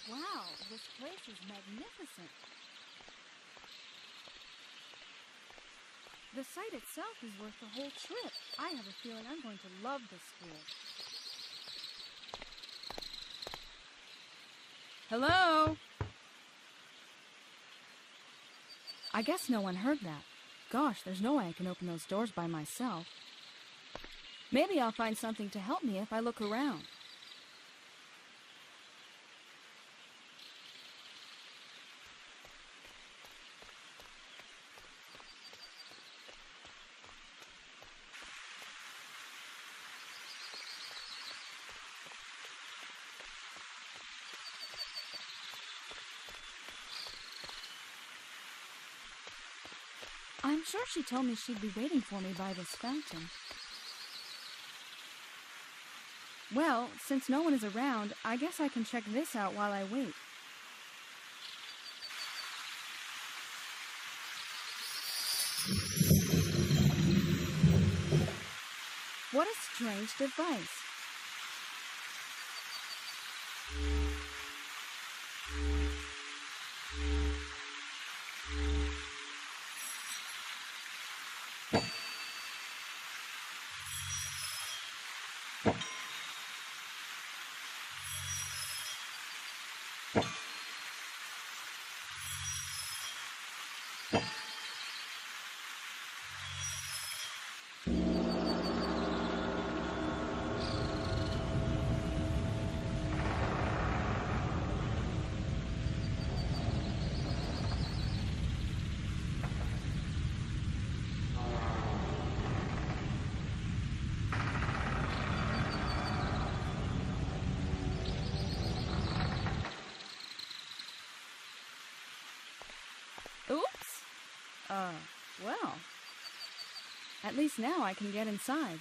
Wow, this place is magnificent. The site itself is worth the whole trip. I have a feeling I'm going to love this school. Hello? I guess no one heard that. Gosh, there's no way I can open those doors by myself. Maybe I'll find something to help me if I look around. I'm sure she told me she'd be waiting for me by this fountain. Well, since no one is around, I guess I can check this out while I wait. What a strange device. Oops! Well. At least now I can get inside.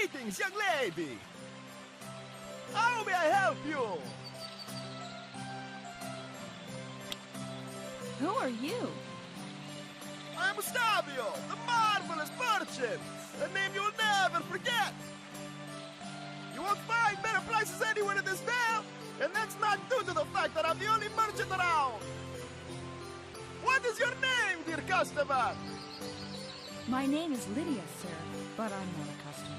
Greetings, young lady! How may I help you? Who are you? I am Gustavio, the marvelous merchant! A name you'll never forget! You won't find better prices anywhere in this town, and that's not due to the fact that I'm the only merchant around! What is your name, dear customer? My name is Lydia, sir, but I'm not a customer.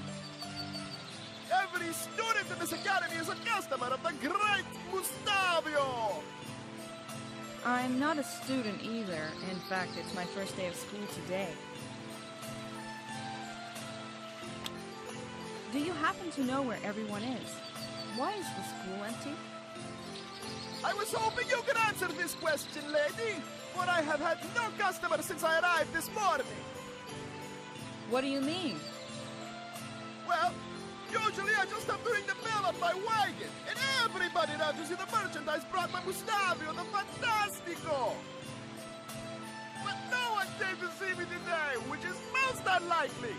Every student in this academy is a customer of the great Gustavio! I'm not a student either. In fact, it's my first day of school today. Do you happen to know where everyone is? Why is the school empty? I was hoping you could answer this question, lady, for I have had no customers since I arrived this morning. What do you mean? Well, usually I just have to ring the bell on my wagon, and everybody now to see the merchandise brought by Gustavio the Fantastico. But no one came to see me today, which is most unlikely.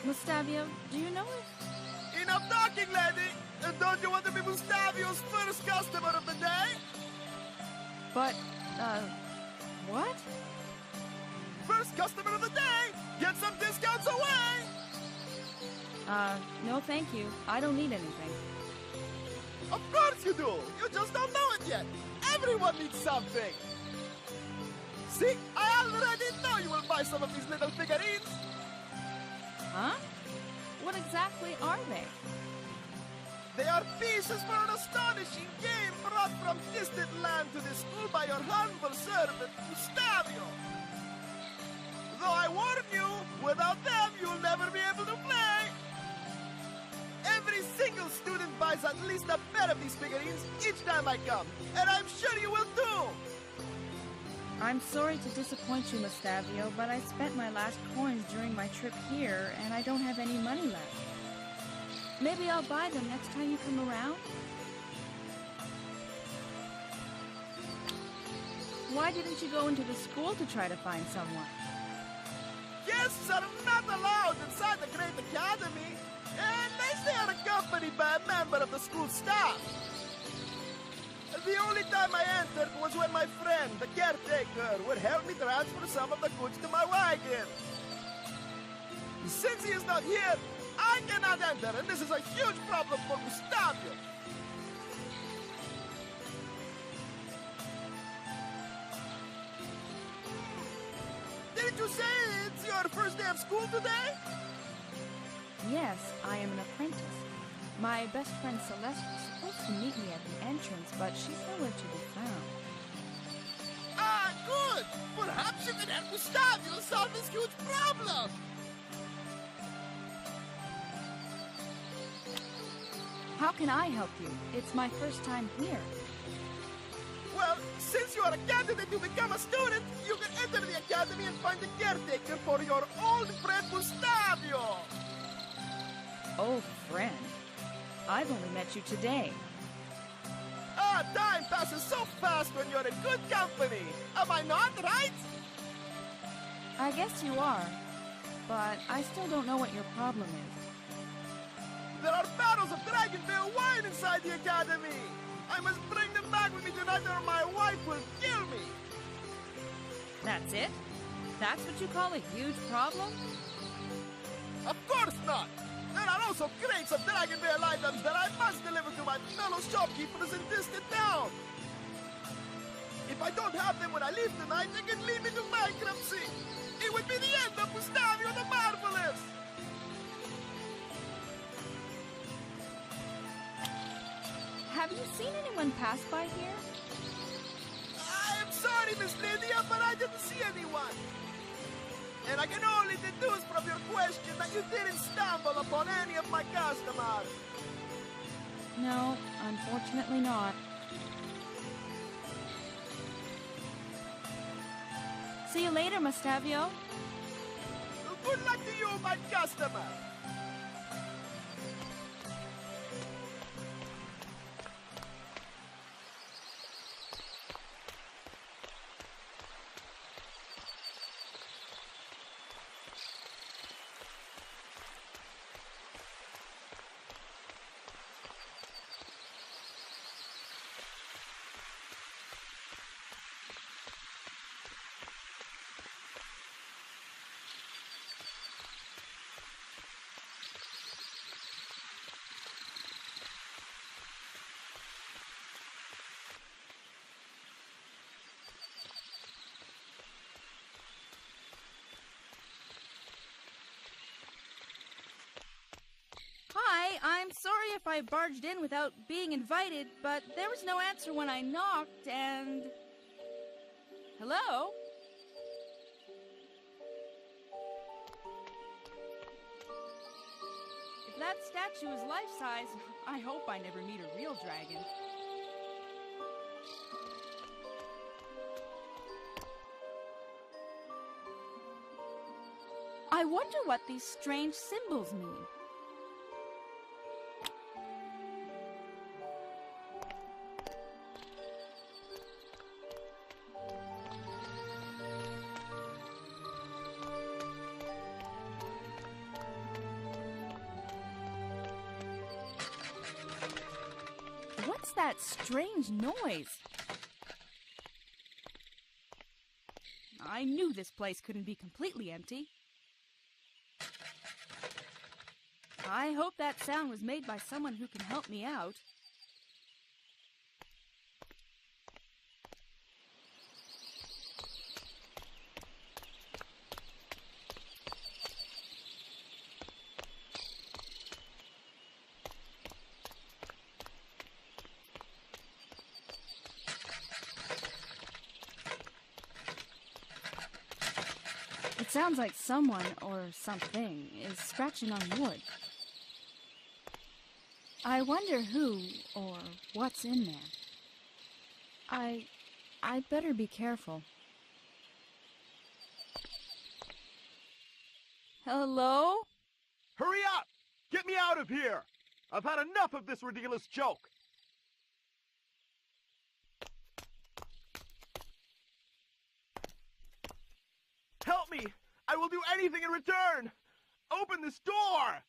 Gustavio, do you know if... Enough talking, lady! And don't you want to be Gustavio's first customer of the day? But, what? First customer of the day! Get some discounts away! No thank you. I don't need anything. Of course you do! You just don't know it yet! Everyone needs something! See? I already know you will buy some of these little figurines! Huh? What exactly are they? They are pieces for an astonishing game brought from distant land to this school by your humble servant, Gustavio! Though I warn you, without them you'll never be able to play! is at least a pair of these figurines each time I come, and I'm sure you will too! I'm sorry to disappoint you, Mustavio, but I spent my last coins during my trip here, and I don't have any money left. Maybe I'll buy them next time you come around? Why didn't you go into the school to try to find someone? Guests are not allowed inside the Great Academy, unless they are accompanied by a member of the school staff. The only time I entered was when my friend, the caretaker, would help me transfer some of the goods to my wagon. Since he is not here, I cannot enter, and this is a huge problem for Mustavio. Didn't you say it's your first day of school today? Yes, I am an apprentice. My best friend Celeste was supposed to meet me at the entrance, but she's nowhere to be found. Ah, good! Perhaps you can help Mustavio solve this huge problem! How can I help you? It's my first time here. Well, since you are a candidate to become a student, you can enter the academy and find a caretaker for your old friend Mustavio! Old friend? I've only met you today. Ah, time passes so fast when you're in good company. Am I not, right? I guess you are, but I still don't know what your problem is. There are barrels of Dragonvale wine inside the academy. I must bring them back with me tonight or my wife will kill me. That's it? That's what you call a huge problem? Of course not. There are also crates of Dragonvale items that I must deliver to my fellow shopkeepers in distant town. If I don't have them when I leave tonight, they can lead me to bankruptcy. It would be the end of Mustavio the Marvelous. Have you seen anyone pass by here? I am sorry, Miss Lydia, but I didn't see anyone. And I can only deduce from your question that you didn't stumble upon any of my customers. No, unfortunately not. See you later, Mustavio. Good luck to you, my customer. Hi, I'm sorry if I barged in without being invited, but there was no answer when I knocked, and... Hello? If that statue is life-size, I hope I never meet a real dragon. I wonder what these strange symbols mean. What's that strange noise? I knew this place couldn't be completely empty. I hope that sound was made by someone who can help me out. It sounds like someone, or something, is scratching on wood. I wonder who or what's in there. I'd better be careful. Hello? Hurry up! Get me out of here! I've had enough of this ridiculous joke! Help me! I will do anything in return! Open this door!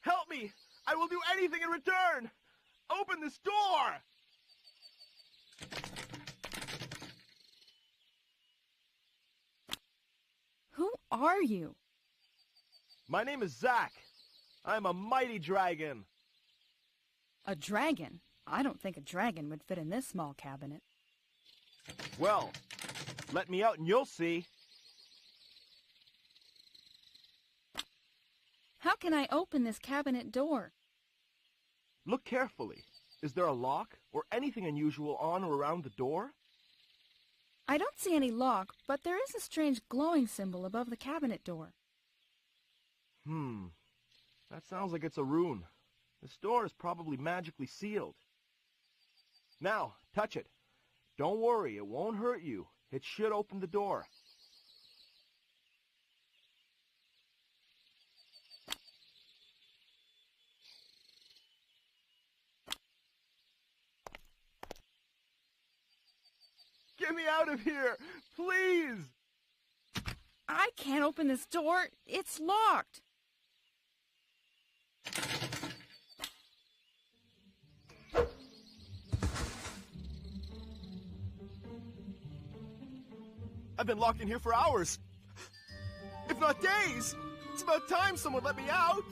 Help me! I will do anything in return! Open this door! Who are you? My name is Zach. I'm a mighty dragon. A dragon? I don't think a dragon would fit in this small cabinet. Well, let me out and you'll see. How can I open this cabinet door? Look carefully. Is there a lock or anything unusual on or around the door? I don't see any lock, but there is a strange glowing symbol above the cabinet door. That sounds like it's a rune. This door is probably magically sealed. Now, touch it. Don't worry, it won't hurt you. It should open the door. Get me out of here, please! I can't open this door. It's locked. I've been locked in here for hours, if not days. It's about time someone let me out.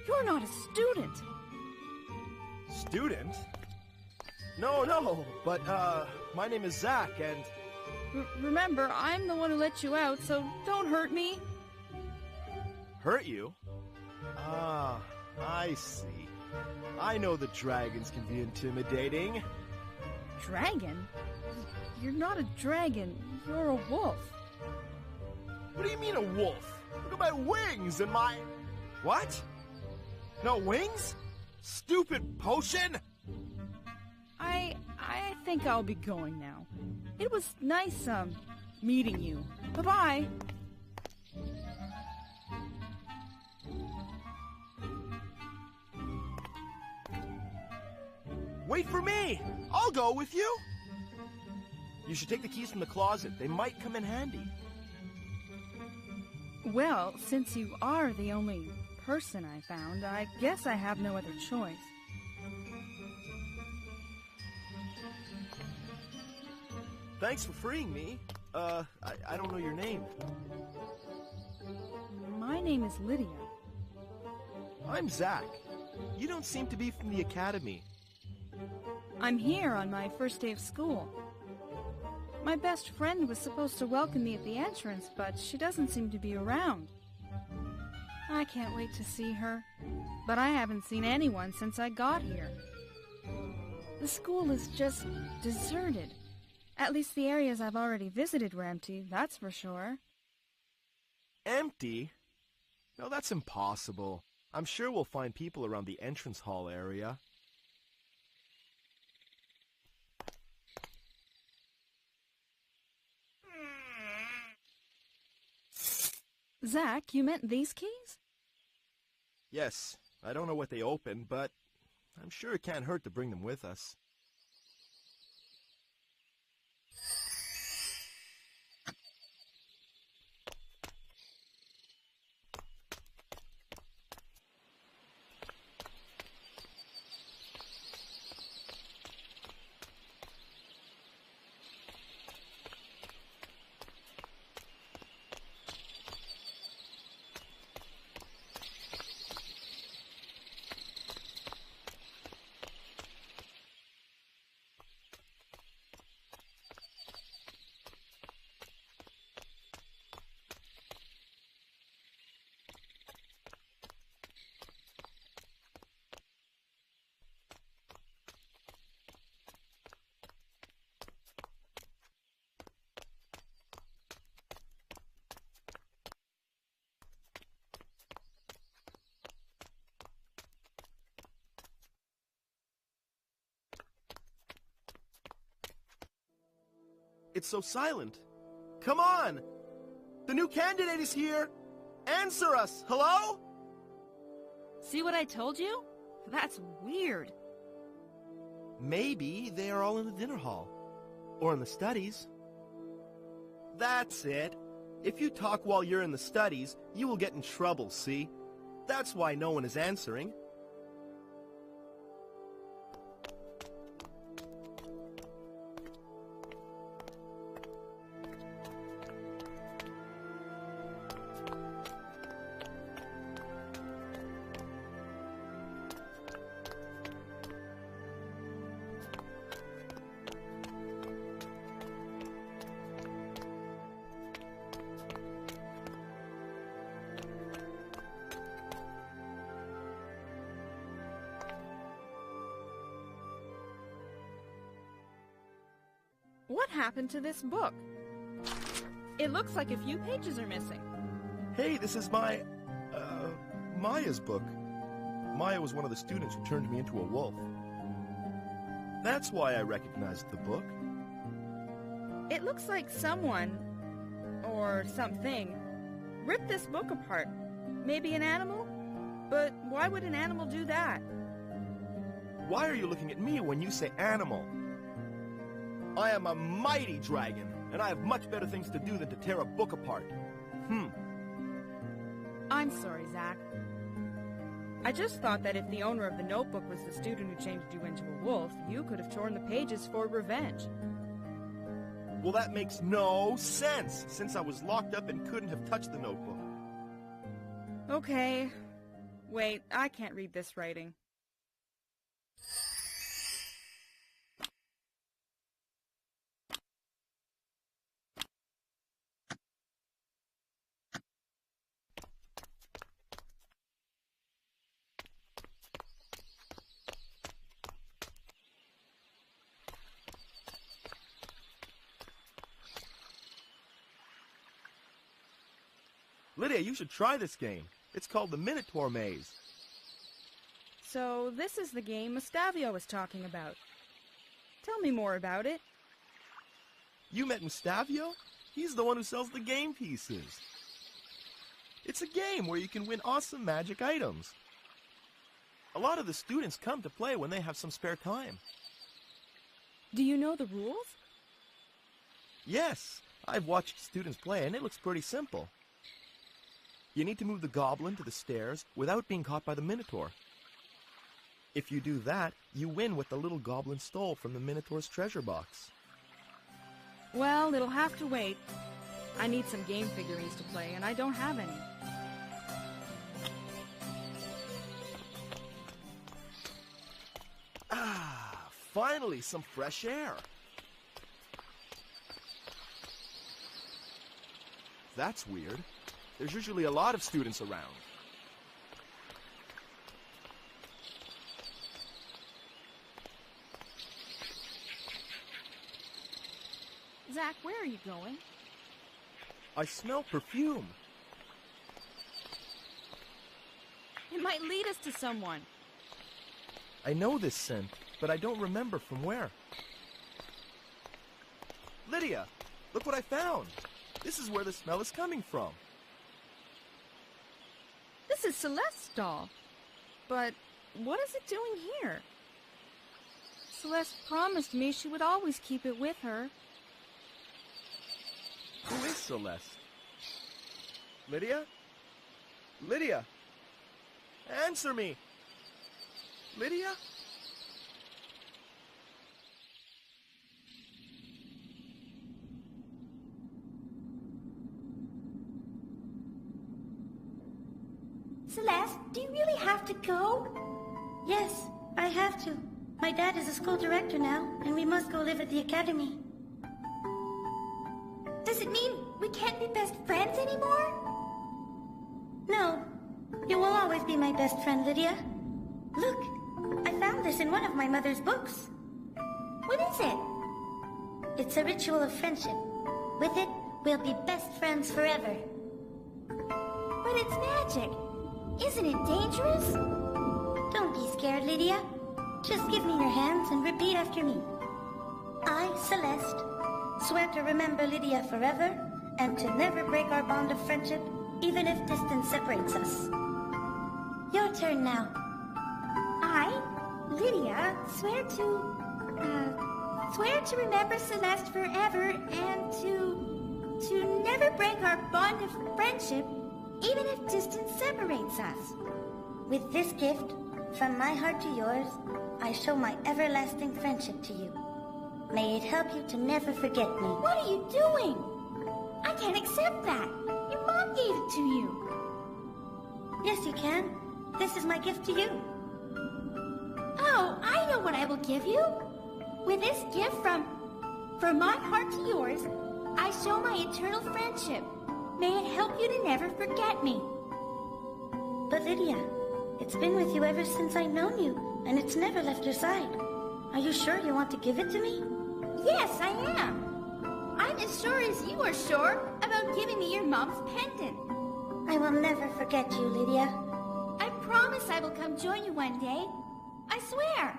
You're not a student. Student? No, but, my name is Zach, and... Remember, I'm the one who let you out, so don't hurt me. Hurt you? Ah, I see. I know the dragons can be intimidating. Dragon? You're not a dragon. You're a wolf. What do you mean a wolf? Look at my wings and my... What? No wings? Stupid potion? I think I'll be going now. It was nice, meeting you. Bye-bye. Wait for me! I'll go with you! You should take the keys from the closet. They might come in handy. Well, since you are the only person I found, I guess I have no other choice. Thanks for freeing me. I don't know your name. My name is Lydia. I'm Zach. You don't seem to be from the academy. I'm here on my first day of school. My best friend was supposed to welcome me at the entrance, but she doesn't seem to be around. I can't wait to see her, but I haven't seen anyone since I got here. The school is just deserted. At least the areas I've already visited were empty, that's for sure. Empty? No, that's impossible. I'm sure we'll find people around the entrance hall area. Zach, you meant these keys? Yes, I don't know what they open, but I'm sure it can't hurt to bring them with us. it's so silent? Come on! The new candidate is here! Answer us! Hello? See what I told you? That's weird. Maybe they are all in the dinner hall. Or in the studies. That's it. If you talk while you're in the studies, you will get in trouble, see? That's why no one is answering. What happened to this book? It looks like a few pages are missing. Hey, this is Maya's book. Maya was one of the students who turned me into a wolf. That's why I recognized the book. It looks like someone, or something, ripped this book apart. Maybe an animal? But why would an animal do that? Why are you looking at me when you say animal? I am a mighty dragon, and I have much better things to do than to tear a book apart. I'm sorry, Zach. I just thought that if the owner of the notebook was the student who changed you into a wolf, you could have torn the pages for revenge. Well, that makes no sense, since I was locked up and couldn't have touched the notebook. Okay. Wait, I can't read this writing. Lydia, you should try this game. It's called the Minotaur Maze. So this is the game Mustavio was talking about. Tell me more about it. You met Mustavio? He's the one who sells the game pieces. It's a game where you can win awesome magic items. A lot of the students come to play when they have some spare time. Do you know the rules? Yes, I've watched students play and it looks pretty simple. You need to move the goblin to the stairs without being caught by the Minotaur. If you do that, you win what the little goblin stole from the Minotaur's treasure box. Well, it'll have to wait. I need some game figurines to play, and I don't have any. Ah, finally some fresh air. That's weird. There's usually a lot of students around. Zach, where are you going? I smell perfume. It might lead us to someone. I know this scent, but I don't remember from where. Lydia, look what I found. This is where the smell is coming from. This is Celeste's doll. But what is it doing here? Celeste promised me she would always keep it with her. Who is Celeste? Lydia? Lydia! Answer me! Lydia? Celeste, do you really have to go? Yes, I have to. My dad is a school director now, and we must go live at the academy. Does it mean we can't be best friends anymore? No. You will always be my best friend, Lydia. Look, I found this in one of my mother's books. What is it? It's a ritual of friendship. With it, we'll be best friends forever. But it's magic. Isn't it dangerous? Don't be scared, Lydia. Just give me your hands and repeat after me. I, Celeste, Swear to remember Lydia forever and to never break our bond of friendship, even if distance separates us. Your turn now. I, Lydia, swear to remember Celeste forever and to never break our bond of friendship, even if distance separates us. With this gift, from my heart to yours, I show my everlasting friendship to you. May it help you to never forget me. What are you doing? I can't accept that. Your mom gave it to you. Yes, you can. This is my gift to you. Oh, I know what I will give you. With this gift from my heart to yours, I show my eternal friendship. May it help you to never forget me. But Lydia, it's been with you ever since I've known you, and it's never left your side. Are you sure you want to give it to me? Yes, I am. I'm as sure as you are sure about giving me your mom's pendant. I will never forget you, Lydia. I promise I will come join you one day. I swear.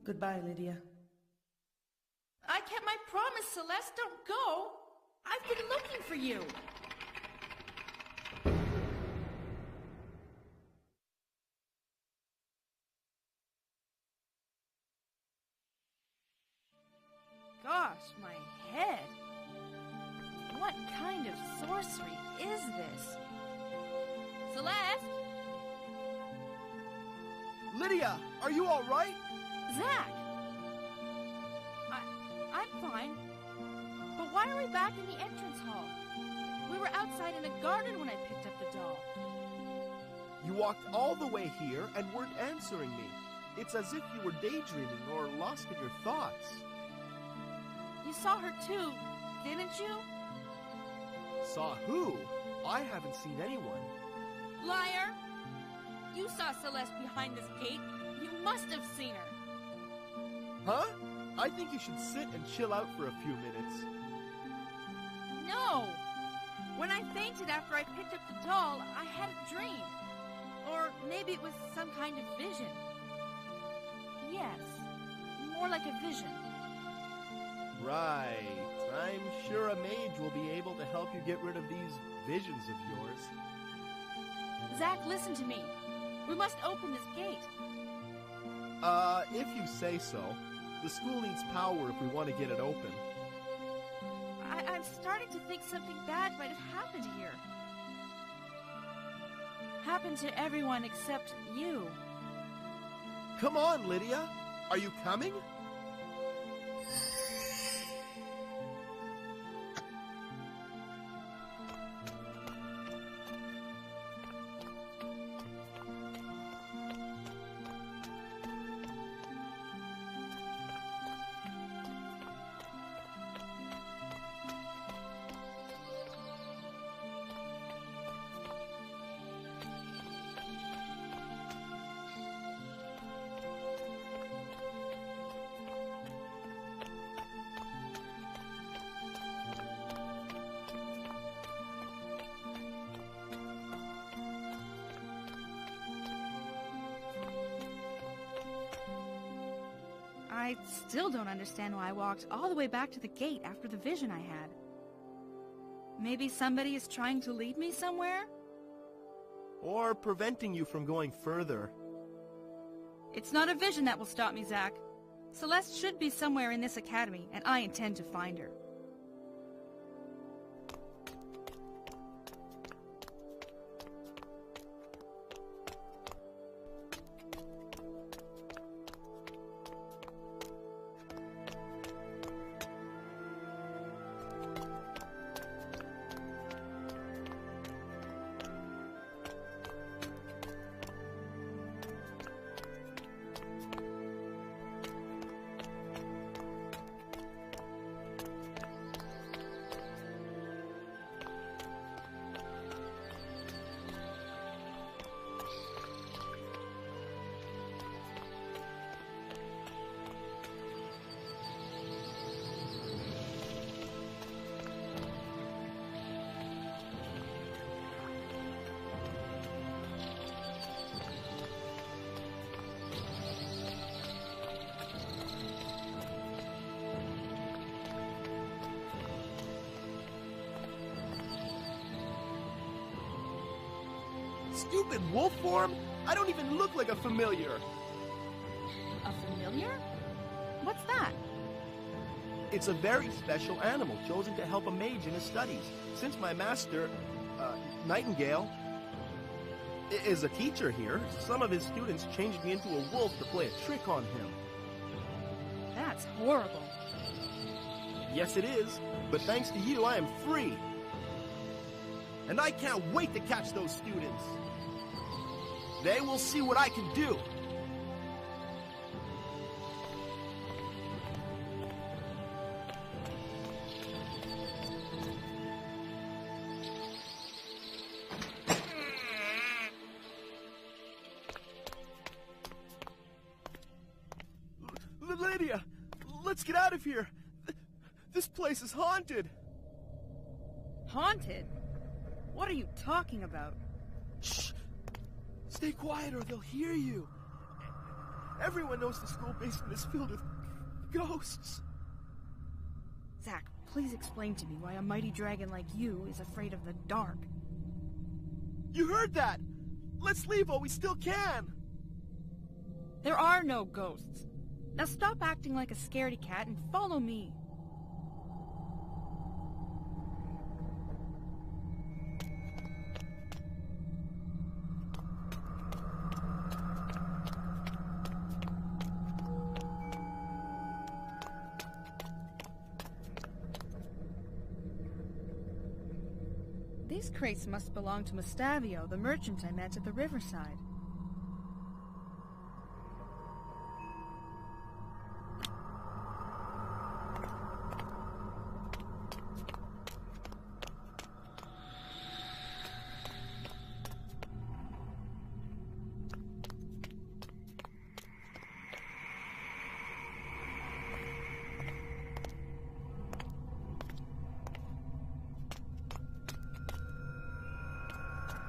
Goodbye, Lydia. I kept my promise, Celeste. Don't go. I've been looking for you. Gosh, my head. What kind of sorcery is this? Celeste? Lydia, are you all right? Zach! I'm fine. But why are we back in the entrance hall? We were outside in the garden when I picked up the doll. You walked all the way here and weren't answering me. It's as if you were daydreaming or lost in your thoughts. You saw her too, didn't you? Saw who? I haven't seen anyone. Liar! You saw Celeste behind this gate. You must have seen her. Huh? I think you should sit and chill out for a few minutes. No! When I fainted after I picked up the doll, I had a dream. Or maybe it was some kind of vision. Yes, more like a vision. Right. I'm sure a mage will be able to help you get rid of these visions of yours. Zach, listen to me. We must open this gate. If you say so. The school needs power if we want to get it open. I'm starting to think something bad might have happened here. Happened to everyone except you. Come on, Lydia. Are you coming? I still don't understand why I walked all the way back to the gate after the vision I had. Maybe somebody is trying to lead me somewhere? Or preventing you from going further. It's not a vision that will stop me, Zach. Celeste should be somewhere in this academy, and I intend to find her. Stupid wolf form? I don't even look like a familiar. A familiar? What's that? It's a very special animal chosen to help a mage in his studies. Since my master, Nightingale, is a teacher here, some of his students changed me into a wolf to play a trick on him. That's horrible. Yes, it is, but thanks to you, I am free. And I can't wait to catch those students. They will see what I can do. Lydia, let's get out of here. This place is haunted. Haunted? What are you talking about? Shh! Stay quiet or they'll hear you. Everyone knows the school basement is filled with ghosts. Zach, please explain to me why a mighty dragon like you is afraid of the dark. You heard that! Let's leave while we still can! There are no ghosts. Now stop acting like a scaredy cat and follow me. These crates must belong to Mustavio, the merchant I met at the riverside.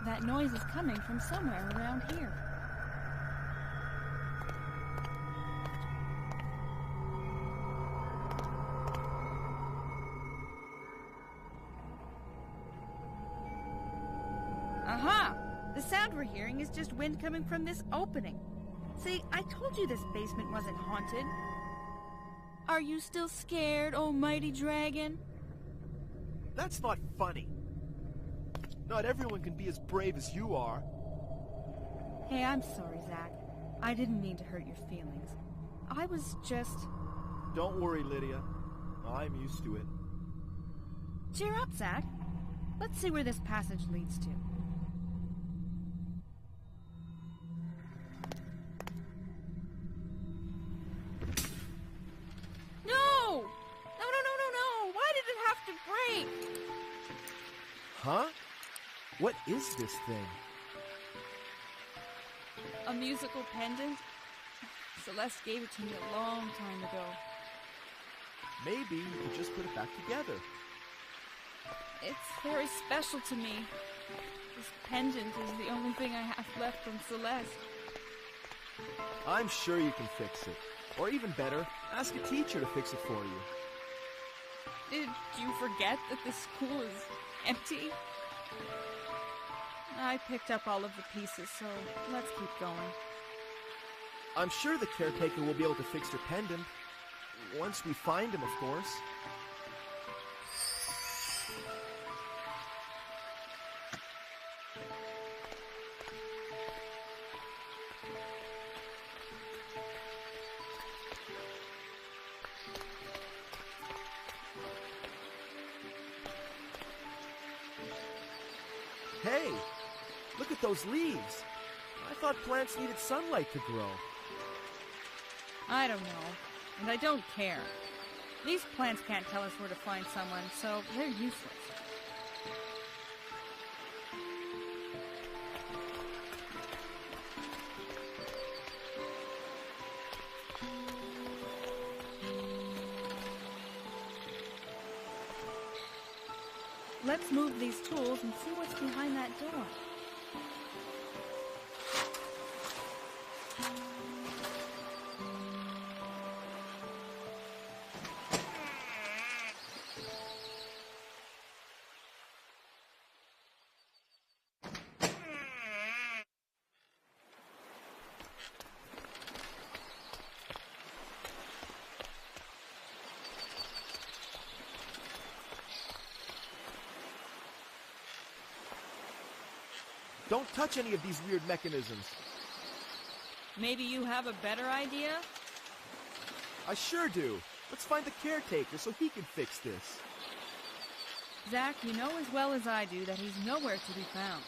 That noise is coming from somewhere around here. Aha! The sound we're hearing is just wind coming from this opening. See, I told you this basement wasn't haunted. Are you still scared, oh mighty dragon? That's not funny. Not everyone can be as brave as you are. Hey, I'm sorry, Zach. I didn't mean to hurt your feelings. I was just... Don't worry, Lydia. I'm used to it. Cheer up, Zach. Let's see where this passage leads to. No! No! Why did it have to break? Huh? What is this thing? A musical pendant? Celeste gave it to me a long time ago. Maybe you could just put it back together. It's very special to me. This pendant is the only thing I have left from Celeste. I'm sure you can fix it. Or even better, ask a teacher to fix it for you. Did you forget that this school is empty? I picked up all of the pieces, so let's keep going. I'm sure the caretaker will be able to fix your pendant. Once we find him, of course. Hey, look at those leaves. I thought plants needed sunlight to grow. I don't know, and I don't care. These plants can't tell us where to find someone, so they're useless. Let's move these tools and see what's behind that door. Don't touch any of these weird mechanisms. Maybe you have a better idea? I sure do. Let's find the caretaker so he can fix this. Zach, you know as well as I do that he's nowhere to be found.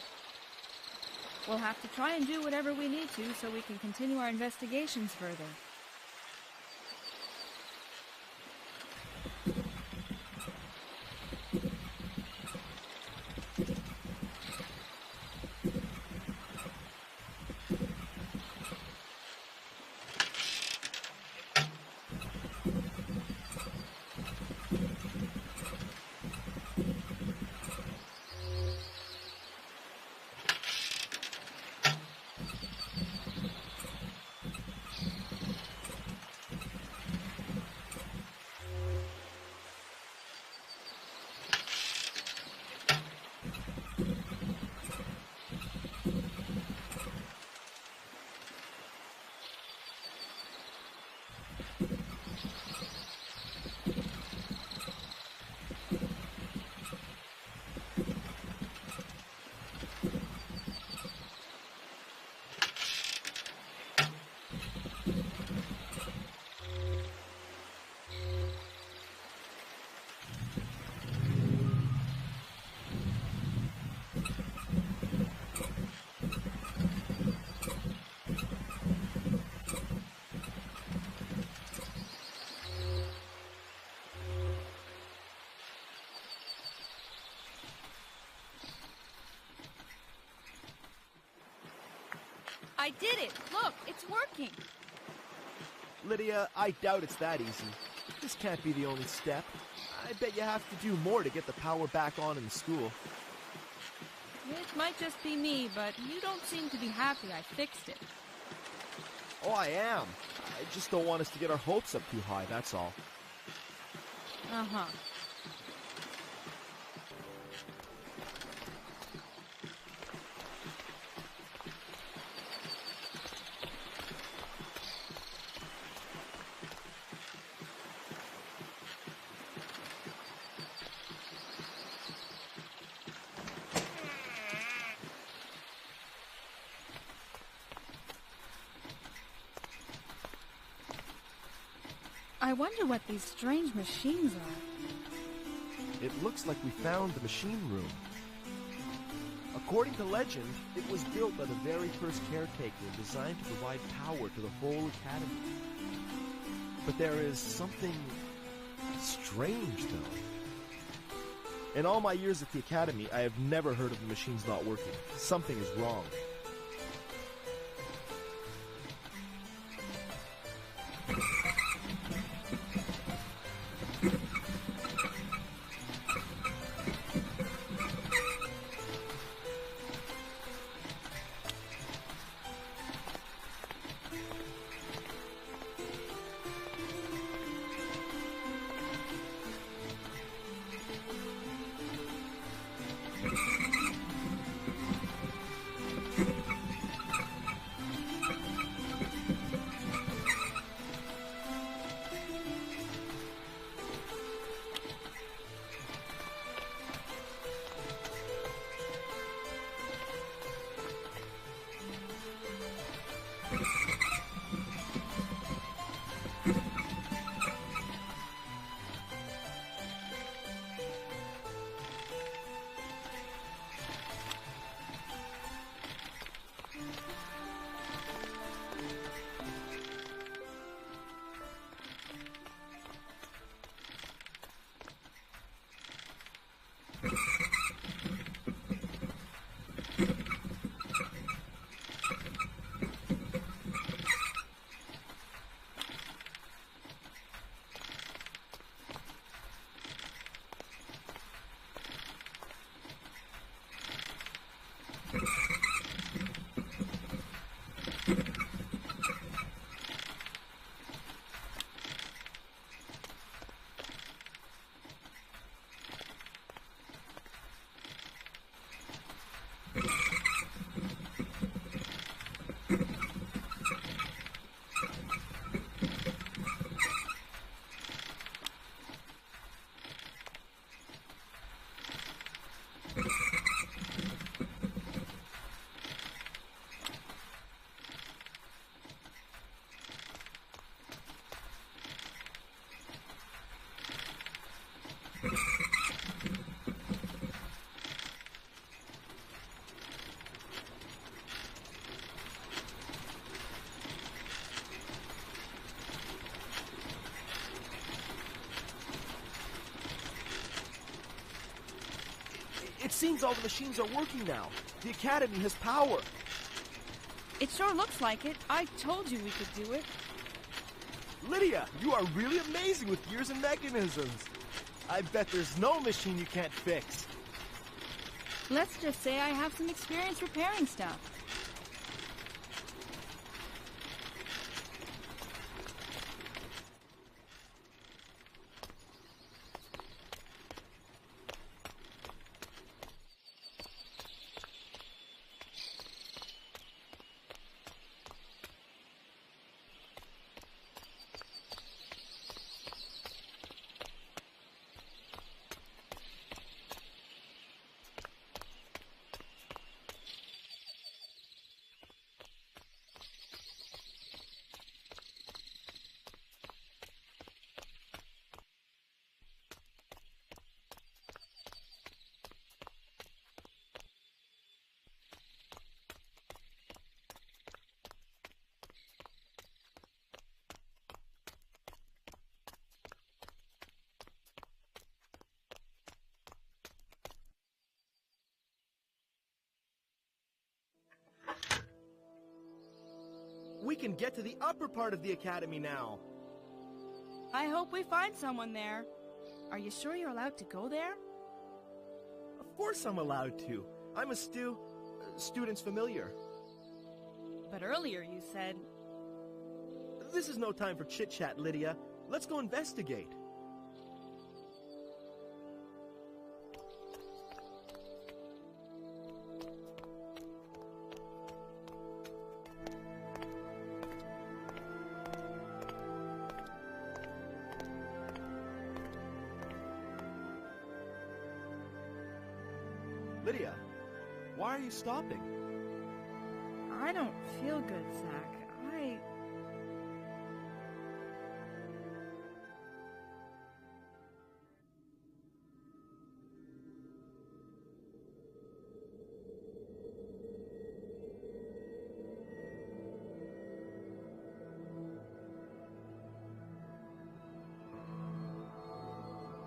We'll have to try and do whatever we need to so we can continue our investigations further. I did it! Look, it's working! Lydia, I doubt it's that easy. This can't be the only step. I bet you have to do more to get the power back on in the school. It might just be me, but you don't seem to be happy I fixed it. Oh, I am. I just don't want us to get our hopes up too high, that's all. Uh-huh. I wonder what these strange machines are. It looks like we found the machine room. According to legend, it was built by the very first caretaker designed to provide power to the whole academy. But there is something strange, though. In all my years at the academy, I have never heard of the machines not working. Something is wrong. seems all the machines are working now. The Academy has power. It sure looks like it. I told you we could do it. Lydia, you are really amazing with gears and mechanisms. I bet there's no machine you can't fix. Let's just say I have some experience repairing stuff. We can get to the upper part of the Academy now. I hope we find someone there. Are you sure you're allowed to go there? Of course I'm allowed to. I'm a student's familiar. But earlier you said... This is no time for chit-chat, Lydia. Let's go investigate. Lydia, why are you stopping? I don't feel good, Zach.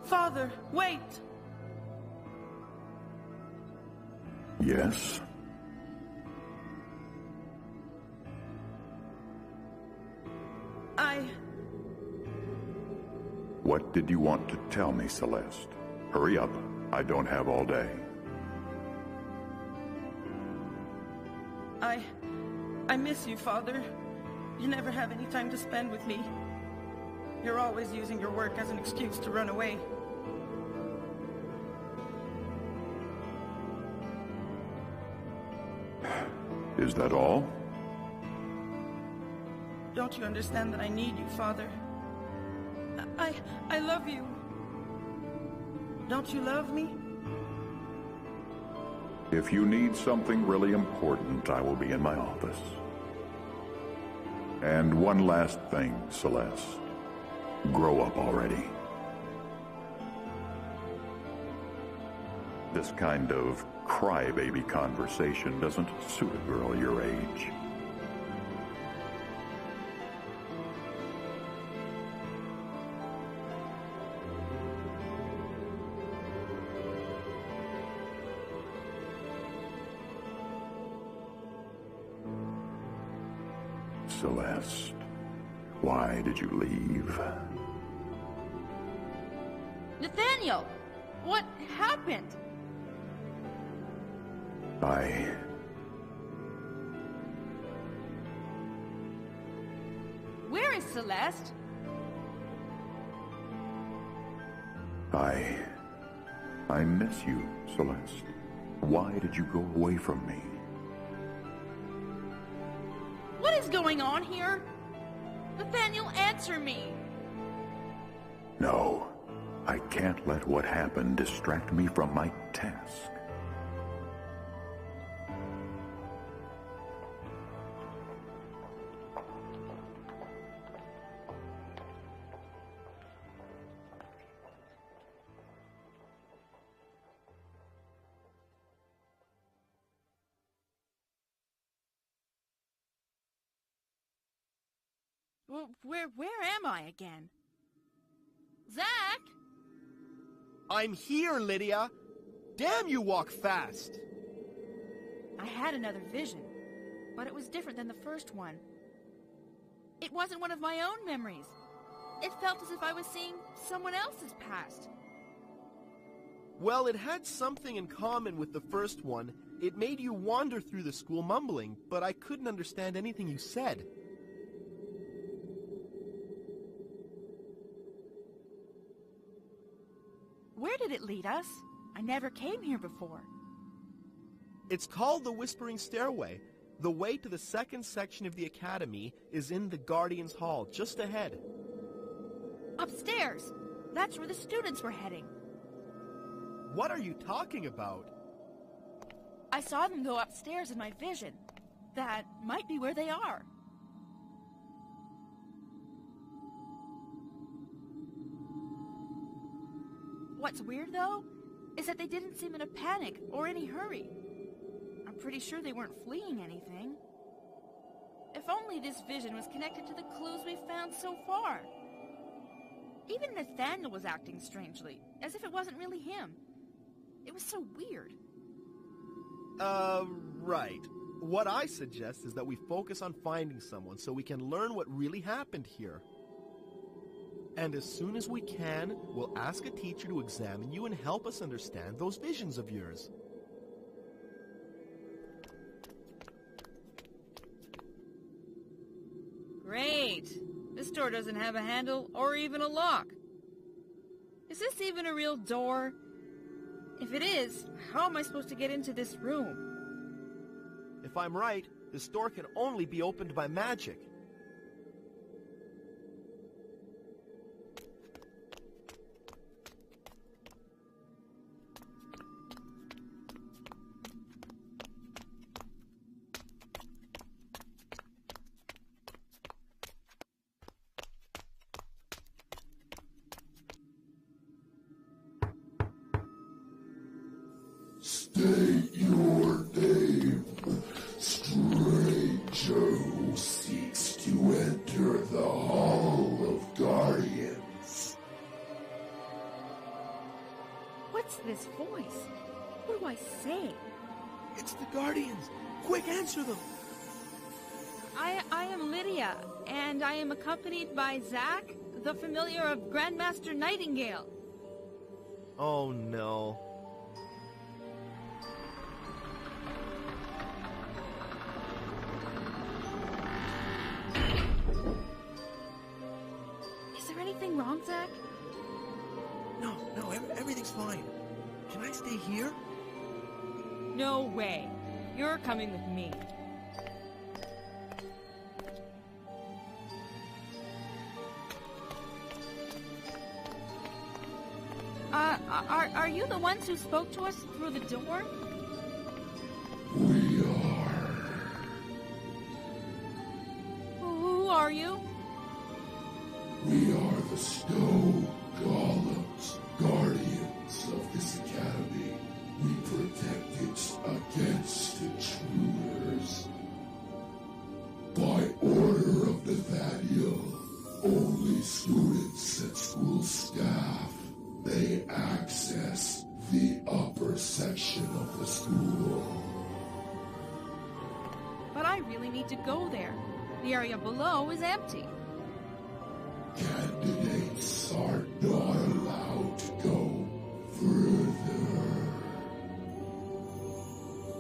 Father, wait! Yes? What did you want to tell me, Celeste? Hurry up. I don't have all day. I miss you, Father. You never have any time to spend with me. You're always using your work as an excuse to run away. Is that all? Don't you understand that I need you, Father? I love you. Don't you love me? If you need something really important, I will be in my office. And one last thing, Celeste. Grow up already. This kind of crybaby conversation doesn't suit a girl your age. Celeste, why did you leave? Nathaniel! What happened? Where is Celeste? I miss you, Celeste. Why did you go away from me? What is going on here? Nathaniel, answer me! No, I can't let what happened distract me from my task. Well, where am I again? Zach? I'm here, Lydia. Damn, you walk fast! I had another vision, but it was different than the first one. It wasn't one of my own memories. It felt as if I was seeing someone else's past. Well, it had something in common with the first one. It made you wander through the school mumbling, but I couldn't understand anything you said. Where did it lead us? I never came here before. It's called the Whispering Stairway. The way to the second section of the academy is in the Guardian's Hall, just ahead. Upstairs! That's where the students were heading. What are you talking about? I saw them go upstairs in my vision. That might be where they are. What's weird, though, is that they didn't seem in a panic or any hurry. I'm pretty sure they weren't fleeing anything. If only this vision was connected to the clues we've found so far. Even Nathaniel was acting strangely, as if it wasn't really him. It was so weird. Right. What I suggest is that we focus on finding someone so we can learn what really happened here. And as soon as we can, we'll ask a teacher to examine you and help us understand those visions of yours. Great. This door doesn't have a handle or even a lock. Is this even a real door? If it is, how am I supposed to get into this room? If I'm right, this door can only be opened by magic. State your name, stranger who seeks to enter the Hall of Guardians. What's this voice? What do I say? It's the Guardians! Quick, answer them! I am Lydia, and I am accompanied by Zack, the familiar of Grandmaster Nightingale. Oh no. Is there anything wrong, Zack? No, everything's fine. Can I stay here? No way. You're coming with me. Are you the ones who spoke to us through the door? We are. Who are you? We are the Snow Golems, guardians of this academy. We protect it against intruders. By order of Nathaniel, only students and school staff may access the upper section of the school. But I really need to go there. The area below is empty. Candidates are not allowed to go further.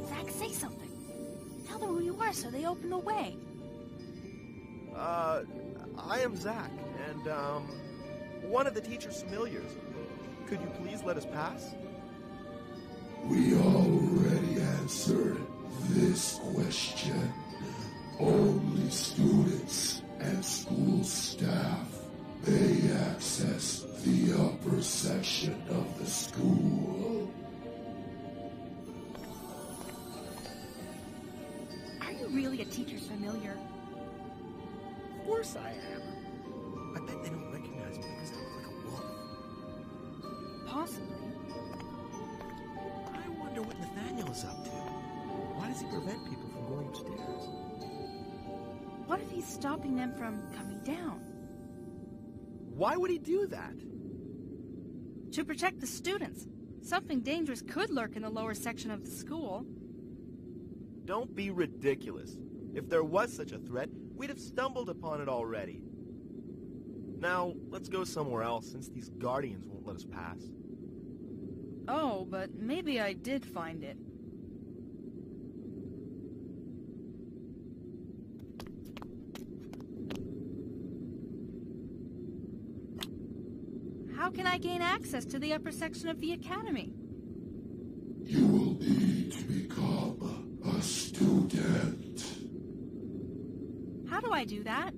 Zack, say something. Tell them who you are so they open the way. I am Zack, and, one of the teacher's familiars. Could you please let us pass? We already answered this question. Only students and school staff may access the upper section of the school. Are you really a teacher's familiar? Of course I am. I bet they don't recognize me because I look like a wolf. Possibly. I wonder what Nathaniel is up to. Why does he prevent people from going upstairs? What if he's stopping them from coming down? Why would he do that? To protect the students. Something dangerous could lurk in the lower section of the school. Don't be ridiculous. If there was such a threat, we'd have stumbled upon it already. Now, let's go somewhere else since these guardians won't let us pass. Oh, but maybe I did find it. How can I gain access to the upper section of the academy? You will need to become a student. How do I do that?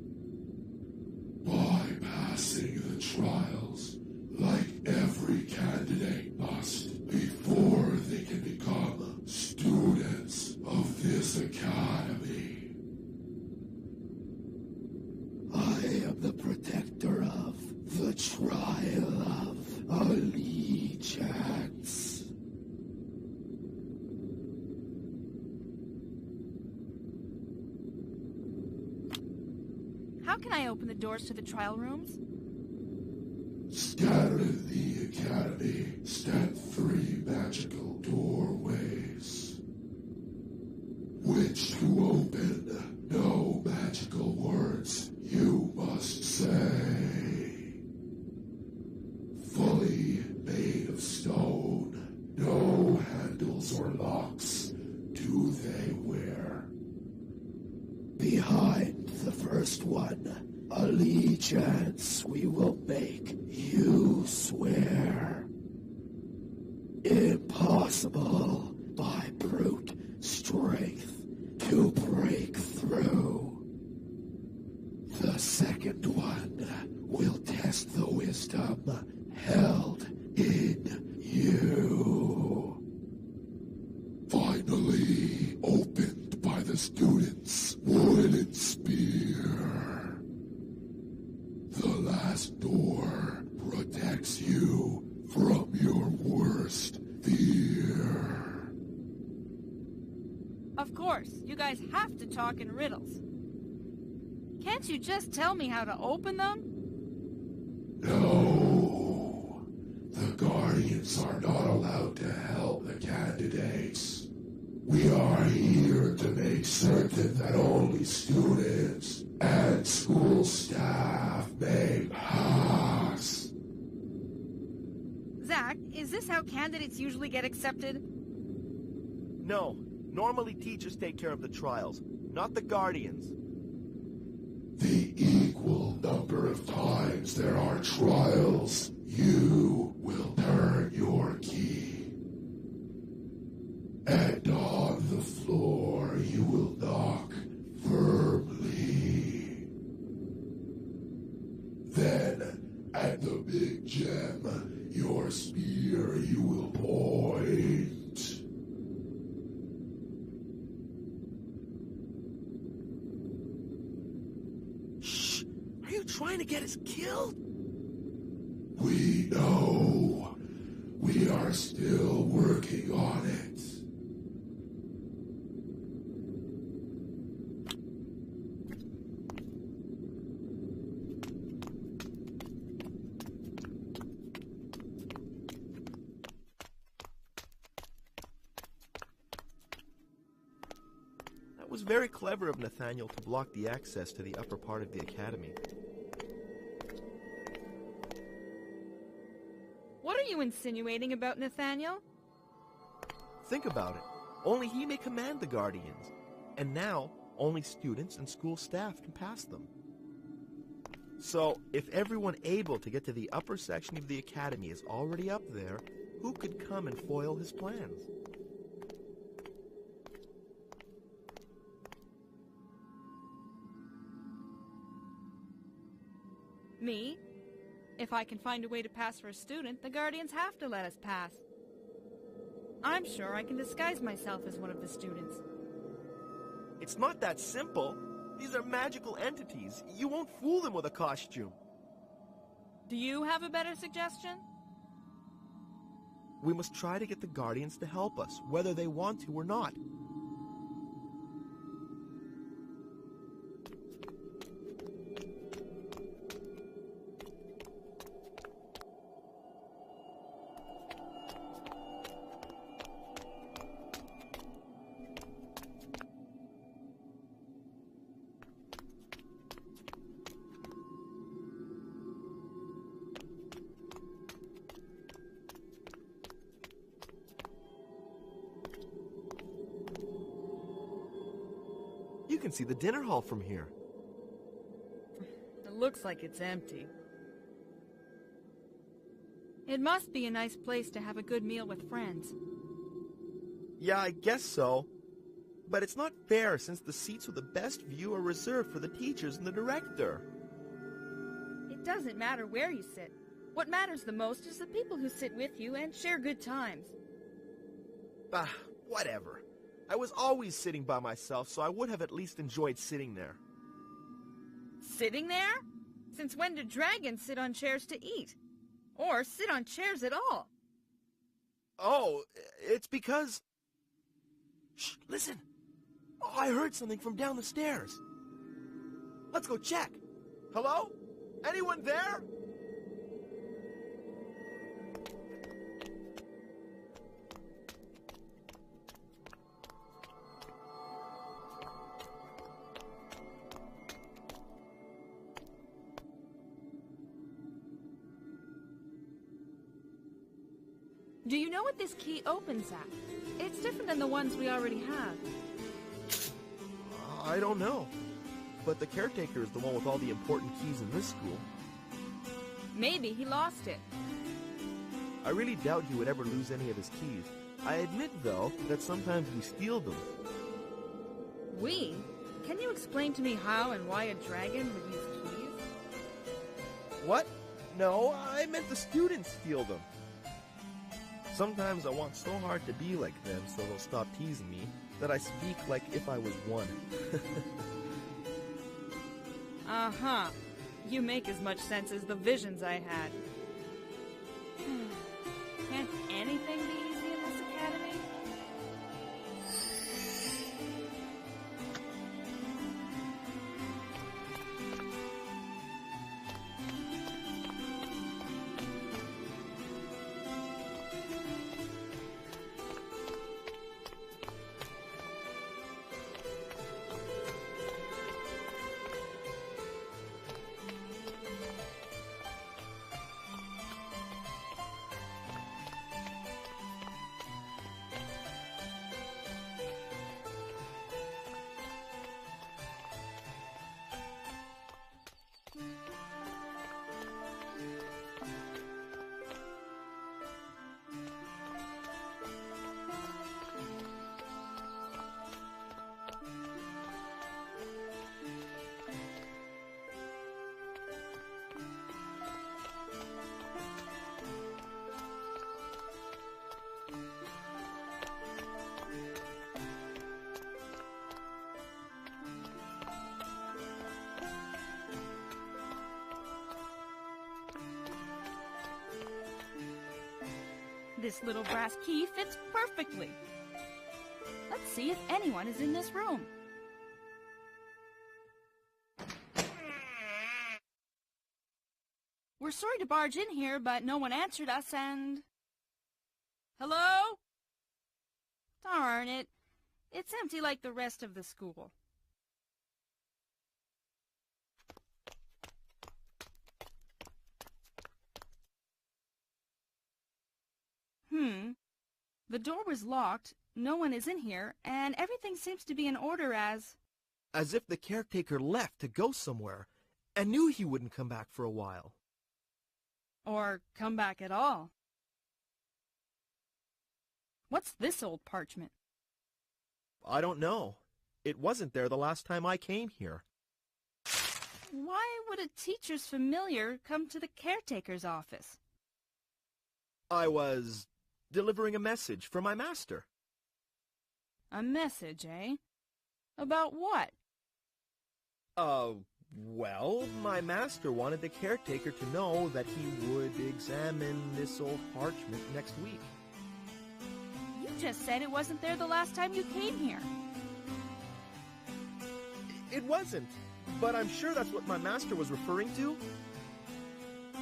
By passing the trials, like every candidate must, before they can become students of this academy. I am the protector of the trial of allegiance. How can I open the doors to the trial rooms? Scattered in the academy stand 3 magical doorways, which to open, no magical words you must say. Fully made of stone, no handles or locks do they wear. Behind the first one, allegiance we will make you swear. Impossible by brute strength to break through. The second one will test the wisdom held in you. Finally opened by the students' wooden spear. The last door protects you from your worst fear. Of course, you guys have to talk in riddles. Can't you just tell me how to open them? No. The Guardians are not allowed to help the candidates. We are here to make certain that only students and school staff may pass. Zach, is this how candidates usually get accepted? No, normally teachers take care of the trials, not the guardians. The equal number of times there are trials, you will turn your key. And on the floor you will knock firmly. Then, at the big gem, your spear you will point. Shh! Are you trying to get us killed? We know. We are still working on it. That was very clever of Nathaniel to block the access to the upper part of the academy. What are you insinuating about Nathaniel? Think about it. Only he may command the guardians. And now, only students and school staff can pass them. So, if everyone able to get to the upper section of the academy is already up there, who could come and foil his plans? Me? If I can find a way to pass for a student, the Guardians have to let us pass. I'm sure I can disguise myself as one of the students. It's not that simple. These are magical entities. You won't fool them with a costume. Do you have a better suggestion? We must try to get the Guardians to help us, whether they want to or not. You can see the dinner hall from here. It looks like it's empty. It must be a nice place to have a good meal with friends. Yeah, I guess so. But it's not fair since the seats with the best view are reserved for the teachers and the director. It doesn't matter where you sit. What matters the most is the people who sit with you and share good times. Whatever. I was always sitting by myself, so I would have at least enjoyed sitting there. Sitting there? Since when do dragons sit on chairs to eat? Or sit on chairs at all? Oh, it's because... Shh, listen. Oh, I heard something from down the stairs. Let's go check. Hello? Anyone there? Do you know what this key opens at? It's different than the ones we already have. I don't know. But the caretaker is the one with all the important keys in this school. Maybe he lost it. I really doubt he would ever lose any of his keys. I admit, though, that sometimes we steal them. We? Can you explain to me how and why a dragon would use keys? What? No, I meant the students steal them. Sometimes I want so hard to be like them so they'll stop teasing me that I speak like if I was one. Uh-huh. You make as much sense as the visions I had. Can't anything be easy in this academy? This little brass key fits perfectly. Let's see if anyone is in this room. We're sorry to barge in here, but no one answered us and... Hello? Darn it. It's empty like the rest of the school. The door was locked, no one is in here, and everything seems to be in order as if the caretaker left to go somewhere and knew he wouldn't come back for a while. Or come back at all. What's this old parchment? I don't know. It wasn't there the last time I came here. Why would a teacher's familiar come to the caretaker's office? I was delivering a message for my master. A message, eh? About what? Well, my master wanted the caretaker to know that he would examine this old parchment next week. You just said it wasn't there the last time you came here. It wasn't, but I'm sure that's what my master was referring to.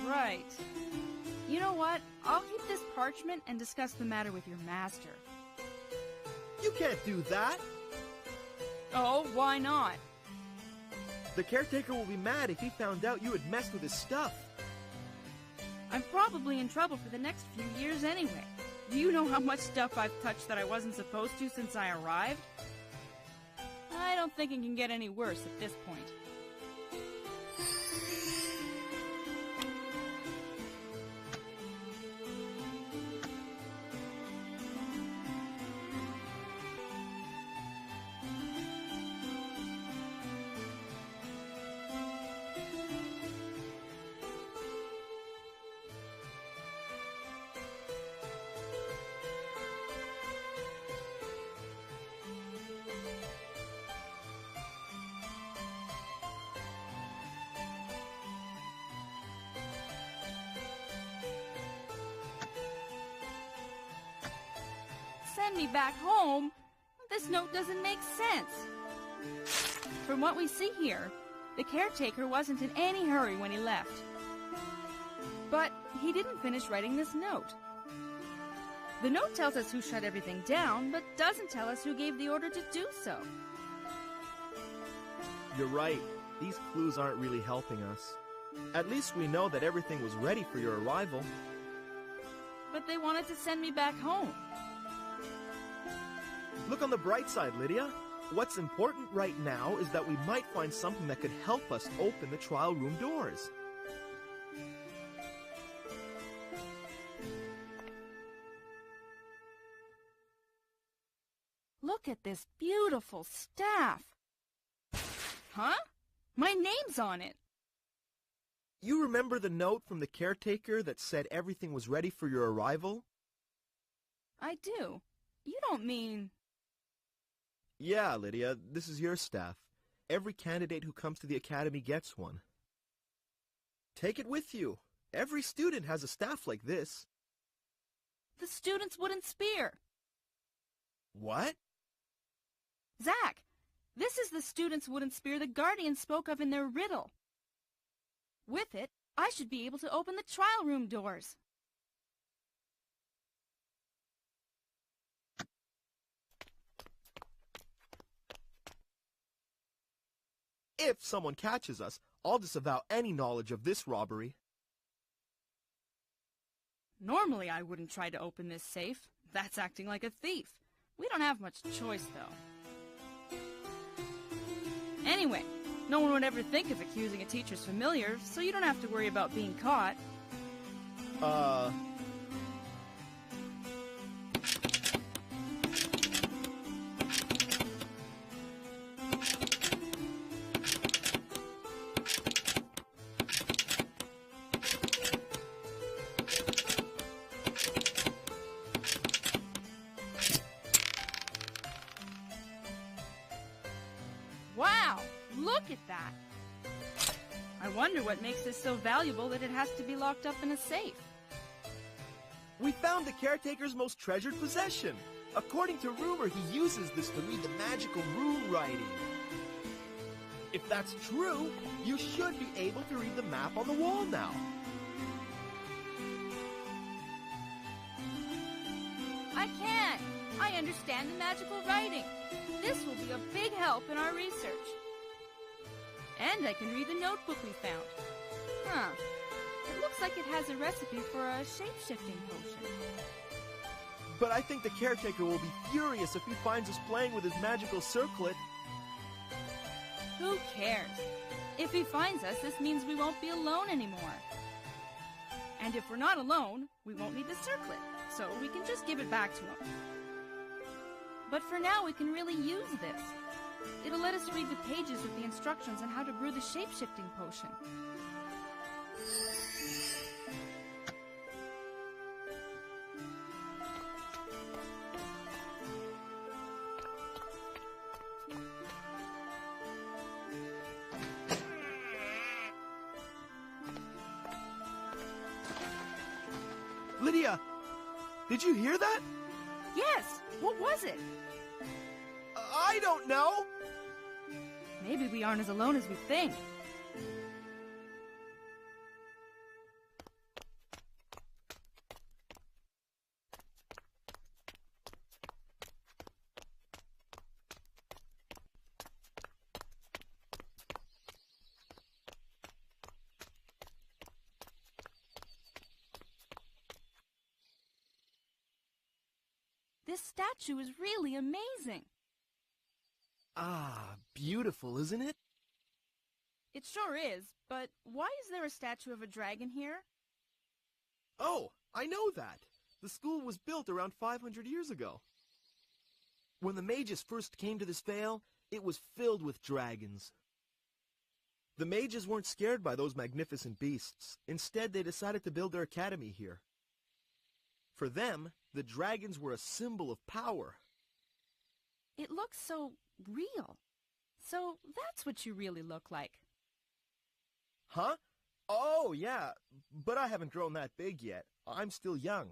Right. You know what? I'll keep this parchment and discuss the matter with your master. You can't do that. Oh, why not? The caretaker will be mad if he found out you had messed with his stuff. I'm probably in trouble for the next few years anyway. Do you know how much stuff I've touched that I wasn't supposed to since I arrived? I don't think it can get any worse at this point. Send me back home? This note doesn't make sense. From what we see here, the caretaker wasn't in any hurry when he left. But he didn't finish writing this note. The note tells us who shut everything down, but doesn't tell us who gave the order to do so. You're right. These clues aren't really helping us. At least we know that everything was ready for your arrival. But they wanted to send me back home. Look on the bright side, Lydia. What's important right now is that we might find something that could help us open the trial room doors. Look at this beautiful staff. Huh? My name's on it. You remember the note from the caretaker that said everything was ready for your arrival? I do. You don't mean... Yeah, Lydia, this is your staff. Every candidate who comes to the academy gets one. Take it with you. Every student has a staff like this. The student's wooden spear. What? Zach, this is the student's wooden spear the Guardians spoke of in their riddle. With it, I should be able to open the trial room doors. If someone catches us, I'll disavow any knowledge of this robbery. Normally, I wouldn't try to open this safe. That's acting like a thief. We don't have much choice, though. Anyway, no one would ever think of accusing a teacher's familiar, so you don't have to worry about being caught. Wow, look at that! I wonder what makes this so valuable that it has to be locked up in a safe. We found the caretaker's most treasured possession. According to rumor, he uses this to read the magical rune writing. If that's true, you should be able to read the map on the wall now. I can! I understand the magical writing. This will be a big help in our research. And I can read the notebook we found. Huh. It looks like it has a recipe for a shape-shifting potion. But I think the caretaker will be furious if he finds us playing with his magical circlet. Who cares? If he finds us, this means we won't be alone anymore. And if we're not alone, we won't need the circlet, so we can just give it back to him. But for now, we can really use this. It'll let us read the pages with the instructions on how to brew the shape-shifting potion. Lydia, did you hear that? Yes! What was it? I don't know! Maybe we aren't as alone as we think. This statue is really amazing. Ah, beautiful, isn't it? It sure is, but why is there a statue of a dragon here? Oh, I know that. The school was built around 500 years ago. When the mages first came to this vale, it was filled with dragons. The mages weren't scared by those magnificent beasts. Instead, they decided to build their academy here. For them, the dragons were a symbol of power. It looks so real. So that's what you really look like. Huh? Oh, yeah, but I haven't grown that big yet. I'm still young.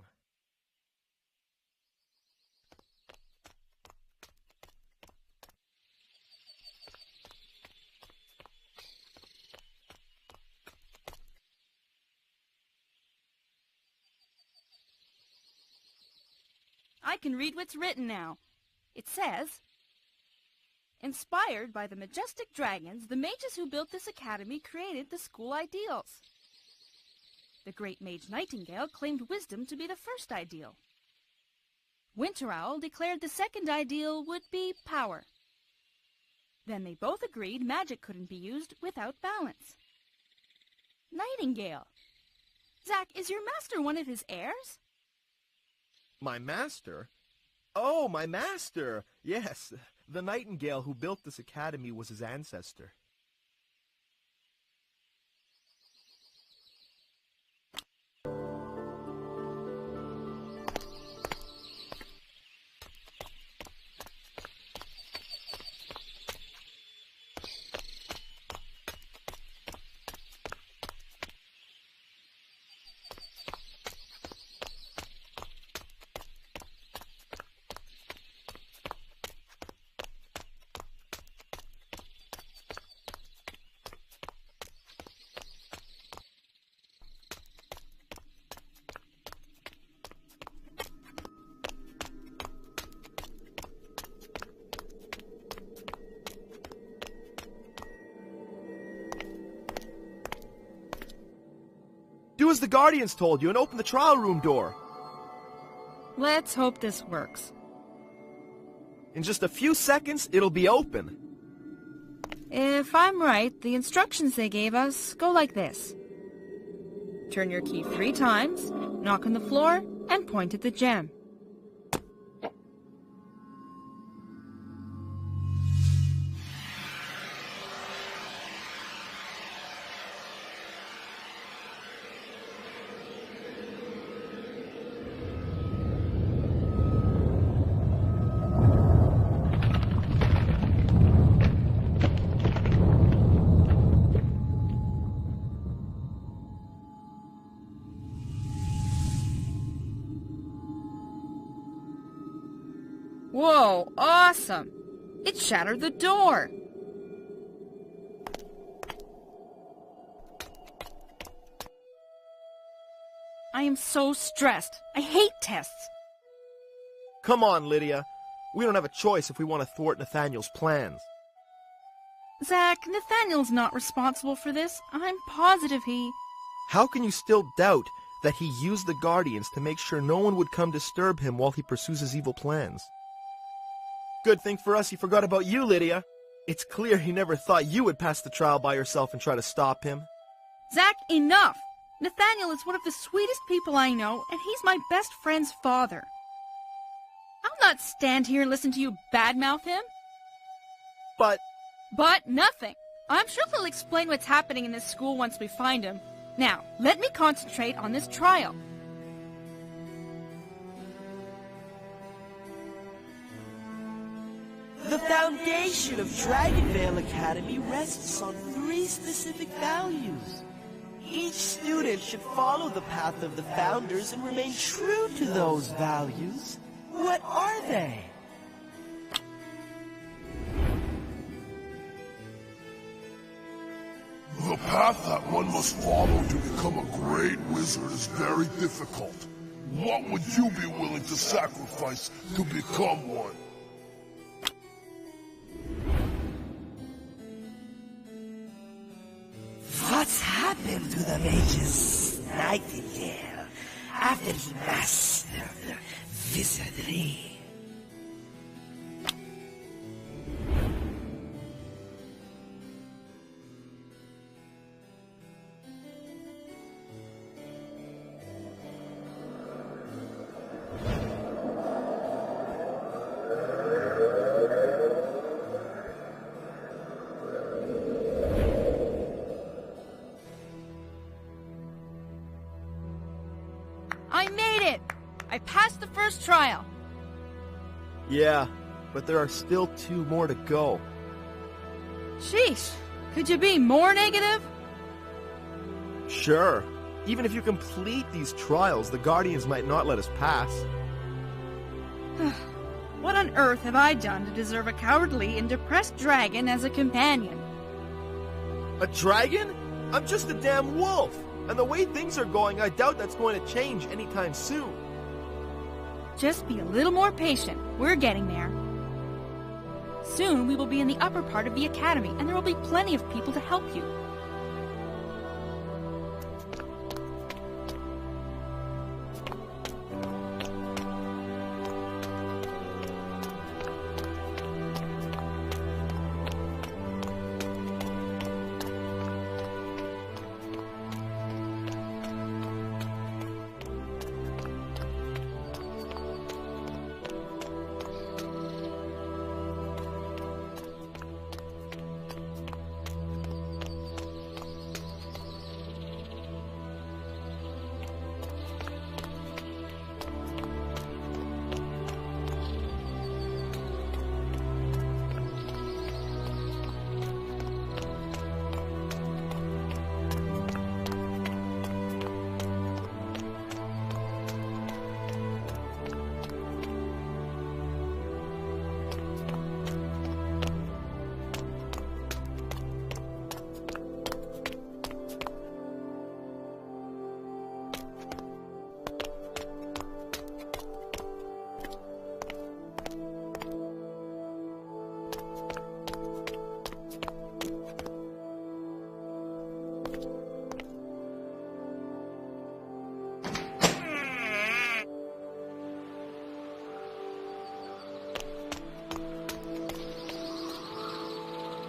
I can read what's written now. It says, inspired by the majestic dragons, the mages who built this academy created the school ideals. The great mage Nightingale claimed wisdom to be the first ideal. Winter Owl declared the second ideal would be power. Then they both agreed magic couldn't be used without balance. Nightingale. Zack, is your master one of his heirs? My master? Oh, my master! Yes, the Nightingale who built this academy was his ancestor. Do as the Guardians told you and open the trial room door. Let's hope this works. In just a few seconds, it'll be open. If I'm right, the instructions they gave us go like this. Turn your key 3 times, knock on the floor, and point at the gem. Whoa, awesome! It shattered the door! I am so stressed. I hate tests. Come on, Lydia. We don't have a choice if we want to thwart Nathaniel's plans. Zack, Nathaniel's not responsible for this. I'm positive he... How can you still doubt that he used the Guardians to make sure no one would come disturb him while he pursues his evil plans? Good thing for us he forgot about you, Lydia. It's clear he never thought you would pass the trial by yourself and try to stop him. Zack, enough! Nathaniel is one of the sweetest people I know, and he's my best friend's father. I'll not stand here and listen to you badmouth him. But Nothing. I'm sure he'll explain what's happening in this school once we find him. Now, let me concentrate on this trial. The foundation of Dragonvale Academy rests on 3 specific values. Each student should follow the path of the founders and remain true to those values. What are they? The path that one must follow to become a great wizard is very difficult. What would you be willing to sacrifice to become one? What's happened to the mage's Nightingale after he mastered wizardry? I passed the first trial. Yeah, but there are still 2 more to go. Sheesh, could you be more negative? Sure. Even if you complete these trials, the Guardians might not let us pass. What on earth have I done to deserve a cowardly and depressed dragon as a companion? A dragon? I'm just a damn wolf. And the way things are going, I doubt that's going to change anytime soon. Just be a little more patient. We're getting there. Soon we will be in the upper part of the academy, and there will be plenty of people to help you.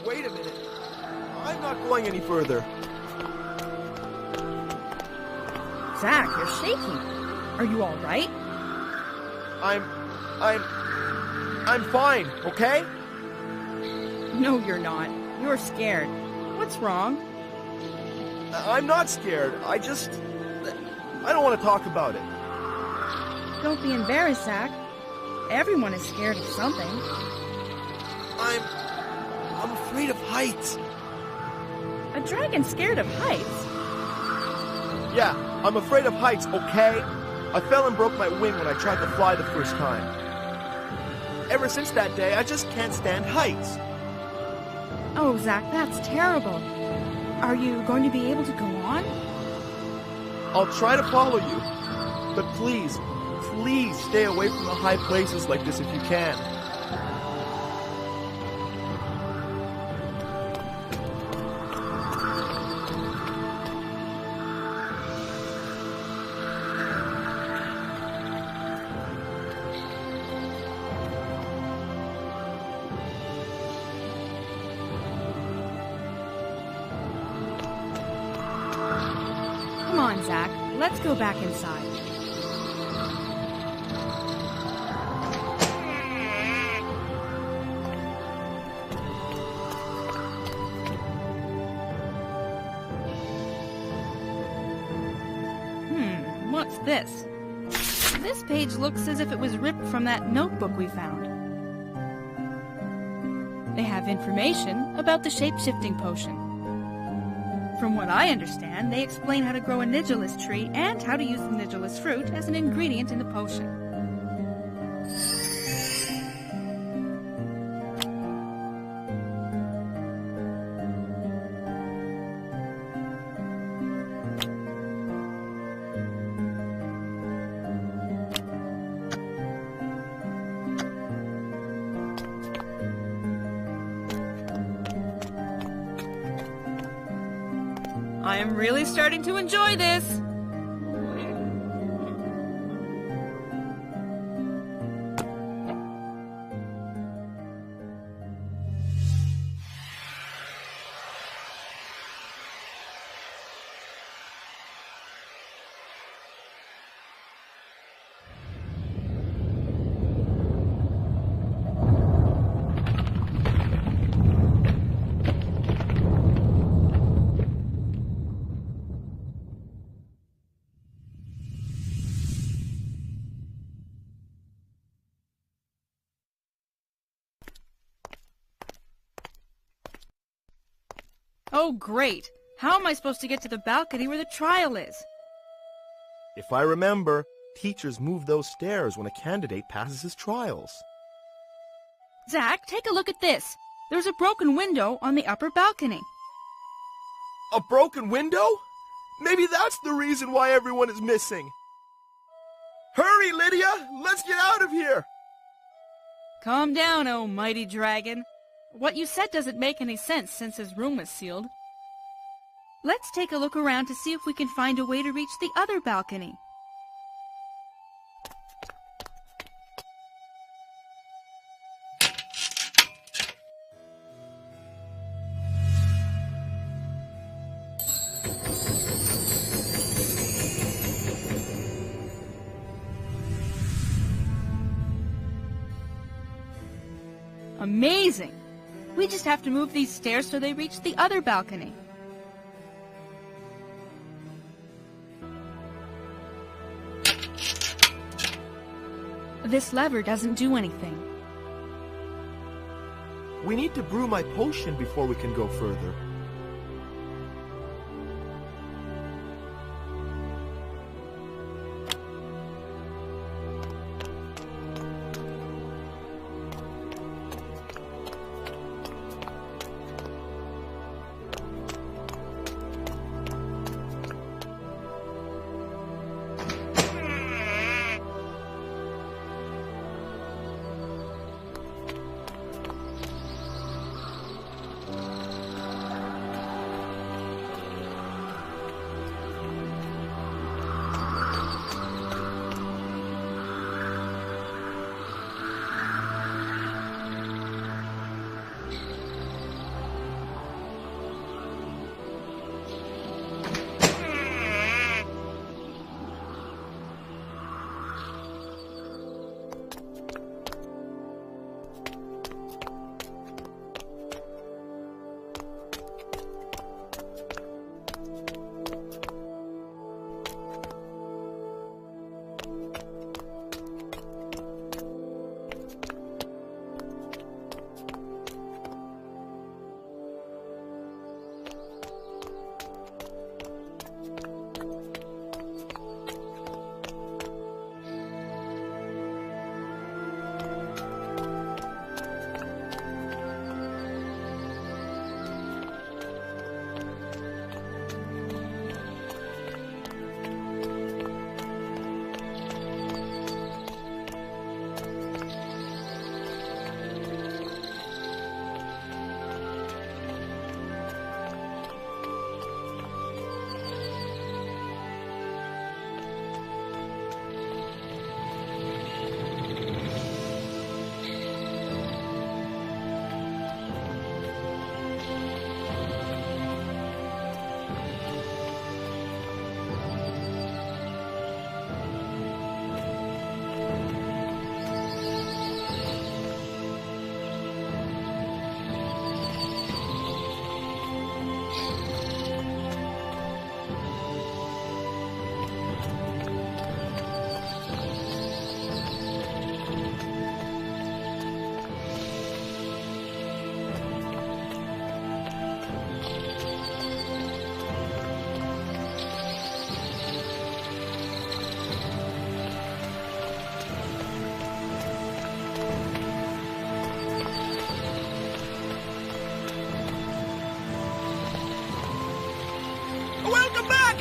Wait a minute. I'm not going any further. Zach, you're shaking. Are you all right? I'm fine, okay? No, you're not. You're scared. What's wrong? I'm not scared. I don't want to talk about it. Don't be embarrassed, Zach. Everyone is scared of something. I'm afraid of heights. A dragon scared of heights? Yeah, I'm afraid of heights, okay? I fell and broke my wing when I tried to fly the first time. Ever since that day, I just can't stand heights. Oh, Zach, that's terrible. Are you going to be able to go on? I'll try to follow you. But please stay away from the high places like this if you can. Come on, Zach. Let's go back inside. What's this? This page looks as if it was ripped from that notebook we found. They have information about the shape-shifting potion. From what I understand, they explain how to grow a nidulus tree and how to use the nidulus fruit as an ingredient in the potion. I am really starting to enjoy this. Oh, great. How am I supposed to get to the balcony where the trial is? If I remember, teachers move those stairs when a candidate passes his trials. Zach, take a look at this. There's a broken window on the upper balcony. A broken window? Maybe that's the reason why everyone is missing. Hurry, Lydia! Let's get out of here! Calm down, oh mighty dragon. What you said doesn't make any sense since his room was sealed. Let's take a look around to see if we can find a way to reach the other balcony. Amazing! We just have to move these stairs so they reach the other balcony. This lever doesn't do anything. We need to brew my potion before we can go further.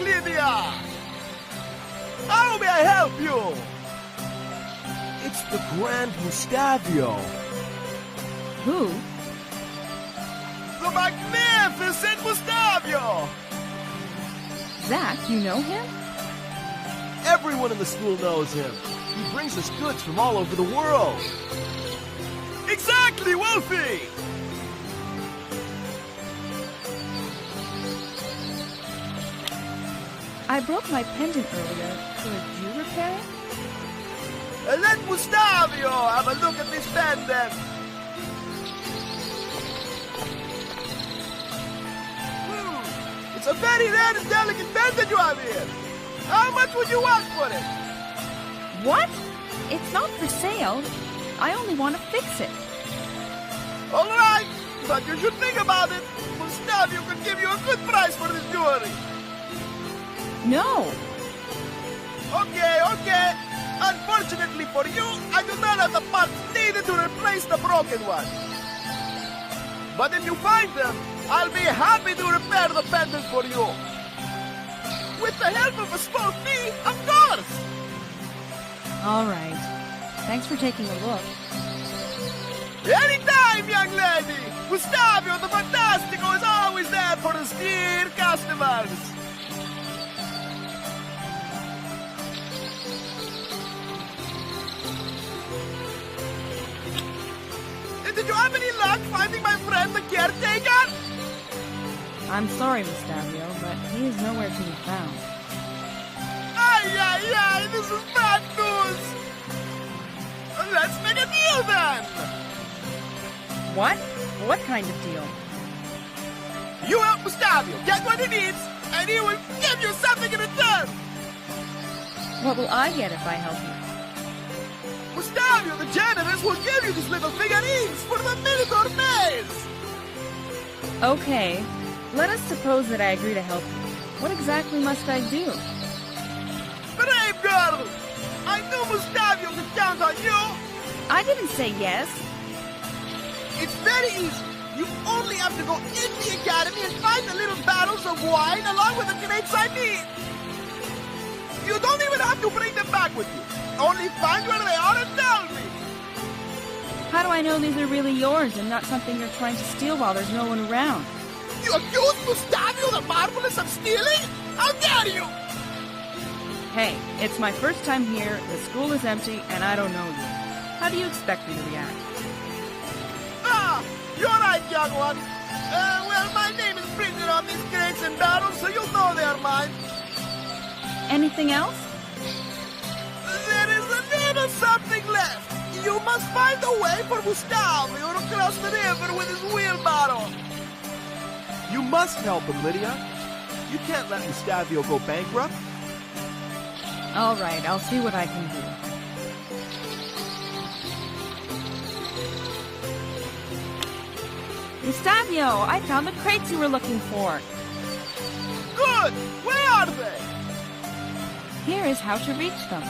Lydia! How may I help you? It's the Grand Mustavio. Who? The magnificent Mustavio! Zach, you know him? Everyone in the school knows him. He brings us goods from all over the world. Exactly, Wolfie! I broke my pendant earlier. Could you repair it? Let Mustavio have a look at this pendant. It's a very rare and delicate pendant you have here. How much would you want for it? What? It's not for sale. I only want to fix it. All right, but you should think about it. Mustavio could give you a good price for this jewelry. No. Okay. Unfortunately for you, I do not have the parts needed to replace the broken one. But if you find them, I'll be happy to repair the pendant for you. With the help of a small fee, of course. All right. Thanks for taking a look. Anytime, young lady! Mustavio the Fantastico is always there for his dear customers. Did you have any luck finding my friend the caretaker? I'm sorry, Mustavio, but he is nowhere to be found. Ay, this is bad news! Let's make a deal then! What? What kind of deal? You help Mustavio get what he needs, and he will give you something in return! What will I get if I help you? Mustavio the generous will give you these little figurines for the Minotaur maze! Okay, let us suppose that I agree to help you. What exactly must I do? Brave girl! I knew Mustavio could count on you! I didn't say yes. It's very easy. You only have to go in the academy and find the little barrels of wine along with the grapes I need. You don't even have to bring them back with you. Only find where they are and tell me. How do I know these are really yours and not something you're trying to steal while there's no one around? You accuse Mustavio the Marvelous of stealing? How dare you! Hey, it's my first time here, the school is empty, and I don't know you. How do you expect me to react? Ah, you're right, young one. Well, my name is printed on these crates and barrels, so you'll know they're mine. Anything else? There is a little something left. You must find a way for Mustavio to cross the river with his wheelbarrow. You must help him, Lydia. You can't let Mustavio go bankrupt. All right, I'll see what I can do. Mustavio, I found the crates you were looking for. Good! Where are they? Here is how to reach them.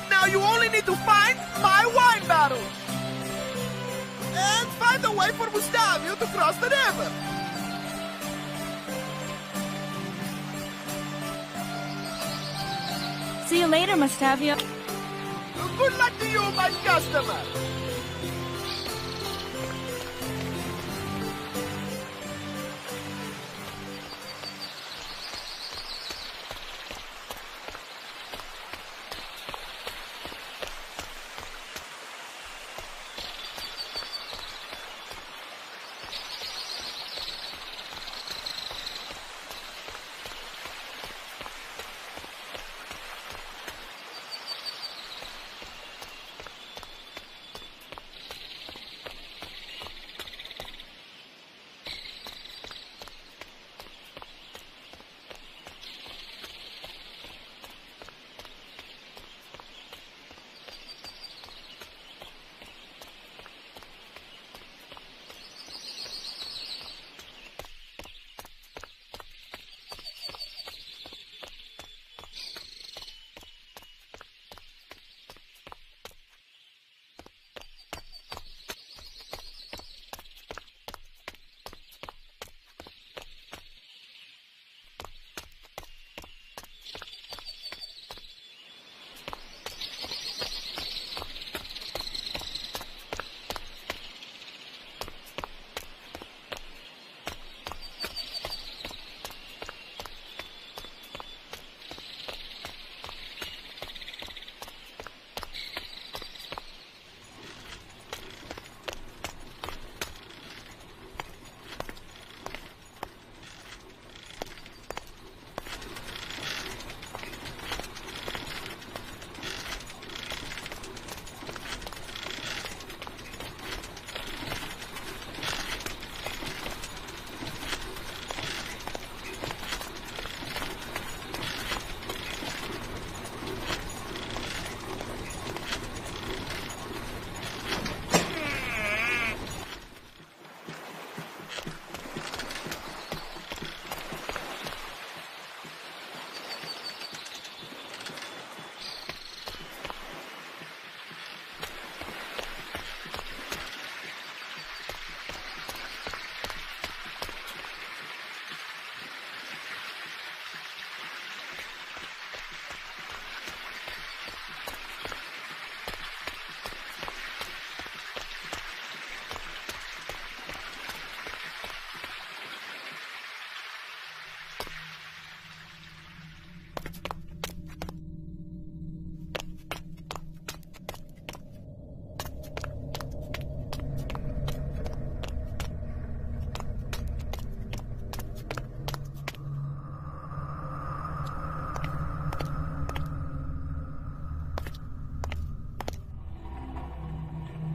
Now you only need to find my wine barrels. And find a way for Mustavio to cross the river. See you later, Mustavio. Good luck to you, my customer.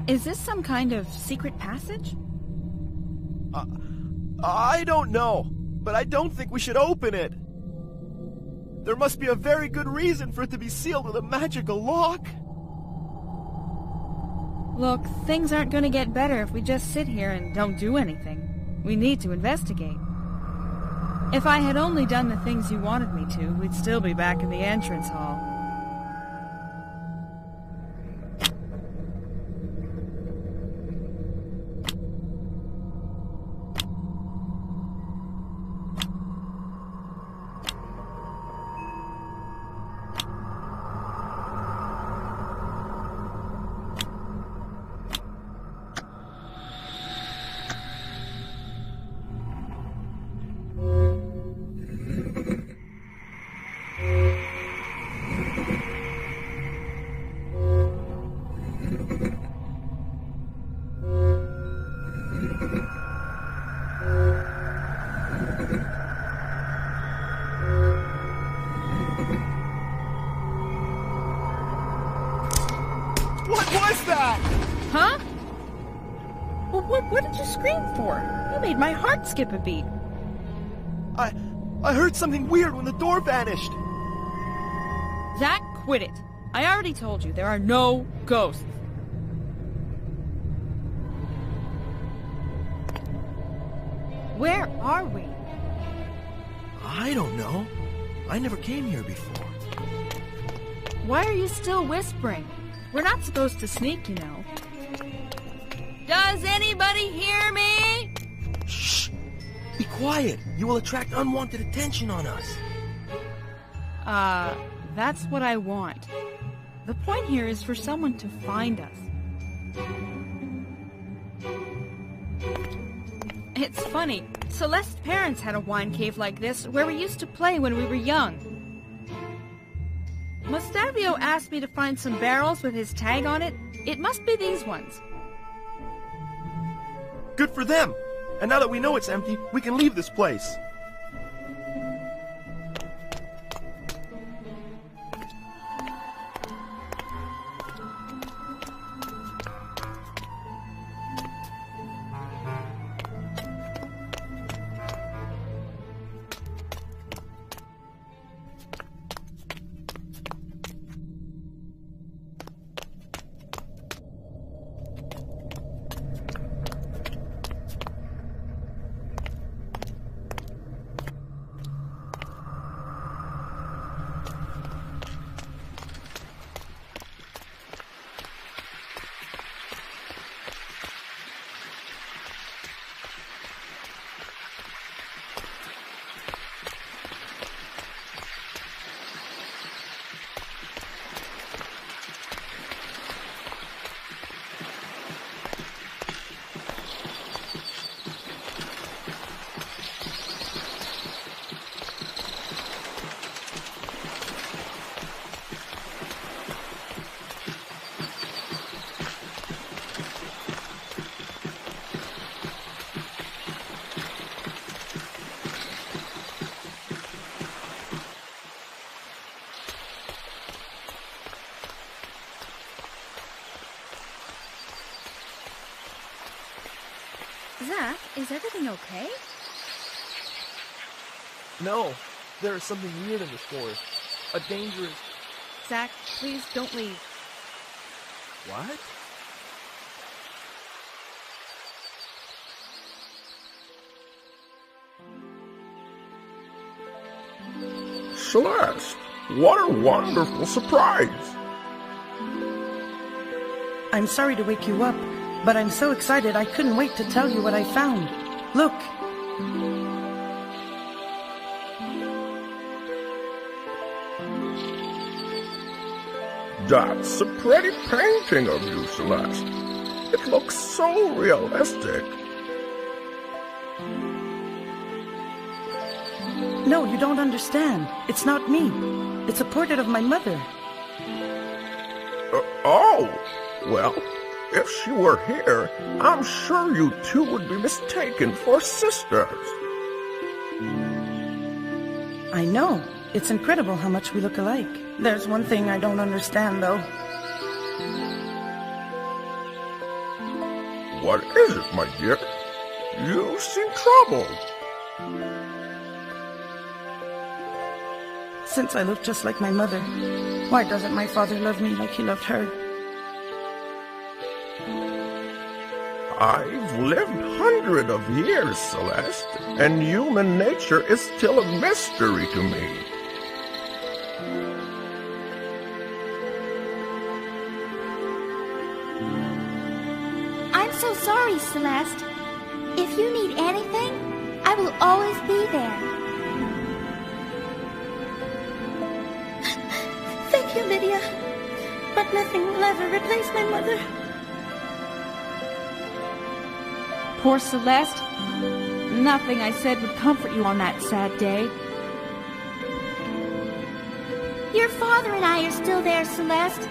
Is this some kind of secret passage? I don't know, but I don't think we should open it. There must be a very good reason for it to be sealed with a magical lock. Look, things aren't going to get better if we just sit here and don't do anything. We need to investigate. If I had only done the things you wanted me to, we'd still be back in the entrance hall. What was that? Huh? Well, what did you scream for? You made my heart skip a beat. I heard something weird when the door vanished. Zach, quit it. I already told you, there are no ghosts. Where are we? I don't know. I never came here before. Why are you still whispering? We're not supposed to sneak, you know. Does anybody hear me? Shh! Be quiet. You will attract unwanted attention on us. That's what I want. The point here is for someone to find us. It's funny. Celeste's parents had a wine cave like this where we used to play when we were young. Mustavio asked me to find some barrels with his tag on it. It must be these ones. Good for them. And now that we know it's empty, we can leave this place. Zach, is everything okay? No, there is something weird in this forest. A dangerous... Zach, please don't leave. What? Celeste, what a wonderful surprise! I'm sorry to wake you up, but I'm so excited I couldn't wait to tell you what I found. Look. That's a pretty painting of you, Celeste. It looks so realistic. No, you don't understand. It's not me. It's a portrait of my mother. Oh, well, if she were here, I'm sure you two would be mistaken for sisters. I know. It's incredible how much we look alike. There's one thing I don't understand, though. What is it, my dear? You seem troubled. Since I look just like my mother, why doesn't my father love me like he loved her? I've lived hundreds of years, Celeste, and human nature is still a mystery to me. I'm so sorry, Celeste. If you need anything, I will always be there. Thank you, Lydia. But nothing will ever replace my mother. Poor Celeste. Nothing I said would comfort you on that sad day. Your father and I are still there, Celeste.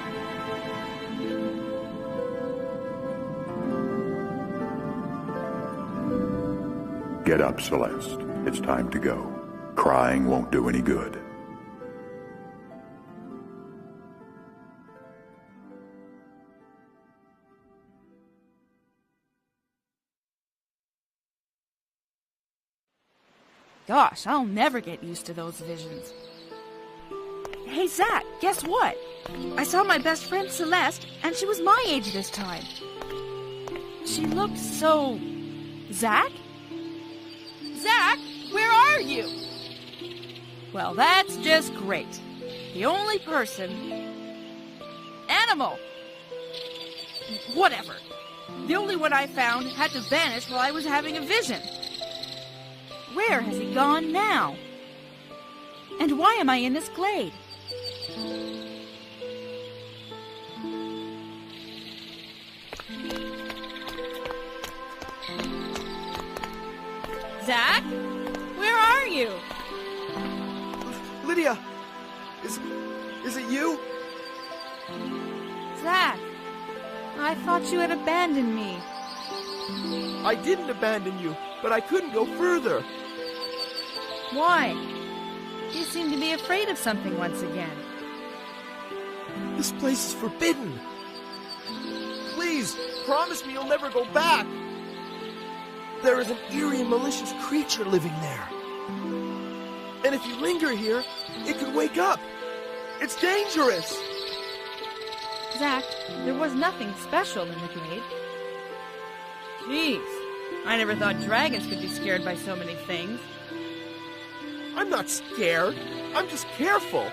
Get up, Celeste. It's time to go. Crying won't do any good. Gosh, I'll never get used to those visions. Hey, Zach, guess what? I saw my best friend Celeste, and she was my age this time. She looked so... Zach? Zach, where are you? Well, that's just great. The only person... Animal! Whatever. The only one I found had to vanish while I was having a vision. Where has he gone now? And why am I in this glade? Zach? Where are you? Lydia! Is it you? Zach, I thought you had abandoned me. I didn't abandon you, but I couldn't go further. Why? You seem to be afraid of something once again. This place is forbidden. Please, promise me you'll never go back. There is an eerie and malicious creature living there. And if you linger here, it could wake up. It's dangerous. Zach, there was nothing special in the glade. Jeez, I never thought dragons could be scared by so many things. I'm not scared. I'm just careful.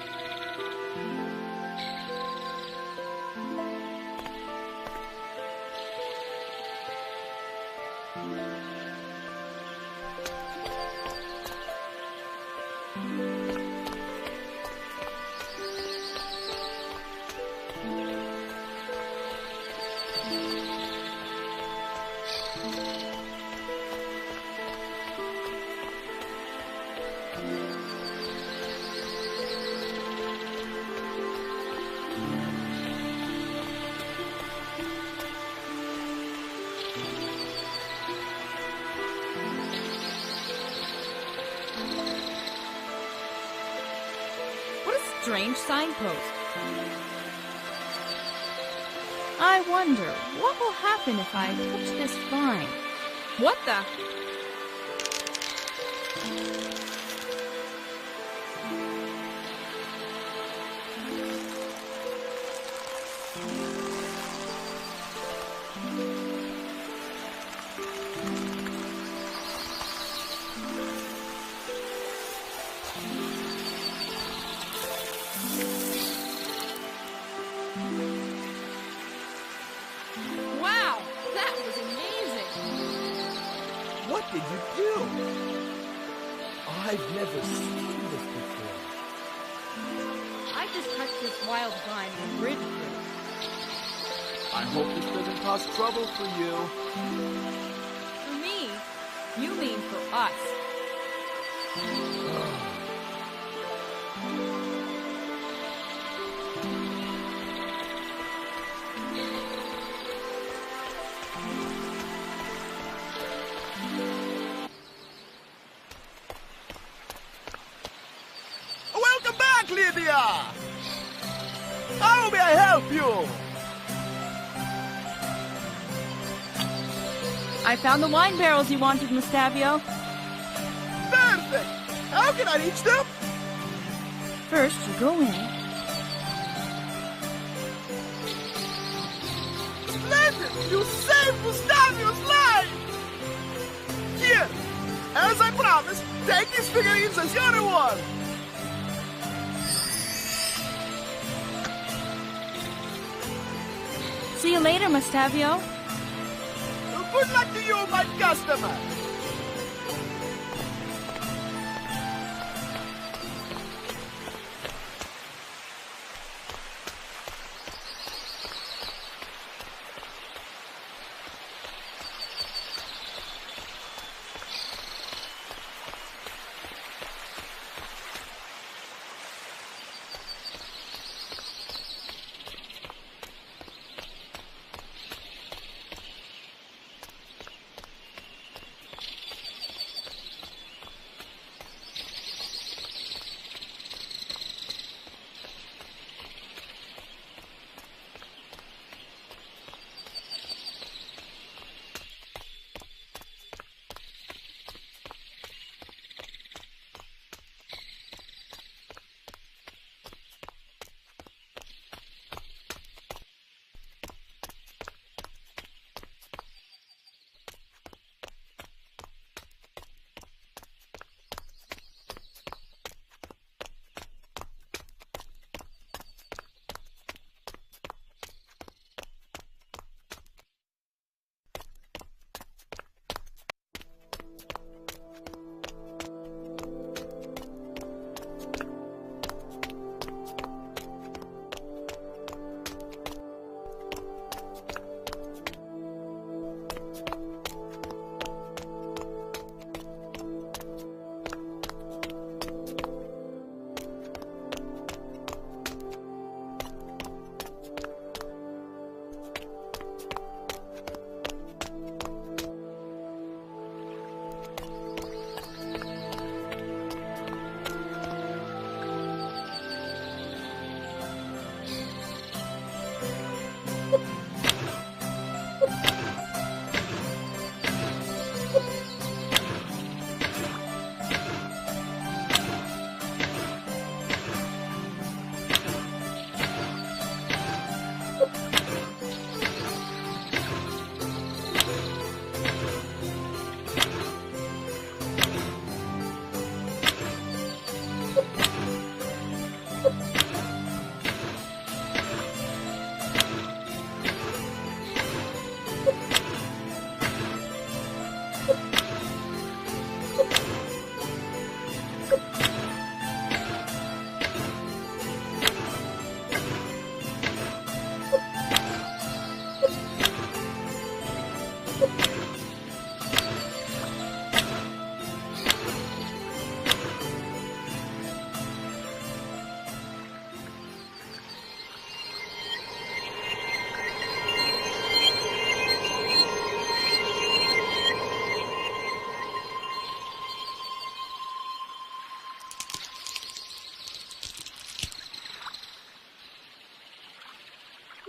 Strange signpost. I wonder, what will happen if I touch this vine? What the? Wow, that was amazing! What did you do? I've never seen this before. I just touched this wild vine and bridge through. I hope this doesn't cause trouble for you. For me, you mean for us. Welcome back, Lydia! How may I help you? I found the wine barrels you wanted, Mustavio. Perfect! How can I reach them? First, you go in. Splendid! You saved Mustavio's life! Here, as I promised, take these figurines as your reward. See you later, Mustavio. Good luck to you, my customer.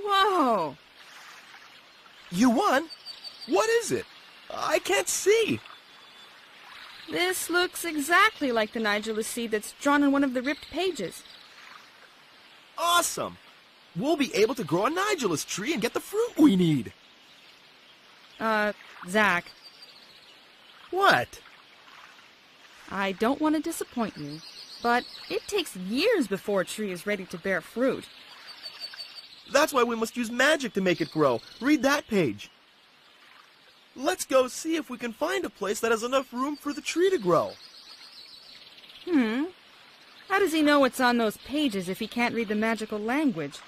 Whoa! You won? What is it? I can't see. This looks exactly like the Nigellus seed that's drawn on one of the ripped pages. Awesome! We'll be able to grow a Nigellus tree and get the fruit we need. Zach. What? I don't want to disappoint you, but it takes years before a tree is ready to bear fruit. That's why we must use magic to make it grow. Read that page. Let's go see if we can find a place that has enough room for the tree to grow. How does he know what's on those pages if he can't read the magical language?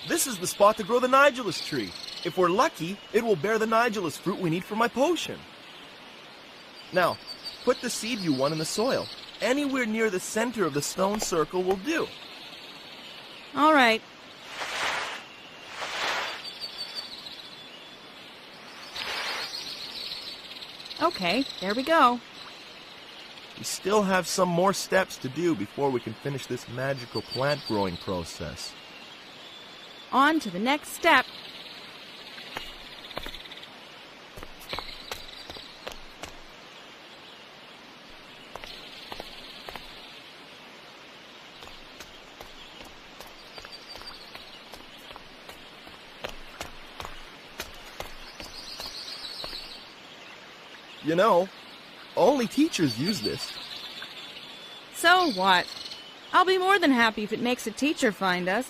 This is the spot to grow the Nigellus tree. If we're lucky, it will bear the Nigellus fruit we need for my potion. Now, put the seed you want in the soil. Anywhere near the center of the stone circle will do. All right. Okay, there we go. We still have some more steps to do before we can finish this magical plant growing process. On to the next step. You know, only teachers use this. So what? I'll be more than happy if it makes a teacher find us.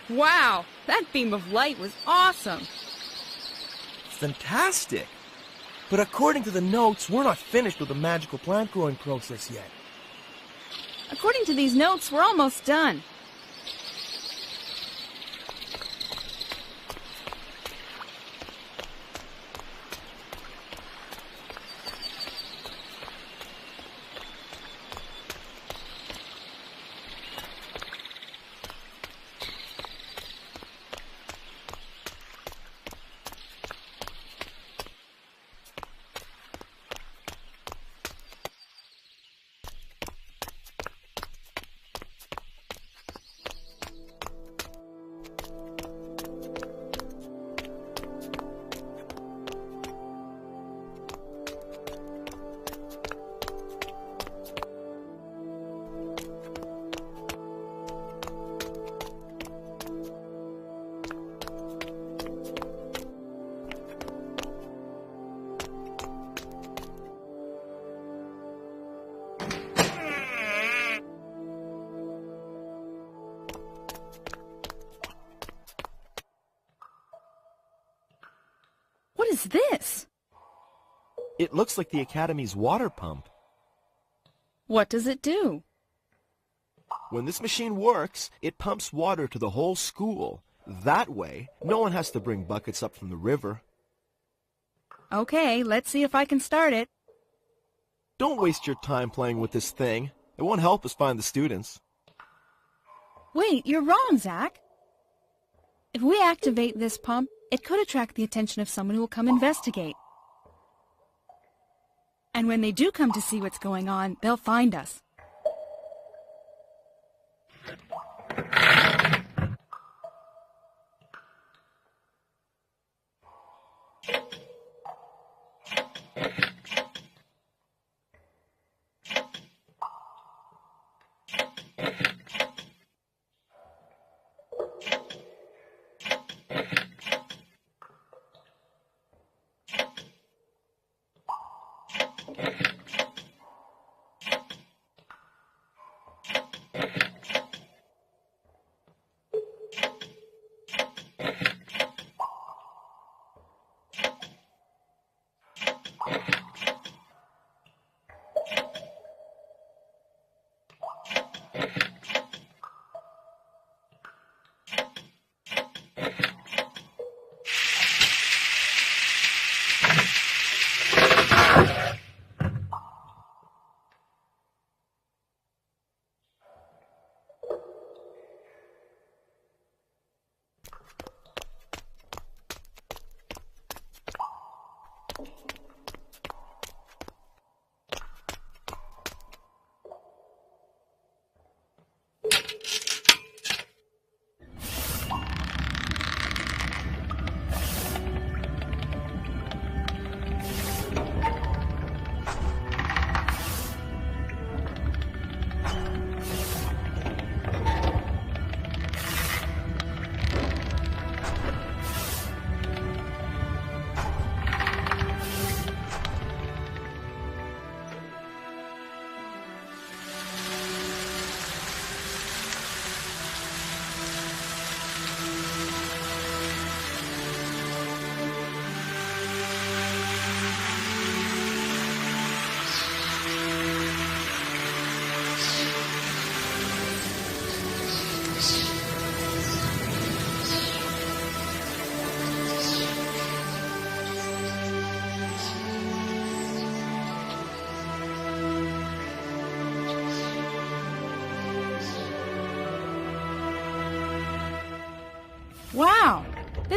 Wow, that beam of light was awesome. Fantastic! But according to the notes, we're not finished with the magical plant growing process yet. According to these notes, we're almost done. What is this? It looks like the Academy's water pump. What does it do? When this machine works, it pumps water to the whole school. That way, no one has to bring buckets up from the river. Okay, let's see if I can start it. Don't waste your time playing with this thing. It won't help us find the students. Wait, you're wrong, Zach. If we activate this pump, it could attract the attention of someone who will come investigate. And when they do come to see what's going on, they'll find us.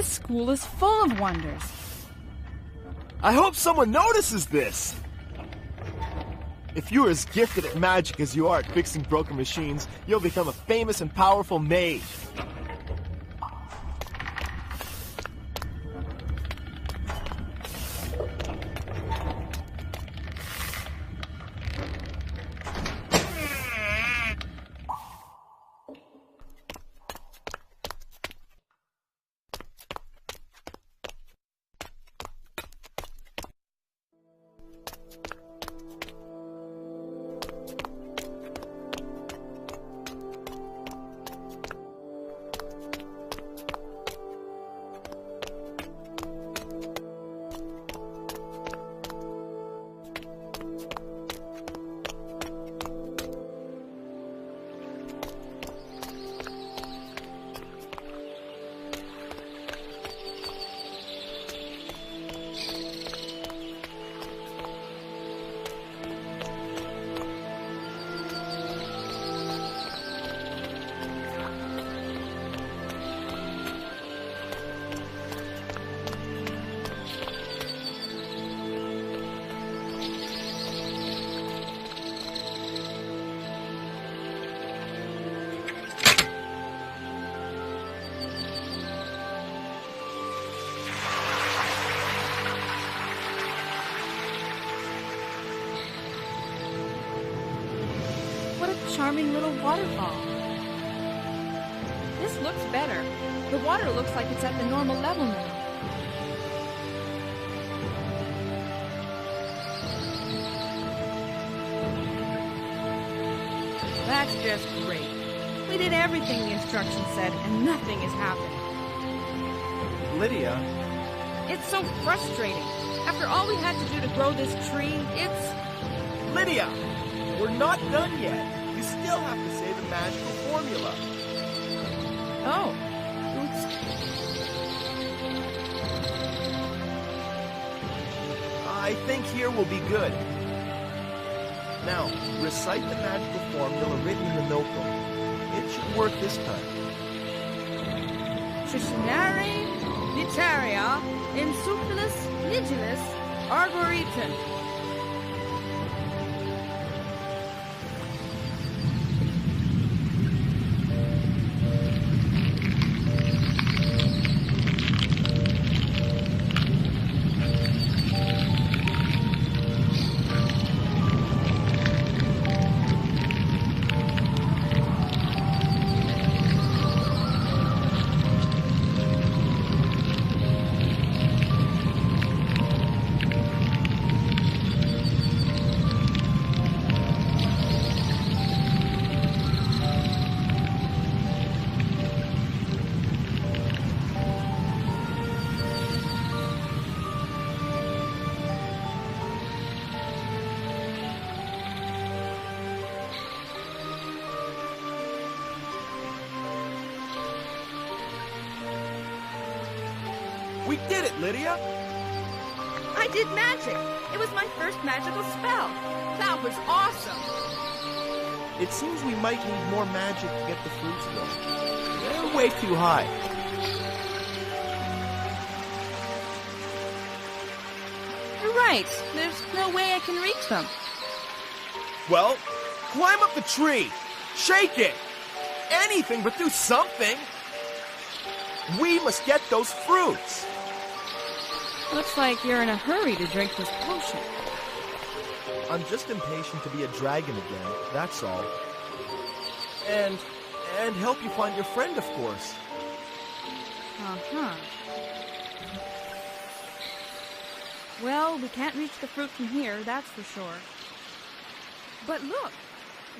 This school is full of wonders. I hope someone notices this! If you're as gifted at magic as you are at fixing broken machines, you'll become a famous and powerful mage. Charming little waterfall. This looks better. The water looks like it's at the normal level now. That's just great. We did everything the instructions said, and nothing has happened. Lydia? It's so frustrating. After all we had to do to grow this tree, it's... Lydia! We're not done yet. You still have to say the magical formula. Oh. Oops. I think here will be good. Now, recite the magical formula written in the notebook. It should work this time. Tricinare Vitaria Insufflus Nigilus Arboretum. We did it, Lydia! I did magic! It was my first magical spell! That was awesome! It seems we might need more magic to get the fruits though. They're way too high. You're right. There's no way I can reach them. Well, climb up the tree! Shake it! Anything but do something! We must get those fruits! Looks like you're in a hurry to drink this potion. I'm just impatient to be a dragon again, that's all. And help you find your friend, of course. Uh-huh. Well, we can't reach the fruit from here, that's for sure. But look,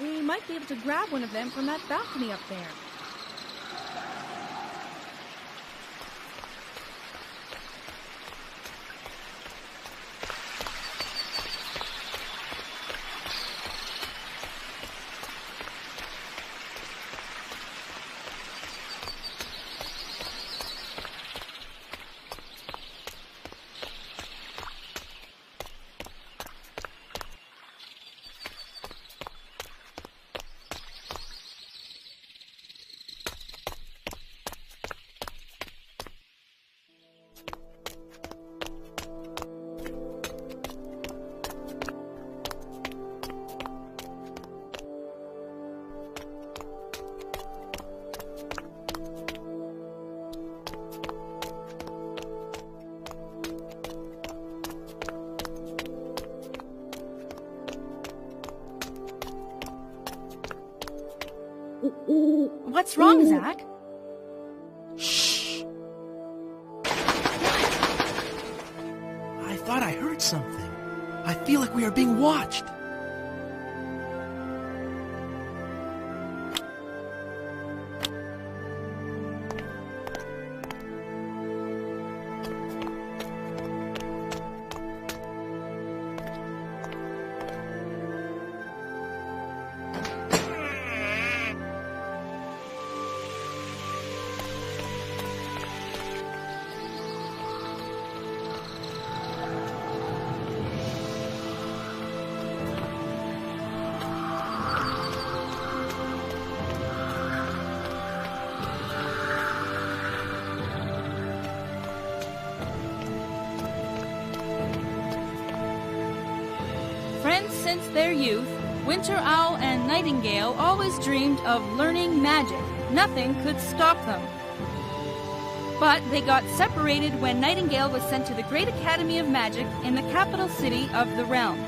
we might be able to grab one of them from that balcony up there. What's wrong, Zach? Shh. I thought I heard something. I feel like we are being watched. Friends since their youth, Winter Owl and Nightingale always dreamed of learning magic. Nothing could stop them. But they got separated when Nightingale was sent to the Great Academy of Magic in the capital city of the realm.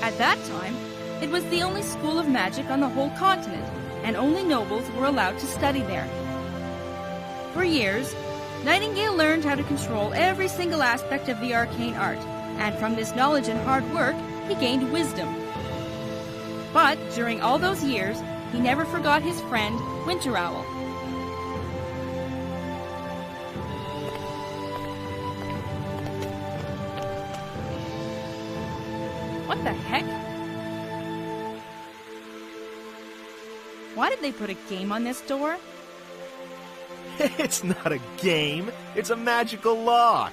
At that time, it was the only school of magic on the whole continent, and only nobles were allowed to study there. For years, Nightingale learned how to control every single aspect of the arcane art, and from this knowledge and hard work, he gained wisdom. But during all those years, he never forgot his friend, Winter Owl. What the heck? Why did they put a game on this door? It's not a game. It's a magical lock.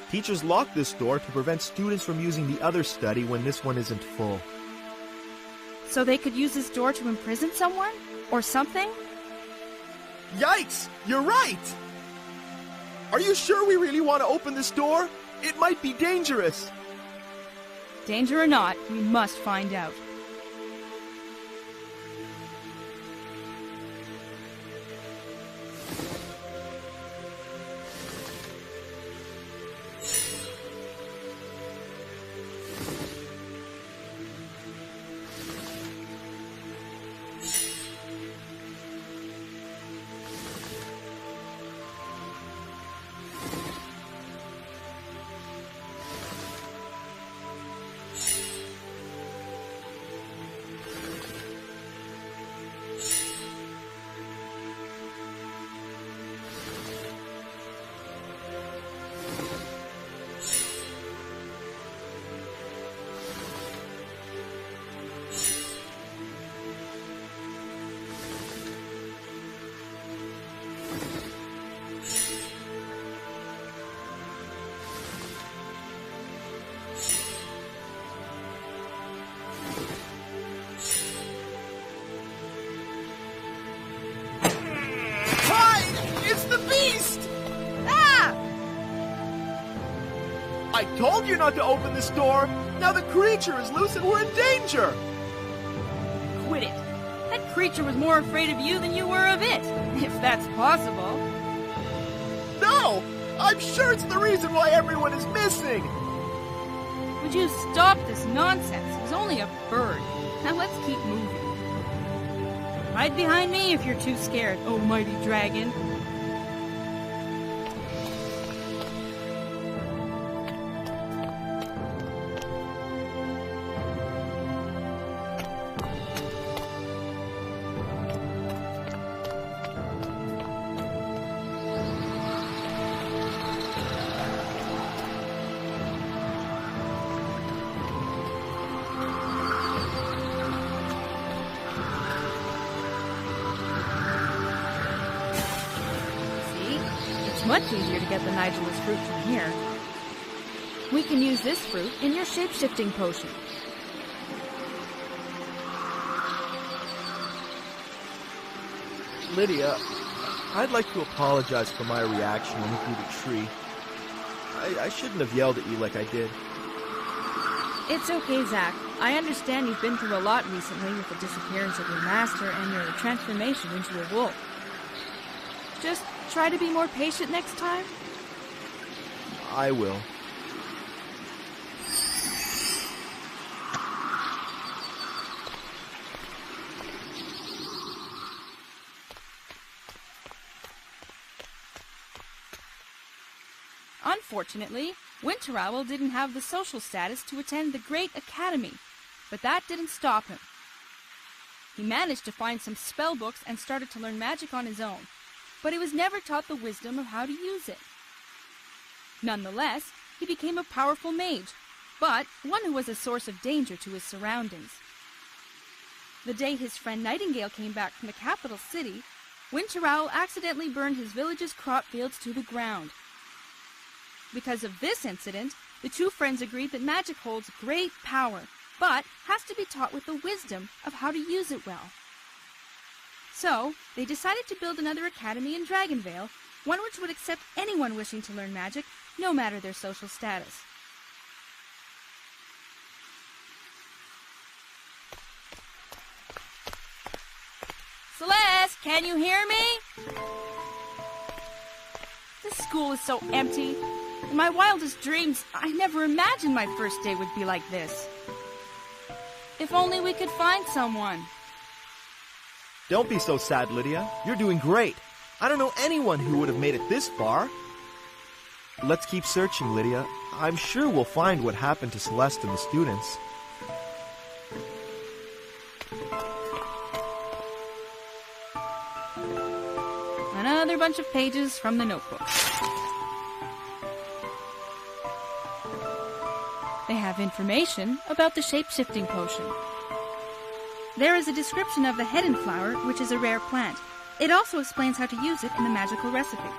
Teachers lock this door to prevent students from using the other study when this one isn't full. So they could use this door to imprison someone? Or something? Yikes! You're right! Are you sure we really want to open this door? It might be dangerous. Danger or not, we must find out. I told you not to open this door! Now the creature is loose and we're in danger! Quit it. That creature was more afraid of you than you were of it, if that's possible. No! I'm sure it's the reason why everyone is missing! Would you stop this nonsense? It was only a bird. Now let's keep moving. Hide behind me if you're too scared, oh mighty dragon. Much easier to get the Nigelus fruit from here. We can use this fruit in your shape-shifting potion. Lydia, I'd like to apologize for my reaction when you threw the tree. I shouldn't have yelled at you like I did. It's okay, Zach. I understand you've been through a lot recently with the disappearance of your master and your transformation into a wolf. Just try to be more patient next time. I will. Unfortunately, Winter Owl didn't have the social status to attend the great academy, but that didn't stop him. He managed to find some spell books and started to learn magic on his own, but he was never taught the wisdom of how to use it. Nonetheless, he became a powerful mage, but one who was a source of danger to his surroundings. The day his friend Nightingale came back from the capital city, Winter Owl accidentally burned his village's crop fields to the ground. Because of this incident, the two friends agreed that magic holds great power, but has to be taught with the wisdom of how to use it well. So, they decided to build another academy in Dragonvale, one which would accept anyone wishing to learn magic, no matter their social status. Celeste, can you hear me? This school is so empty. In my wildest dreams, I never imagined my first day would be like this. If only we could find someone. Don't be so sad, Lydia. You're doing great. I don't know anyone who would have made it this far. Let's keep searching, Lydia. I'm sure we'll find what happened to Celeste and the students. Another bunch of pages from the notebook. They have information about the shape-shifting potion. There is a description of the hidden flower, which is a rare plant. It also explains how to use it in the magical recipe.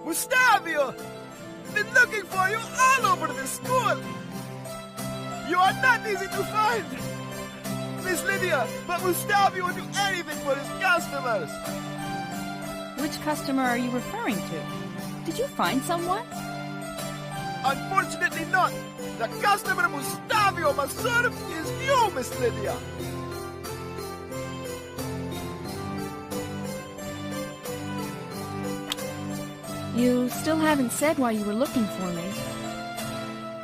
Gustavio! Been looking for you all over the school! You are not easy to find! Miss Lydia, but Gustavio will do anything for his customers! Which customer are you referring to? Did you find someone? Unfortunately not! The customer Gustavio must serve is you, Miss Lydia! You still haven't said why you were looking for me.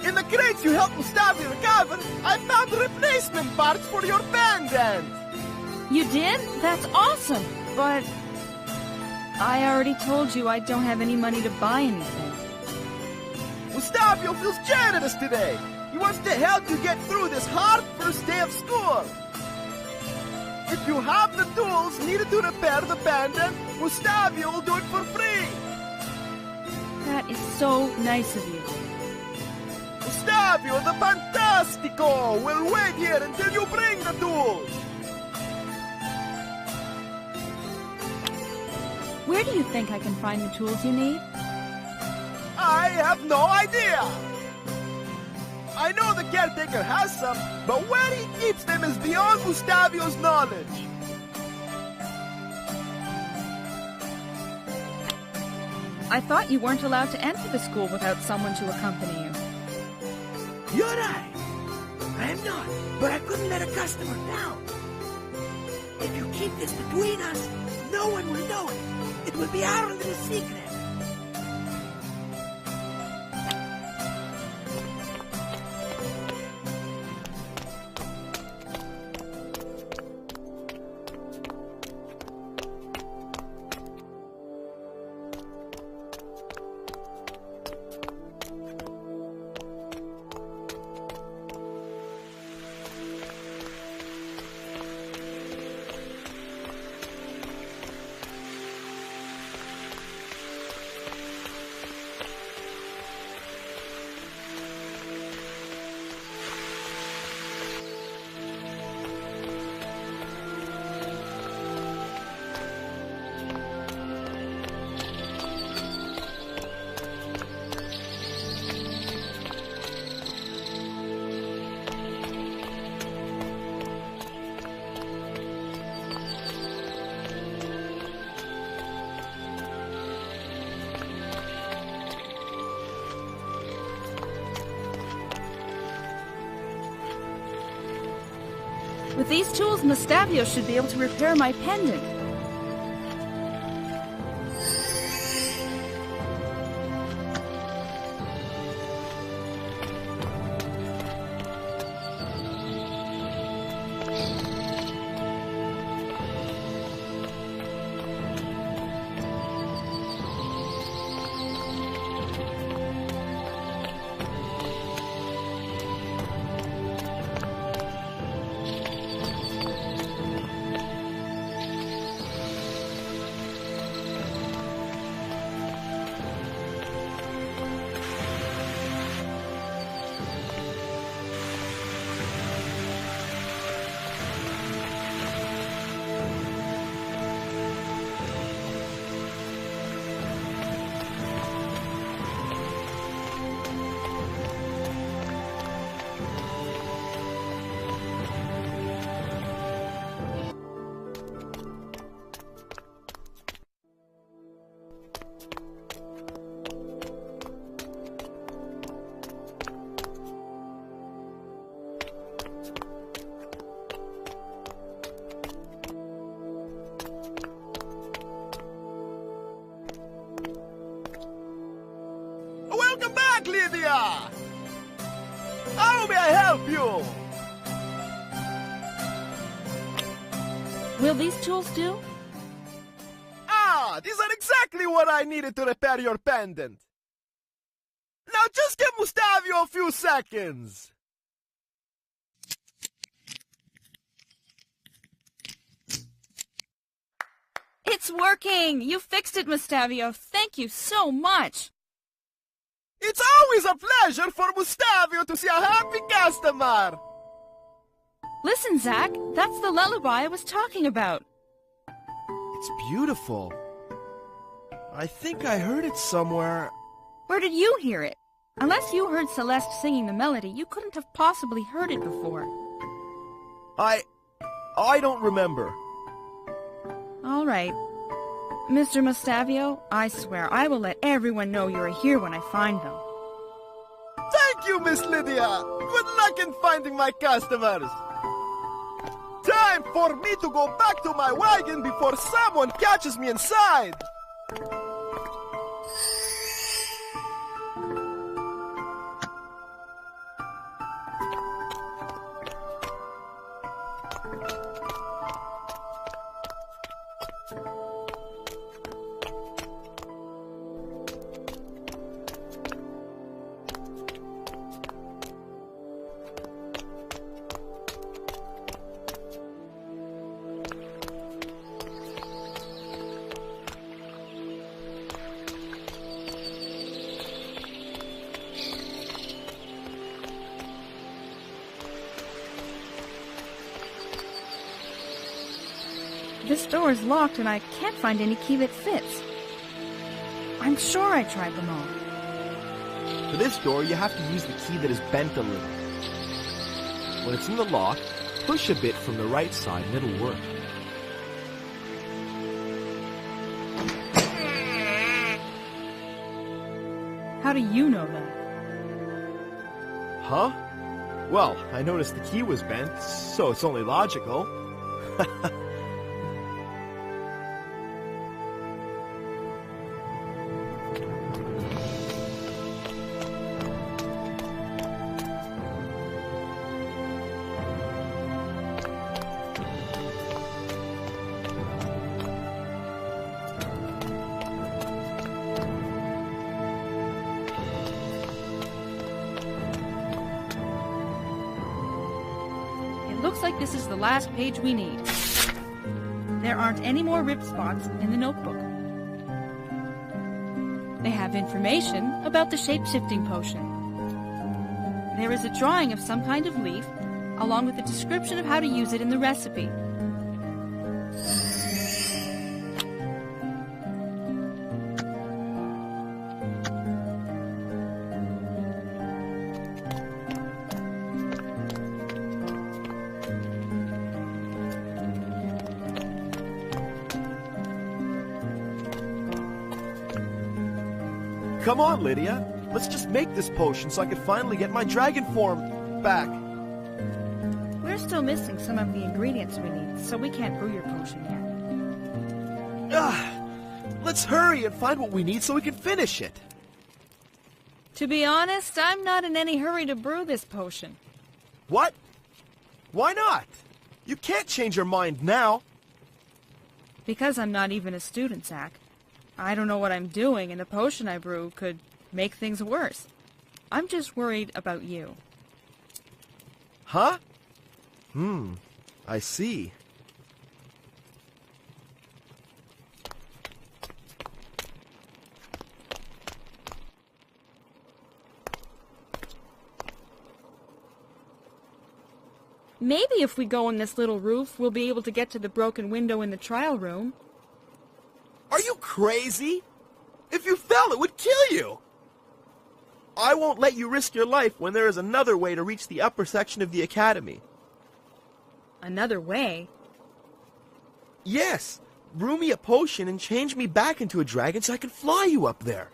In the crates you helped Gustavio recover, I found replacement parts for your bandana. You did? That's awesome! But I already told you I don't have any money to buy anything. Gustavio feels generous today. He wants to help you get through this hard first day of school. If you have the tools needed to repair the bandana, Gustavio will do it for free. That is so nice of you. Gustavio the Fantastico will wait here until you bring the tools. Where do you think I can find the tools you need? I have no idea. I know the caretaker has some, but where he keeps them is beyond Gustavio's knowledge. I thought you weren't allowed to enter the school without someone to accompany you. You're right. I am not, but I couldn't let a customer down. If you keep this between us, no one will know it. It will be our little secret. With these tools, Mustavio should be able to repair my pendant. Welcome back, Lydia! How may I help you? Will these tools do? Ah, these are exactly what I needed to repair your pendant. Now just give Mustavio a few seconds. It's working! You fixed it, Mustavio. Thank you so much. It's always a pleasure for Mustavio to see a happy customer. Listen, Zach, that's the lullaby I was talking about. It's beautiful. I think I heard it somewhere. Where did you hear it? Unless you heard Celeste singing the melody, you couldn't have possibly heard it before. I don't remember. All right. Mr. Mustavio, I swear I will let everyone know you are here when I find them. Thank you, Miss Lydia. Good luck in finding my customers. Time for me to go back to my wagon before someone catches me inside. This door is locked and I can't find any key that fits. I'm sure I tried them all. For this door, you have to use the key that is bent a little. When it's in the lock, push a bit from the right side and it'll work. How do you know that? Huh? Well, I noticed the key was bent, so it's only logical. Looks like this is the last page we need. There aren't any more rip spots in the notebook. They have information about the shape-shifting potion. There is a drawing of some kind of leaf, along with a description of how to use it in the recipe. Come on, Lydia. Let's just make this potion so I can finally get my dragon form back. We're still missing some of the ingredients we need, so we can't brew your potion yet. Let's hurry and find what we need so we can finish it. To be honest, I'm not in any hurry to brew this potion. What? Why not? You can't change your mind now. Because I'm not even a student, Zach. I don't know what I'm doing, and the potion I brew could make things worse. I'm just worried about you. Huh? I see. Maybe if we go in this little roof, we'll be able to get to the broken window in the trial room. Are you crazy? If you fell, it would kill you. I won't let you risk your life when there is another way to reach the upper section of the academy. Another way? Yes. Brew me a potion and change me back into a dragon so I can fly you up there.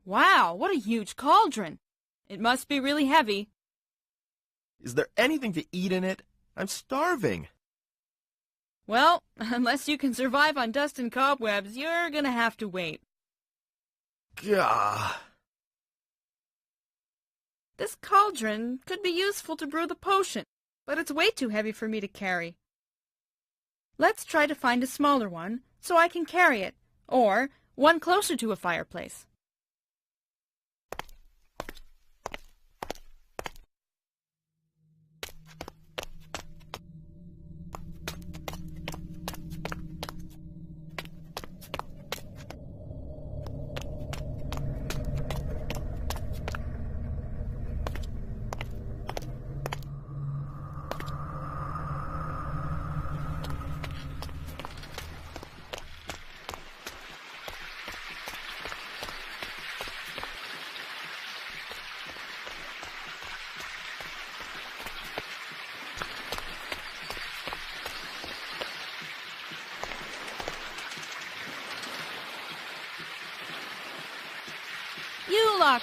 Wow, what a huge cauldron. It must be really heavy. Is there anything to eat in it? I'm starving. Well, unless you can survive on dust and cobwebs, you're gonna have to wait. Gah. This cauldron could be useful to brew the potion, but it's way too heavy for me to carry. Let's try to find a smaller one so I can carry it, or one closer to a fireplace.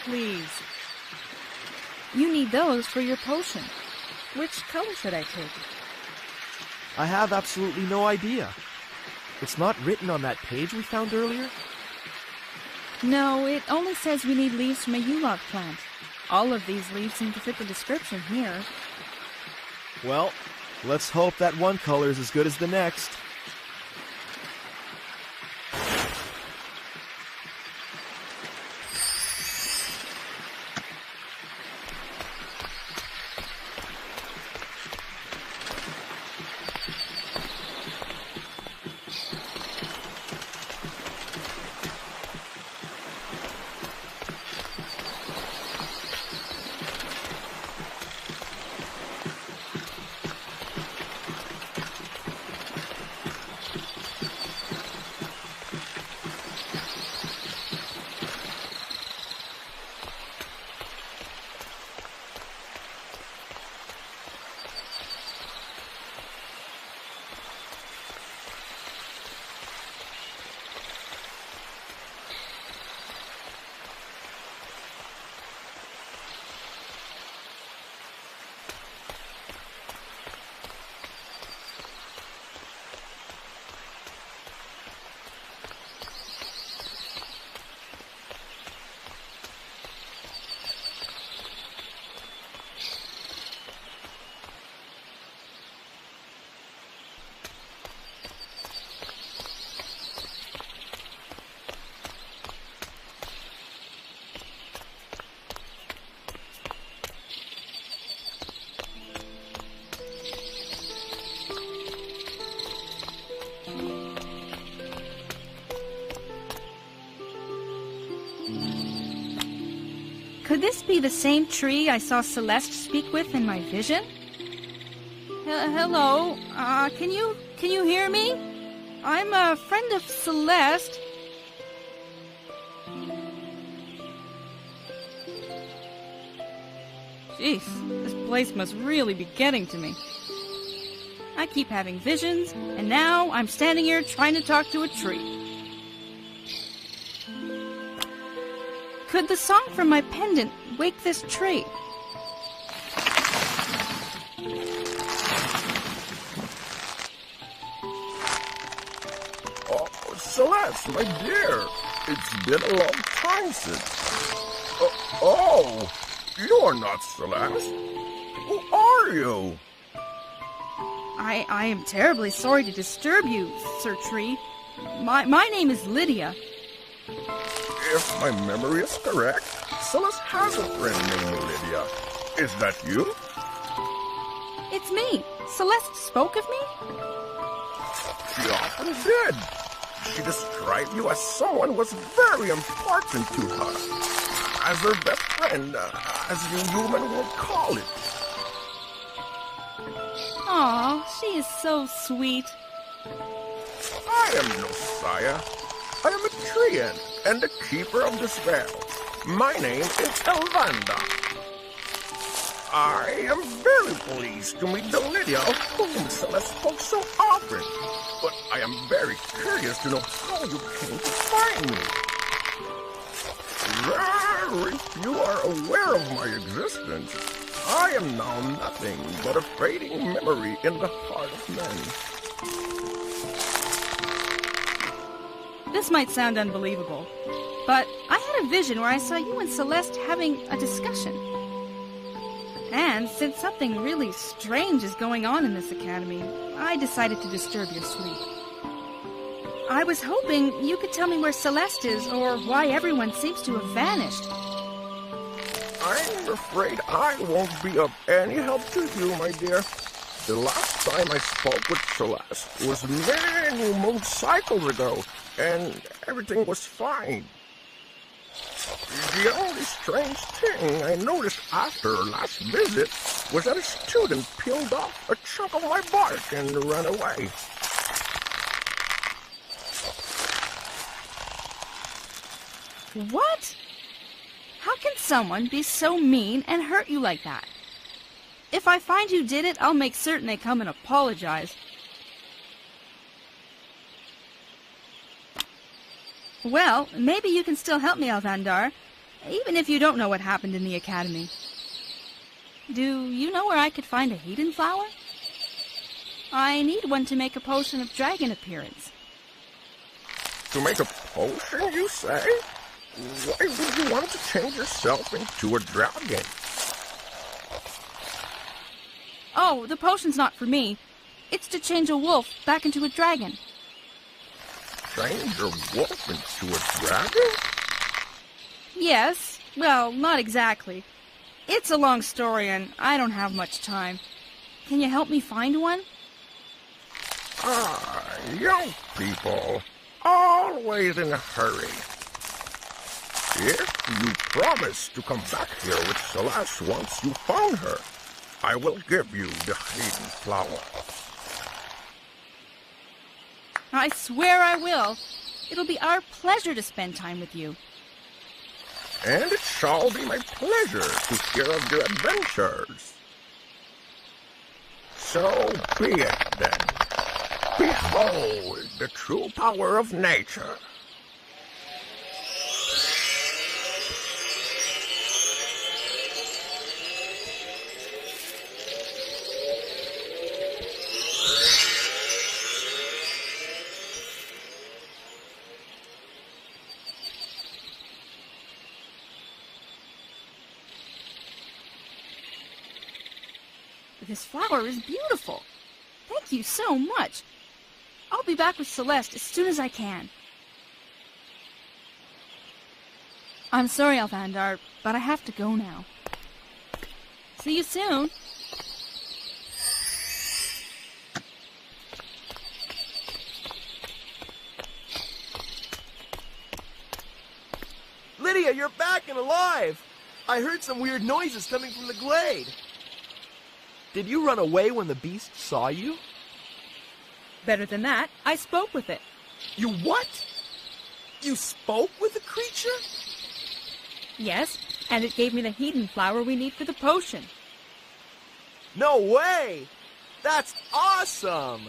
Leaves. You need those for your potion. Which color should I take? I have absolutely no idea. It's not written on that page we found earlier? No, it only says we need leaves from a yulok plant. All of these leaves seem to fit the description here. Well, let's hope that one color is as good as the next. Could this be the same tree I saw Celeste speak with in my vision? Hello? Can you hear me? I'm a friend of Celeste. Jeez, this place must really be getting to me. I keep having visions, and now I'm standing here trying to talk to a tree. Could the song from my pendant wake this tree? Oh, Celeste, my dear, it's been a long time since... Oh, you're not Celeste. Who are you? I am terribly sorry to disturb you, Sir Tree. My name is Lydia. If my memory is correct, Celeste has a friend named Lydia. Is that you? It's me. Celeste spoke of me? She often did. She described you as someone who was very important to her. As her best friend, as you human would call it. Aw, she is so sweet. I am no sire. I am a treant and the keeper of this vale. My name is Elvanda. I am very pleased to meet the Lydia of whom Celeste spoke so often. But I am very curious to know how you came to find me. Well, if you are aware of my existence, I am now nothing but a fading memory in the heart of men. This might sound unbelievable, but I had a vision where I saw you and Celeste having a discussion. And since something really strange is going on in this academy, I decided to disturb your sleep. I was hoping you could tell me where Celeste is or why everyone seems to have vanished. I'm afraid I won't be of any help to you, my dear. The last time I spoke with Celeste was many moon cycles ago, and everything was fine. The only strange thing I noticed after our last visit was that a student peeled off a chunk of my bark and ran away. What? How can someone be so mean and hurt you like that? If I find who did it, I'll make certain they come and apologize. Well, maybe you can still help me, Alvandar, even if you don't know what happened in the academy. Do you know where I could find a hidden flower? I need one to make a potion of dragon appearance. To make a potion, you say? Why would you want to change yourself into a dragon? Oh, the potion's not for me. It's to change a wolf back into a dragon. Change a wolf into a dragon? Yes. Well, not exactly. It's a long story and I don't have much time. Can you help me find one? Young people, always in a hurry. If you promise to come back here with Celeste once you found her, I will give you the hidden flower. I swear I will. It'll be our pleasure to spend time with you. And it shall be my pleasure to hear of your adventures. So be it then. Behold the true power of nature. This flower is beautiful. Thank you so much. I'll be back with Celeste as soon as I can. I'm sorry, Alvandar, but I have to go now. See you soon. Lydia, you're back and alive! I heard some weird noises coming from the glade. Did you run away when the beast saw you? Better than that, I spoke with it. You what? You spoke with the creature? Yes, and it gave me the Hedon flower we need for the potion. No way! That's awesome!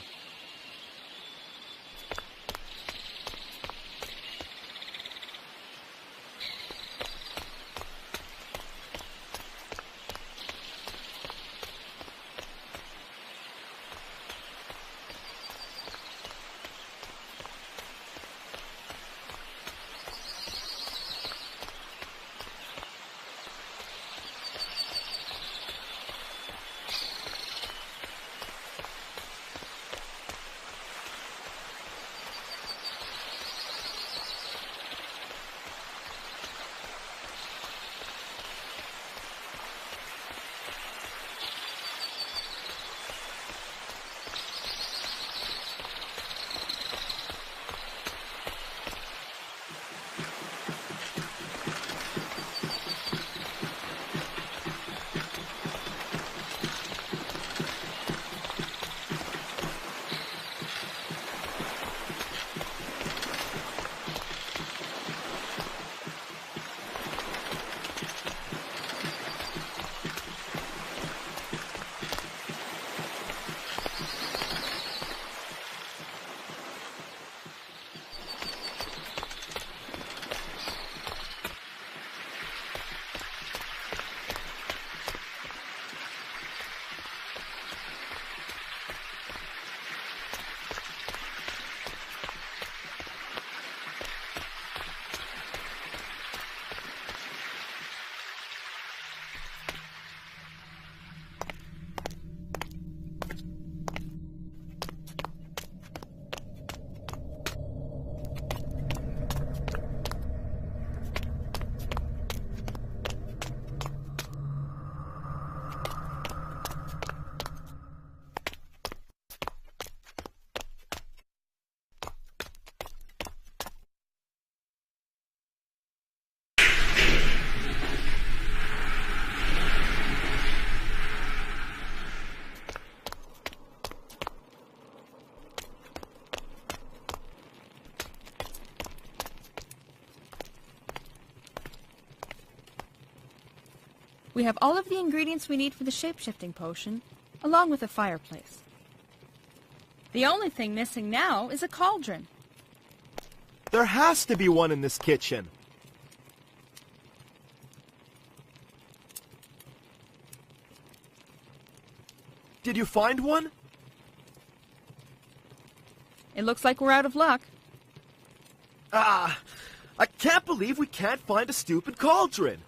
We have all of the ingredients we need for the shape-shifting potion, along with a fireplace. The only thing missing now is a cauldron. There has to be one in this kitchen. Did you find one? It looks like we're out of luck. I can't believe we can't find a stupid cauldron.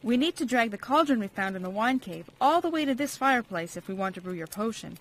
We need to drag the cauldron we found in the wine cave all the way to this fireplace if we want to brew your potion.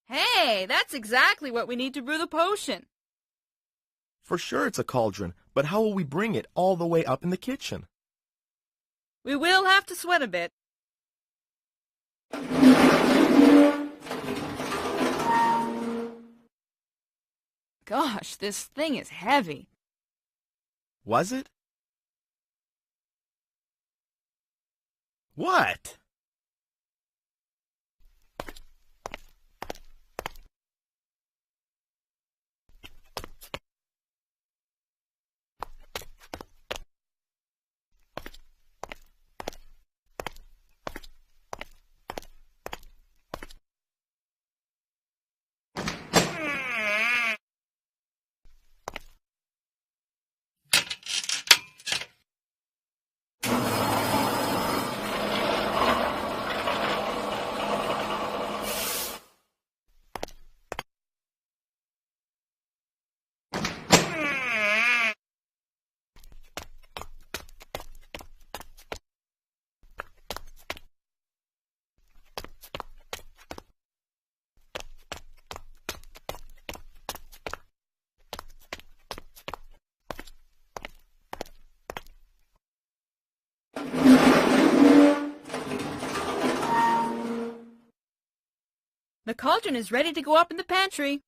Hey, that's exactly what we need to brew the potion. For sure it's a cauldron, but how will we bring it all the way up in the kitchen? We will have to sweat a bit. Gosh, this thing is heavy. Was it? What? cauldron is ready to go up in the pantry.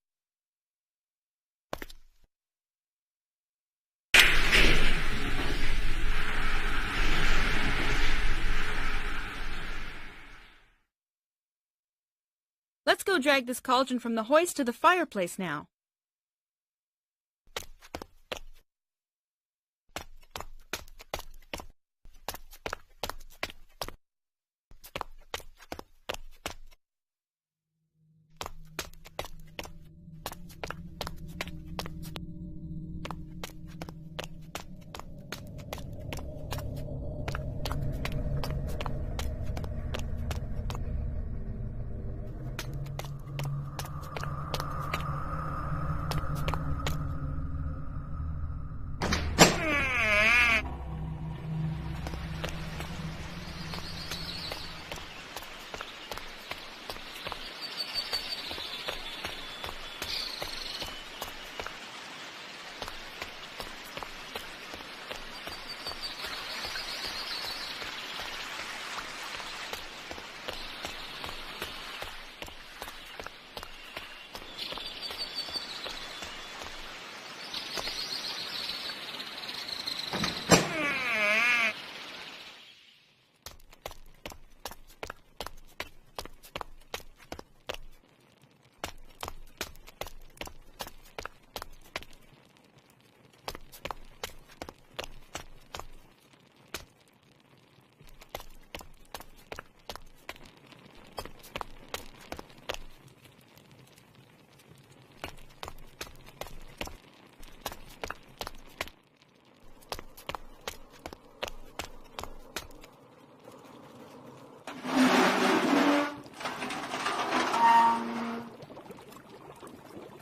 Let's go drag this cauldron from the hoist to the fireplace now.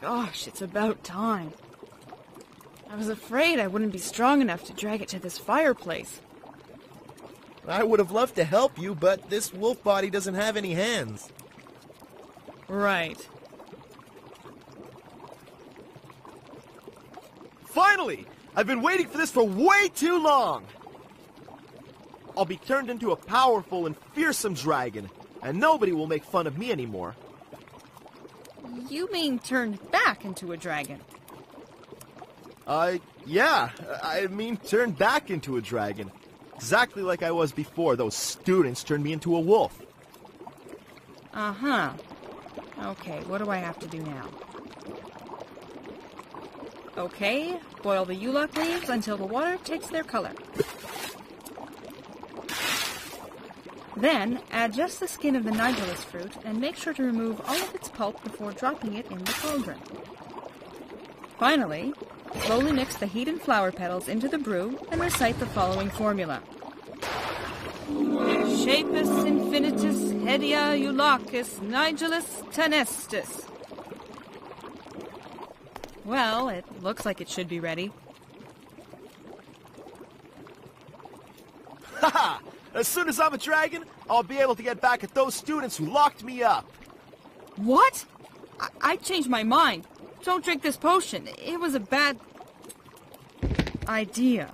Gosh, it's about time. I was afraid I wouldn't be strong enough to drag it to this fireplace. I would have loved to help you, but this wolf body doesn't have any hands. Right. Finally! I've been waiting for this for way too long! I'll be turned into a powerful and fearsome dragon, and nobody will make fun of me anymore. You mean turned back into a dragon? Yeah. I mean turned back into a dragon. Exactly like I was before those students turned me into a wolf. Uh-huh. Okay, what do I have to do now? Okay, boil the yulok leaves until the water takes their color. Then, add just the skin of the nigellus fruit and make sure to remove all of its pulp before dropping it in the cauldron. Finally, slowly mix the heat and flower petals into the brew and recite the following formula. Shapus infinitus hedia eulachus nigellus tenestis. Well, it looks like it should be ready. Haha! As soon as I'm a dragon, I'll be able to get back at those students who locked me up. What? I changed my mind. Don't drink this potion. It was a bad idea.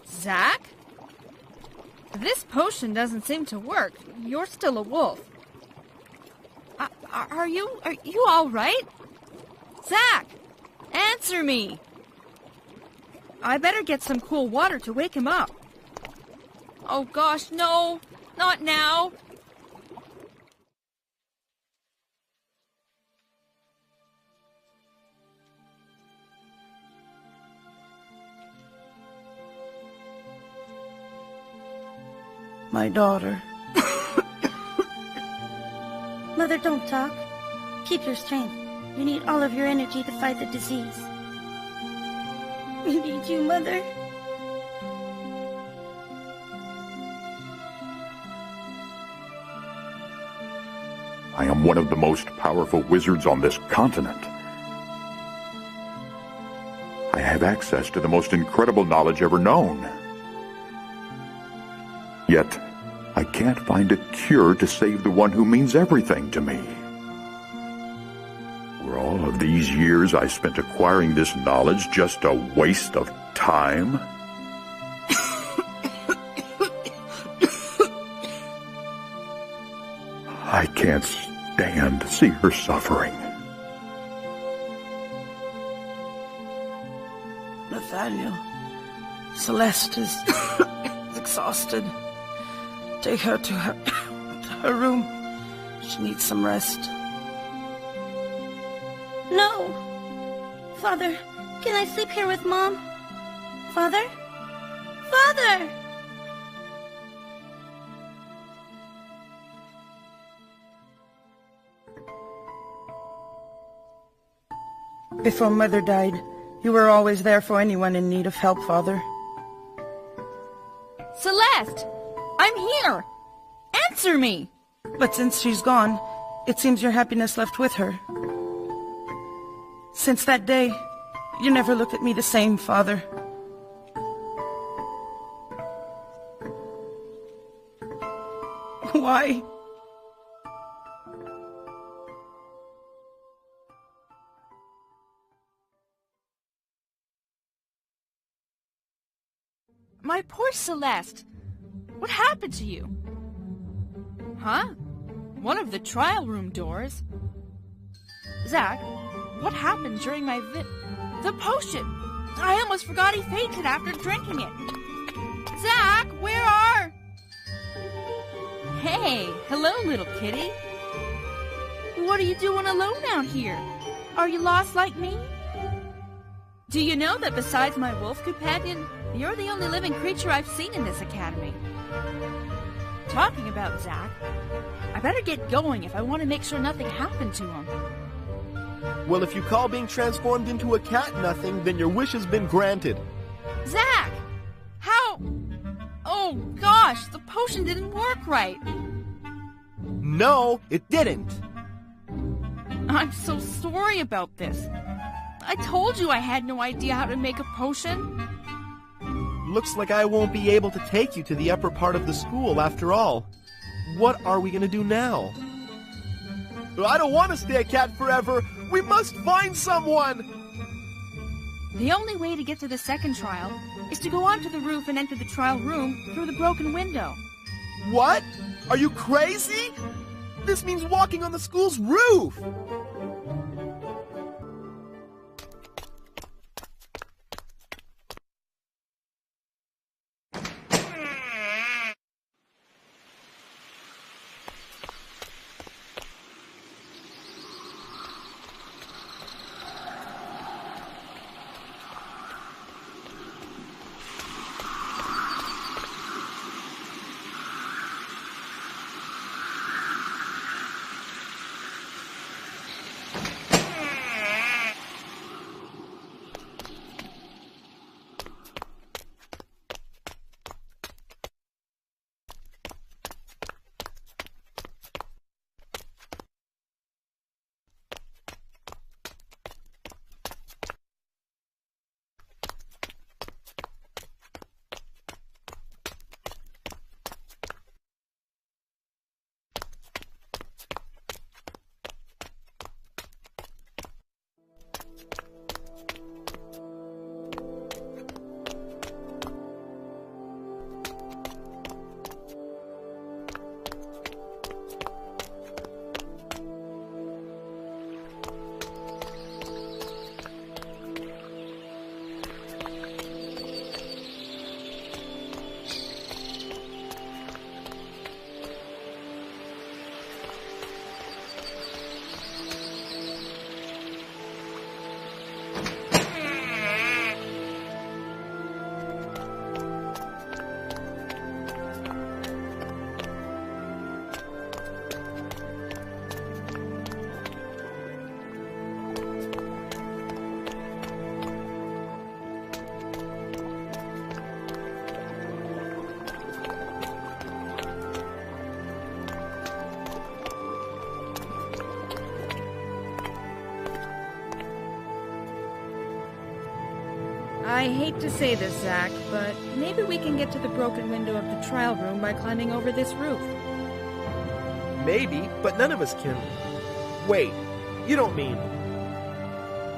Zach? This potion doesn't seem to work. You're still a wolf. Are you all right? Zach, answer me. I better get some cool water to wake him up. Oh gosh, no, not now. My daughter. Mother, don't talk. Keep your strength. You need all of your energy to fight the disease. We need you, Mother. I am one of the most powerful wizards on this continent. I have access to the most incredible knowledge ever known. Yet, I can't find a cure to save the one who means everything to me. Were all of these years I spent acquiring this knowledge just a waste of time? I can't stand to see her suffering. Nathaniel, Celeste is exhausted. Take her to her room. She needs some rest. No. Father, can I sleep here with Mom? Father? Father! Before Mother died, you were always there for anyone in need of help, Father. Celeste! I'm here! Answer me! But since she's gone, it seems your happiness left with her. Since that day, you never looked at me the same, Father. Why? My poor Celeste! What happened to you? Huh? One of the trial room doors? Zach, what happened during my the potion? I almost forgot he fainted after drinking it. Zach, where are... Hey, hello, little kitty. What are you doing alone out here? Are you lost like me? Do you know that besides my wolf companion, you're the only living creature I've seen in this academy? Talking about Zach, I better get going if I want to make sure nothing happened to him. Well, if you call being transformed into a cat nothing, then your wish has been granted. Zach! How? Oh, gosh, the potion didn't work right. No, it didn't. I'm so sorry about this. I told you I had no idea how to make a potion. Looks like I won't be able to take you to the upper part of the school after all. What are we going to do now? I don't want to stay a cat forever. We must find someone. The only way to get to the second trial is to go onto the roof and enter the trial room through the broken window. What? Are you crazy? This means walking on the school's roof. I hate to say this, Zach, but maybe we can get to the broken window of the trial room by climbing over this roof. Maybe, but none of us can. Wait, you don't mean...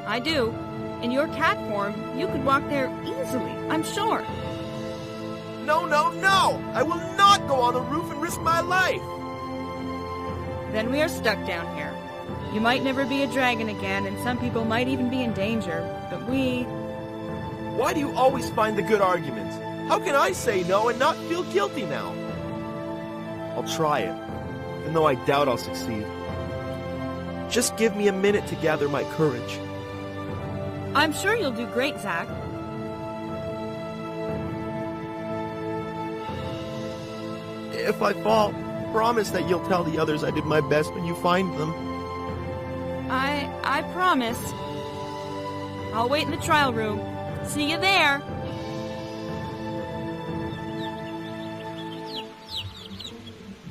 I do. In your cat form, you could walk there easily, I'm sure. No, no, no! I will not go on a roof and risk my life! Then we are stuck down here. You might never be a dragon again, and some people might even be in danger, but we... Why do you always find the good arguments? How can I say no and not feel guilty now? I'll try it, even though I doubt I'll succeed. Just give me a minute to gather my courage. I'm sure you'll do great, Zach. If I fall, promise that you'll tell the others I did my best when you find them. I promise. I'll wait in the trial room. See you there.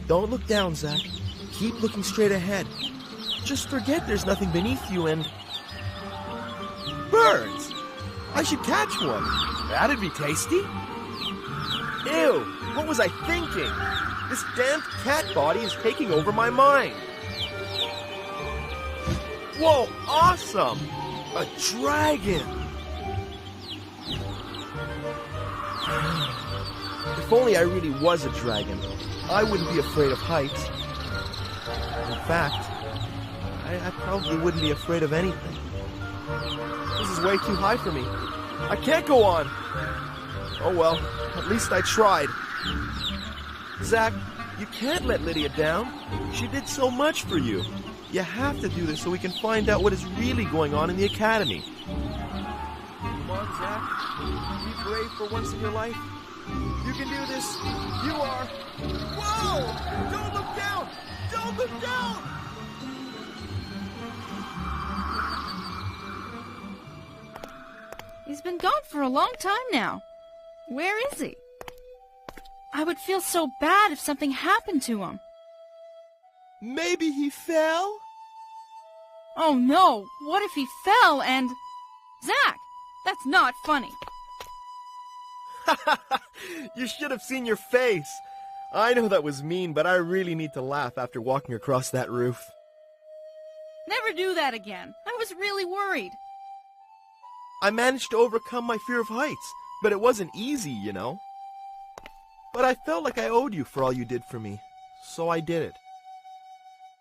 Don't look down, Zach. Keep looking straight ahead. Just forget there's nothing beneath you and... Birds! I should catch one. That'd be tasty. Ew! What was I thinking? This damned cat body is taking over my mind. Whoa, awesome! A dragon! If only I really was a dragon, I wouldn't be afraid of heights. In fact, I probably wouldn't be afraid of anything. This is way too high for me. I can't go on! Oh well, at least I tried. Zach, you can't let Lydia down. She did so much for you. You have to do this so we can find out what is really going on in the academy. Come on, Zach. Be brave for once in your life. You can do this. You are. Whoa! Don't look down! Don't look down! He's been gone for a long time now. Where is he? I would feel so bad if something happened to him. Maybe he fell? Oh no! What if he fell and... Zach! That's not funny. You should have seen your face. I know that was mean, but I really need to laugh after walking across that roof. Never do that again. I was really worried. I managed to overcome my fear of heights, but it wasn't easy, you know. But I felt like I owed you for all you did for me, so I did it.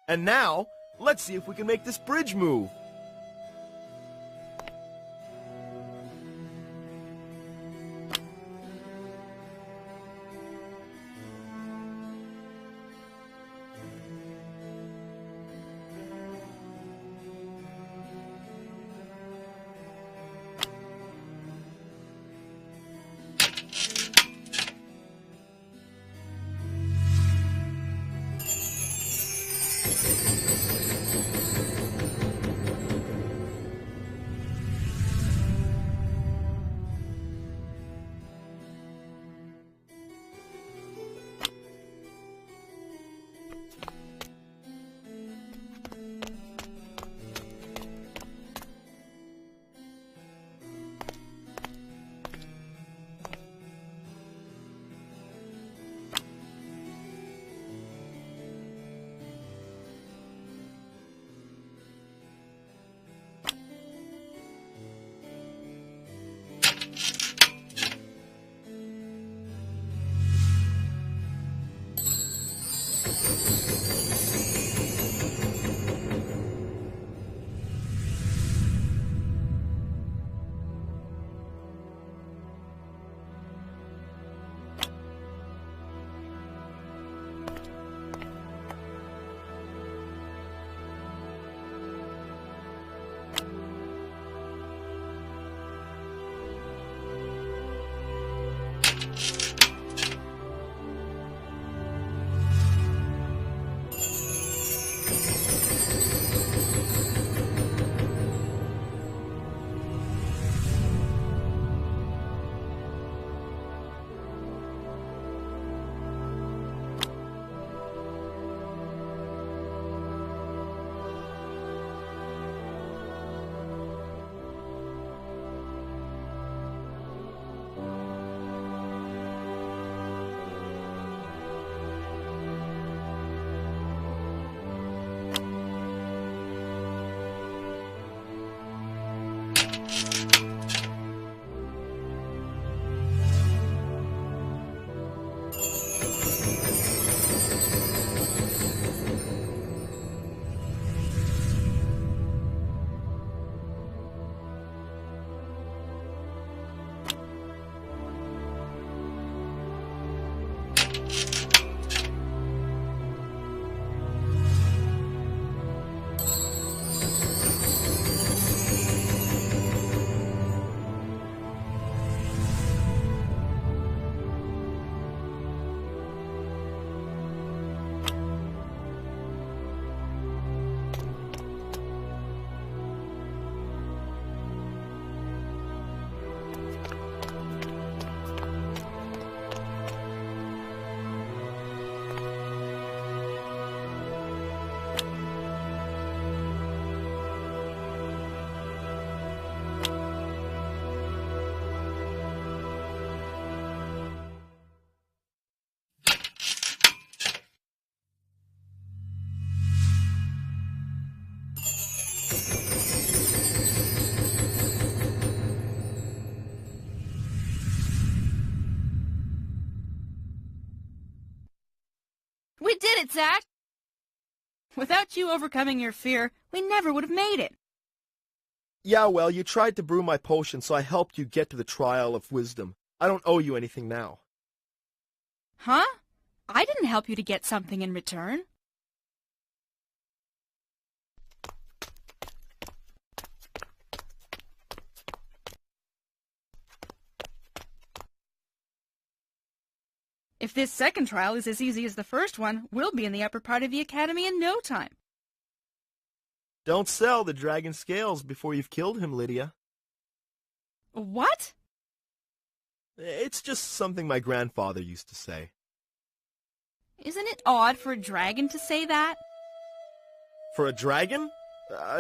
And now, let's see if we can make this bridge move. Without you overcoming your fear, we never would have made it. Yeah, well, you tried to brew my potion, so I helped you get to the trial of wisdom. I don't owe you anything now. Huh? I didn't help you to get something in return. If this second trial is as easy as the first one, we'll be in the upper part of the academy in no time. Don't sell the dragon scales before you've killed him, Lydia. What? It's just something my grandfather used to say. Isn't it odd for a dragon to say that? For a dragon?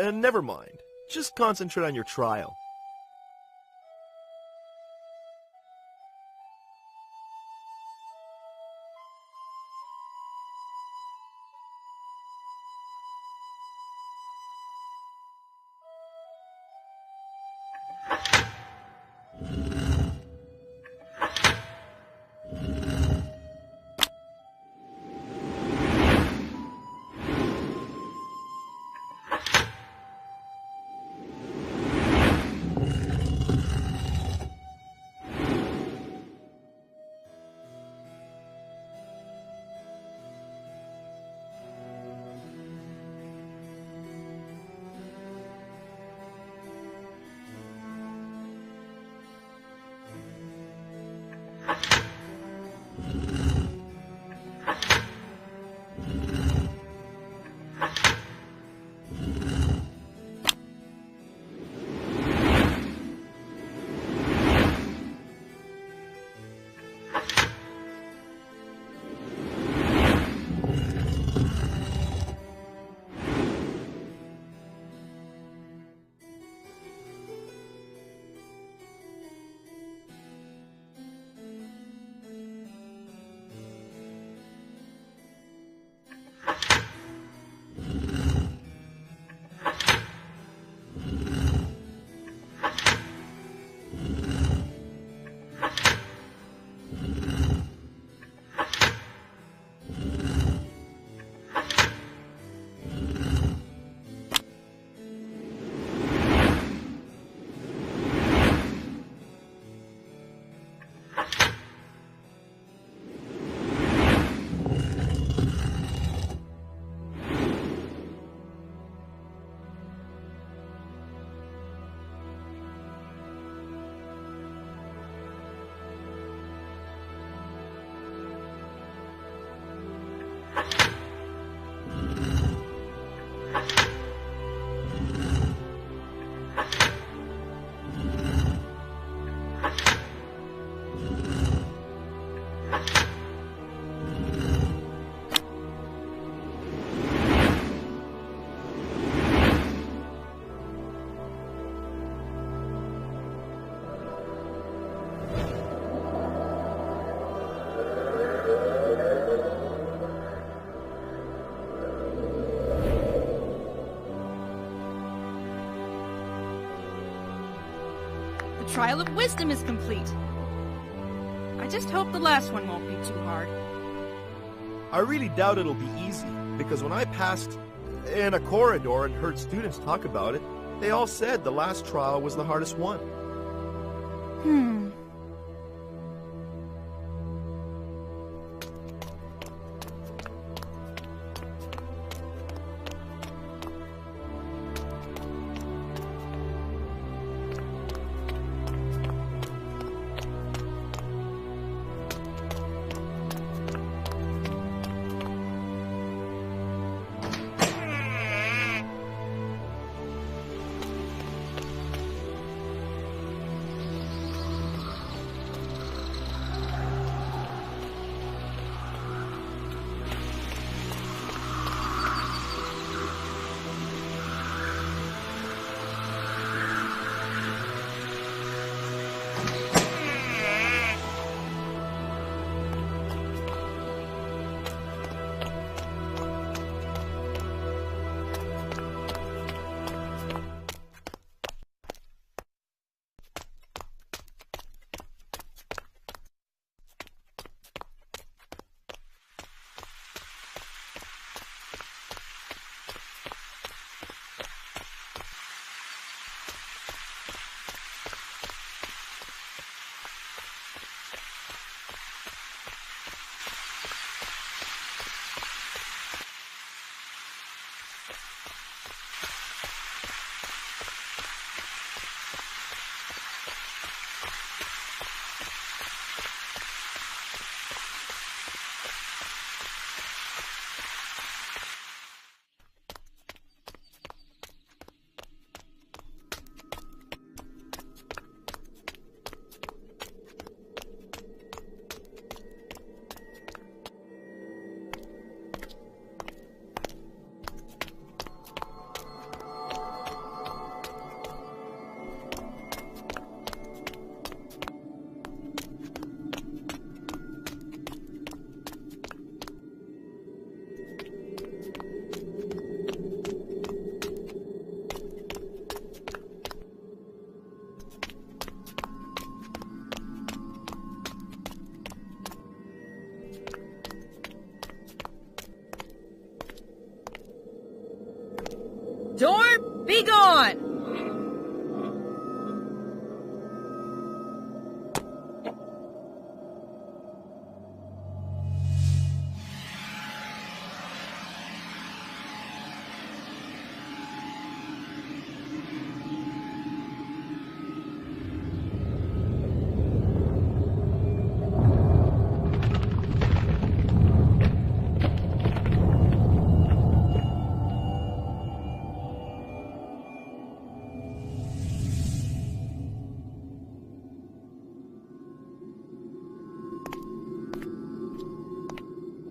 Never mind. Just concentrate on your trial. The trial of wisdom is complete. I just hope the last one won't be too hard. I really doubt it'll be easy, because when I passed in a corridor and heard students talk about it, they all said the last trial was the hardest one.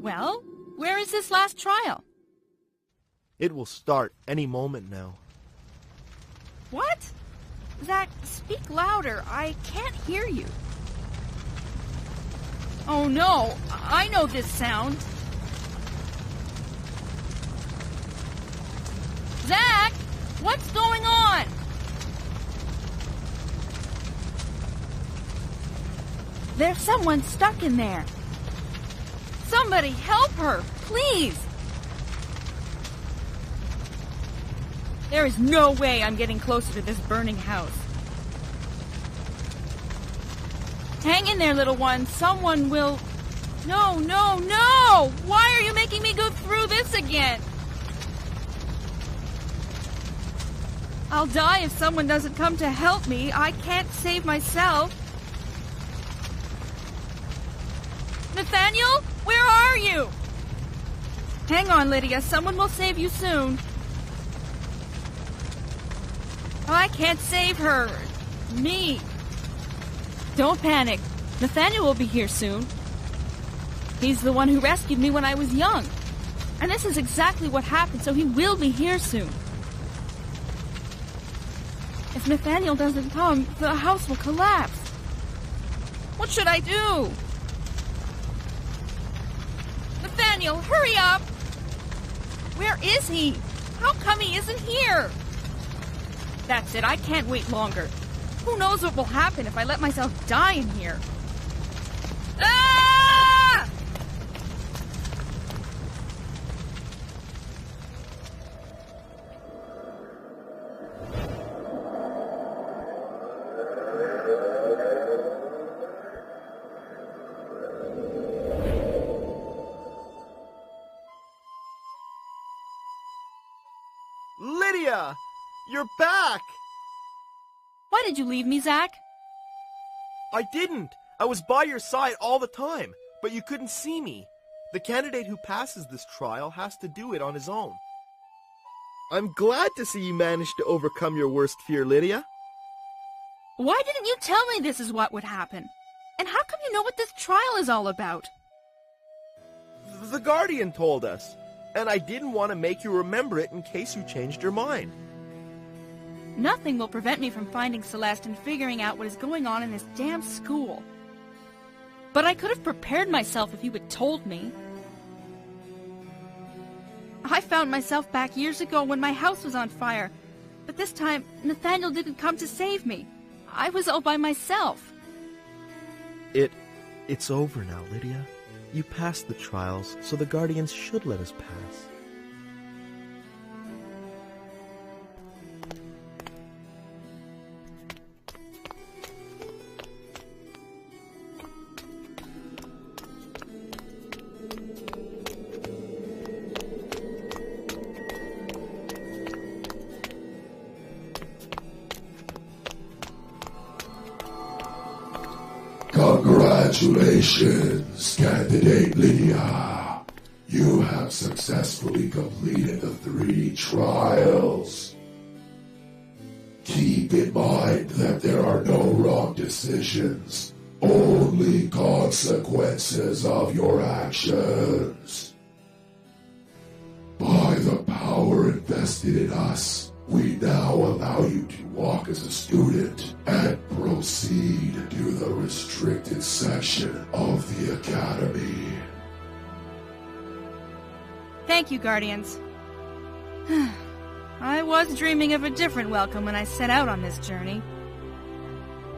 Well, where is this last trial? It will start any moment now. What? Zach, speak louder. I can't hear you. Oh no, I know this sound. Zach, what's going on? There's someone stuck in there. Somebody help her, please. There is no way I'm getting closer to this burning house. Hang in there, little one. Someone will... No, no, no! Why are you making me go through this again? I'll die if someone doesn't come to help me. I can't save myself. Nathaniel, where are you? Hang on, Lydia. Someone will save you soon. I can't save her. Me. Don't panic. Nathaniel will be here soon. He's the one who rescued me when I was young. And this is exactly what happened, so he will be here soon. If Nathaniel doesn't come, the house will collapse. What should I do? Nathaniel, hurry up! Where is he? How come he isn't here? That's it, I can't wait longer. Who knows what will happen if I let myself die in here? Ah! Lydia! You're back! Why did you leave me, Zach? I didn't. I was by your side all the time, but you couldn't see me. The candidate who passes this trial has to do it on his own. I'm glad to see you managed to overcome your worst fear, Lydia. Why didn't you tell me this is what would happen? And how come you know what this trial is all about? The Guardian told us, and I didn't want to make you remember it in case you changed your mind. Nothing will prevent me from finding Celeste and figuring out what is going on in this damn school. But I could have prepared myself if you had told me. I found myself back years ago when my house was on fire. But this time, Nathaniel didn't come to save me. I was all by myself. It's over now, Lydia. You passed the trials, so the Guardians should let us pass. Congratulations, candidate Lydia. You have successfully completed the 3 trials. Keep in mind that there are no wrong decisions, only consequences of your actions. By the power invested in us, we now allow you to walk as a student and proceed to the restricted section of the academy. Thank you, Guardians. I was dreaming of a different welcome when I set out on this journey.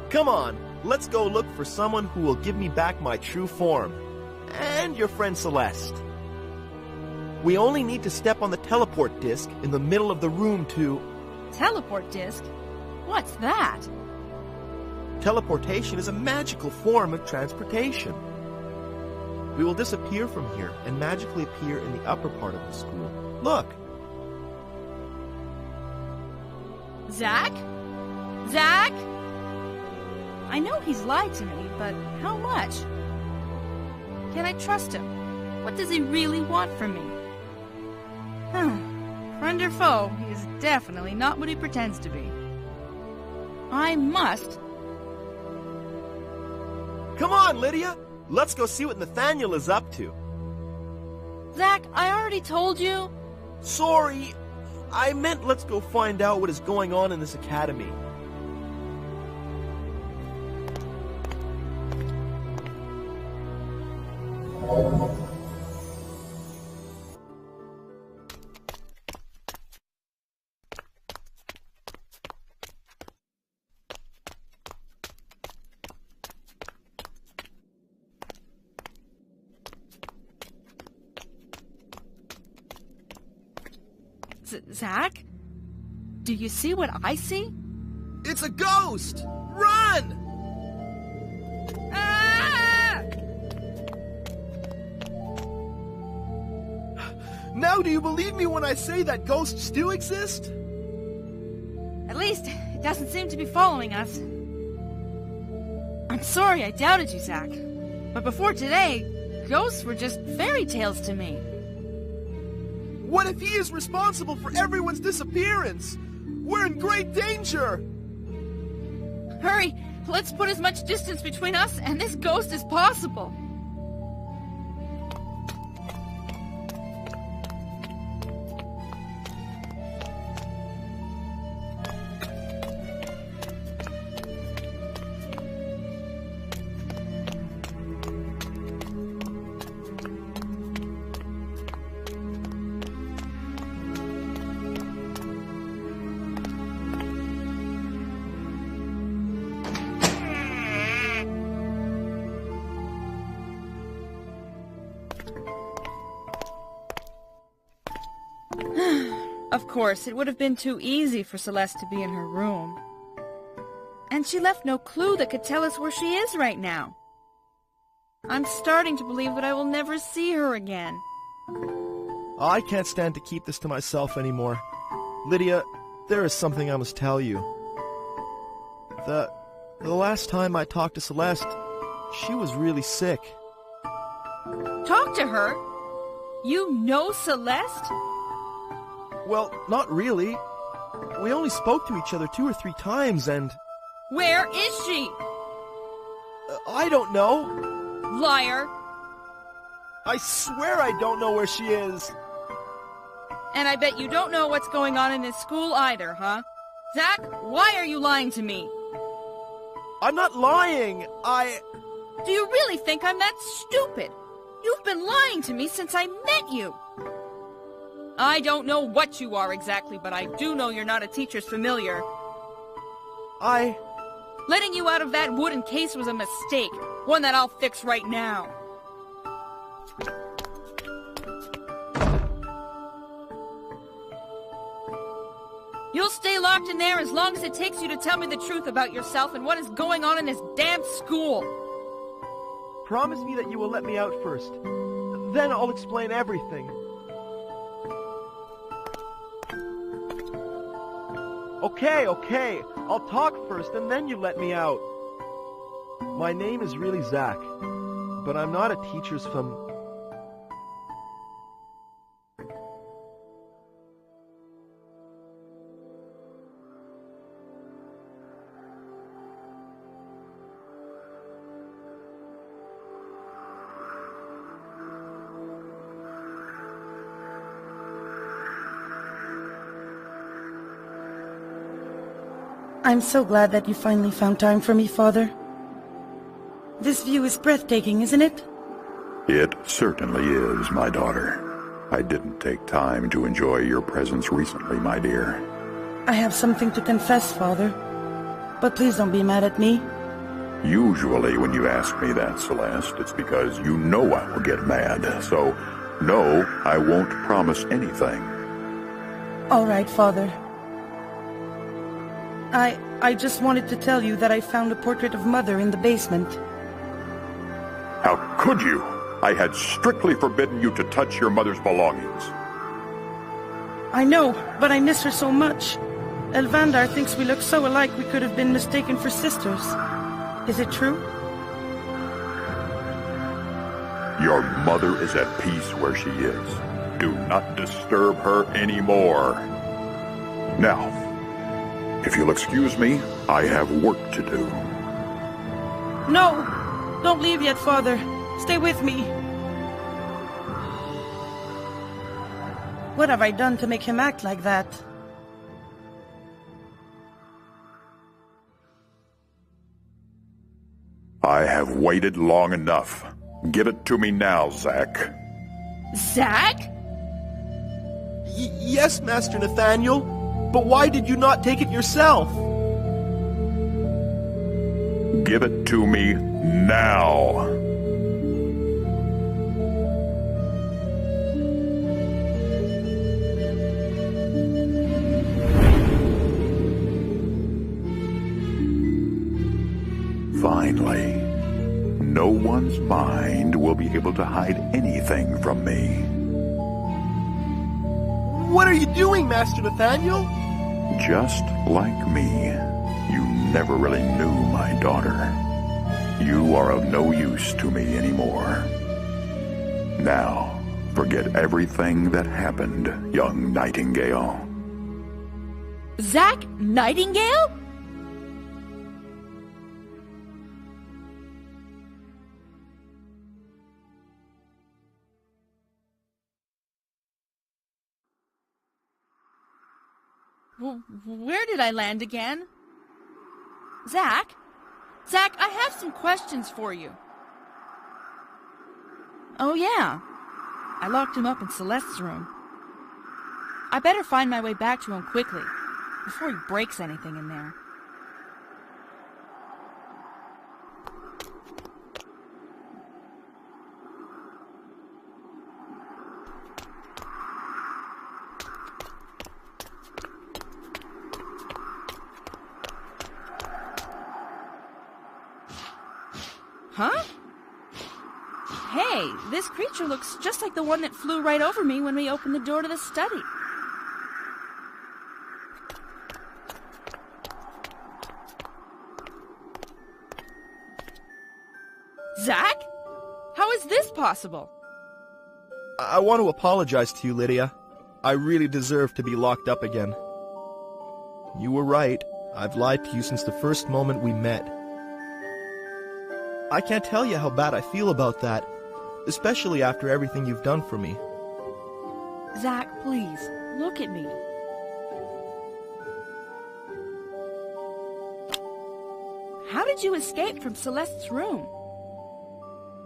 Come on, let's go look for someone who will give me back my true form. And your friend Celeste. We only need to step on the teleport disc in the middle of the room to... Teleport disc? What's that? Teleportation is a magical form of transportation. We will disappear from here and magically appear in the upper part of the school. Look! Zach? Zach? I know he's lied to me, but how much? Can I trust him? What does he really want from me? Friend or foe, he is definitely not what he pretends to be. I must. Come on, Lydia! Let's go see what Nathaniel is up to. Zach, I already told you. Sorry, I meant let's go find out what is going on in this academy. Zach? Do you see what I see? It's a ghost! Run! Ah! Now do you believe me when I say that ghosts do exist? At least, it doesn't seem to be following us. I'm sorry I doubted you, Zach. But before today, ghosts were just fairy tales to me. What if he is responsible for everyone's disappearance? We're in great danger! Hurry! Let's put as much distance between us and this ghost as possible. Of course, it would have been too easy for Celeste to be in her room. And she left no clue that could tell us where she is right now. I'm starting to believe that I will never see her again. I can't stand to keep this to myself anymore. Lydia, there is something I must tell you. The last time I talked to Celeste, she was really sick. Talk to her? You know Celeste? Well, not really. We only spoke to each other 2 or 3 times, and... Where is she? I don't know. Liar. I swear I don't know where she is. And I bet you don't know what's going on in this school either, huh? Zach, why are you lying to me? I'm not lying. Do you really think I'm that stupid? You've been lying to me since I met you. I don't know what you are exactly, but I do know you're not a teacher's familiar. Letting you out of that wooden case was a mistake. One that I'll fix right now. You'll stay locked in there as long as it takes you to tell me the truth about yourself and what is going on in this damn school. Promise me that you will let me out first. Then I'll explain everything. Okay. I'll talk first and then you let me out. My name is really Zach, but I'm not a teacher's I'm so glad that you finally found time for me, Father. This view is breathtaking, isn't it? It certainly is, my daughter. I didn't take time to enjoy your presence recently, my dear. I have something to confess, Father. But please don't be mad at me. Usually when you ask me that, Celeste, it's because you know I will get mad. So, no, I won't promise anything. All right, Father. I just wanted to tell you that I found a portrait of Mother in the basement. How could you? I had strictly forbidden you to touch your mother's belongings. I know, but I miss her so much. Elvandar thinks we look so alike we could have been mistaken for sisters. Is it true? Your mother is at peace where she is. Do not disturb her anymore. Now, if you'll excuse me, I have work to do. No! Don't leave yet, Father. Stay with me. What have I done to make him act like that? I have waited long enough. Give it to me now, Zack. Zack? Yes, Master Nathaniel. But why did you not take it yourself? Give it to me now. Finally, no one's mind will be able to hide anything from me. What are you doing, Master Nathaniel? Just like me, you never really knew my daughter. You are of no use to me anymore. Now, forget everything that happened, young Nightingale. Zack Nightingale? Where did I land again? Zack? Zack, I have some questions for you. Oh, yeah. I locked him up in Celeste's room. I better find my way back to him quickly, before he breaks anything in there. Huh? Hey, this creature looks just like the one that flew right over me when we opened the door to the study. Zack? How is this possible? I want to apologize to you, Lydia. I really deserve to be locked up again. You were right. I've lied to you since the first moment we met. I can't tell you how bad I feel about that, especially after everything you've done for me. Zack, please, look at me. How did you escape from Celeste's room?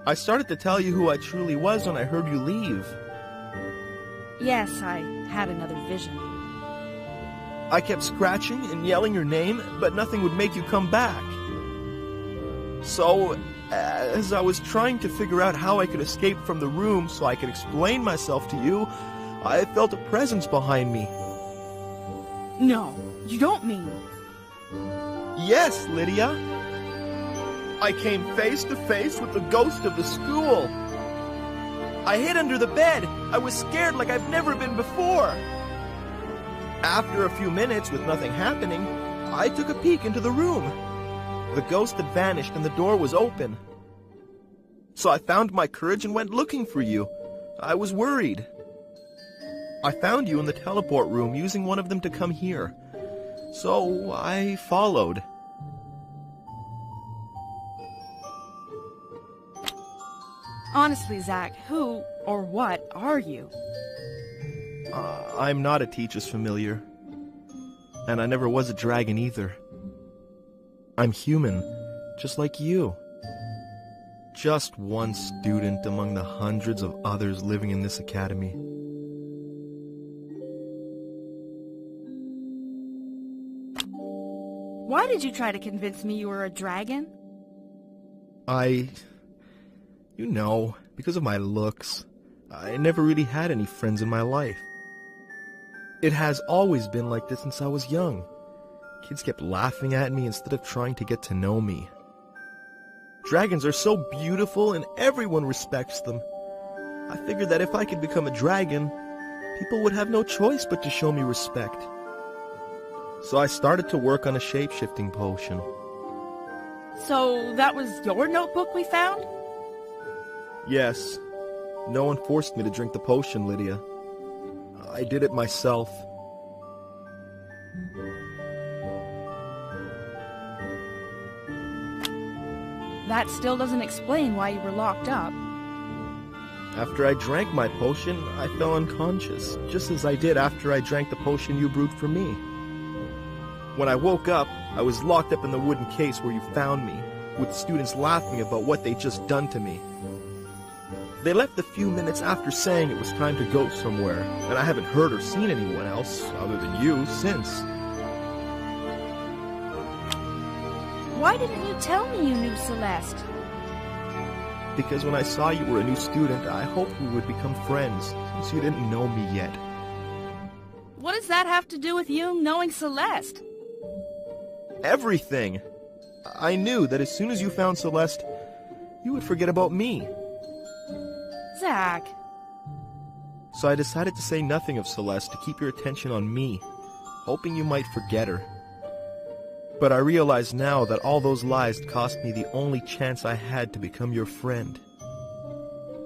I started to tell you who I truly was when I heard you leave. Yes, I had another vision. I kept scratching and yelling your name, but nothing would make you come back. So, as I was trying to figure out how I could escape from the room so I could explain myself to you, I felt a presence behind me. No, you don't mean... Yes, Lydia. I came face to face with the ghost of the school. I hid under the bed. I was scared like I've never been before. After a few minutes with nothing happening, I took a peek into the room. The ghost had vanished and the door was open. So I found my courage and went looking for you. I was worried. I found you in the teleport room using one of them to come here. So I followed. Honestly, Zack, who or what are you? I'm not a teacher's familiar. And I never was a dragon either. I'm human, just like you. Just one student among the hundreds of others living in this academy. Why did you try to convince me you were a dragon? You know, because of my looks. I never really had any friends in my life. It has always been like this since I was young. Kids kept laughing at me instead of trying to get to know me. Dragons are so beautiful and everyone respects them. I figured that if I could become a dragon, people would have no choice but to show me respect. So I started to work on a shape-shifting potion. So that was your notebook we found? Yes. No one forced me to drink the potion, Lydia. I did it myself. That still doesn't explain why you were locked up. After I drank my potion, I fell unconscious, just as I did after I drank the potion you brewed for me. When I woke up, I was locked up in the wooden case where you found me, with students laughing about what they'd just done to me. They left a few minutes after saying it was time to go somewhere, and I haven't heard or seen anyone else, other than you, since. Why didn't you tell me you knew Celeste? Because when I saw you were a new student, I hoped we would become friends, since you didn't know me yet. What does that have to do with you knowing Celeste? Everything! I knew that as soon as you found Celeste, you would forget about me. Zach. So I decided to say nothing of Celeste to keep your attention on me, hoping you might forget her. But I realize now that all those lies cost me the only chance I had to become your friend.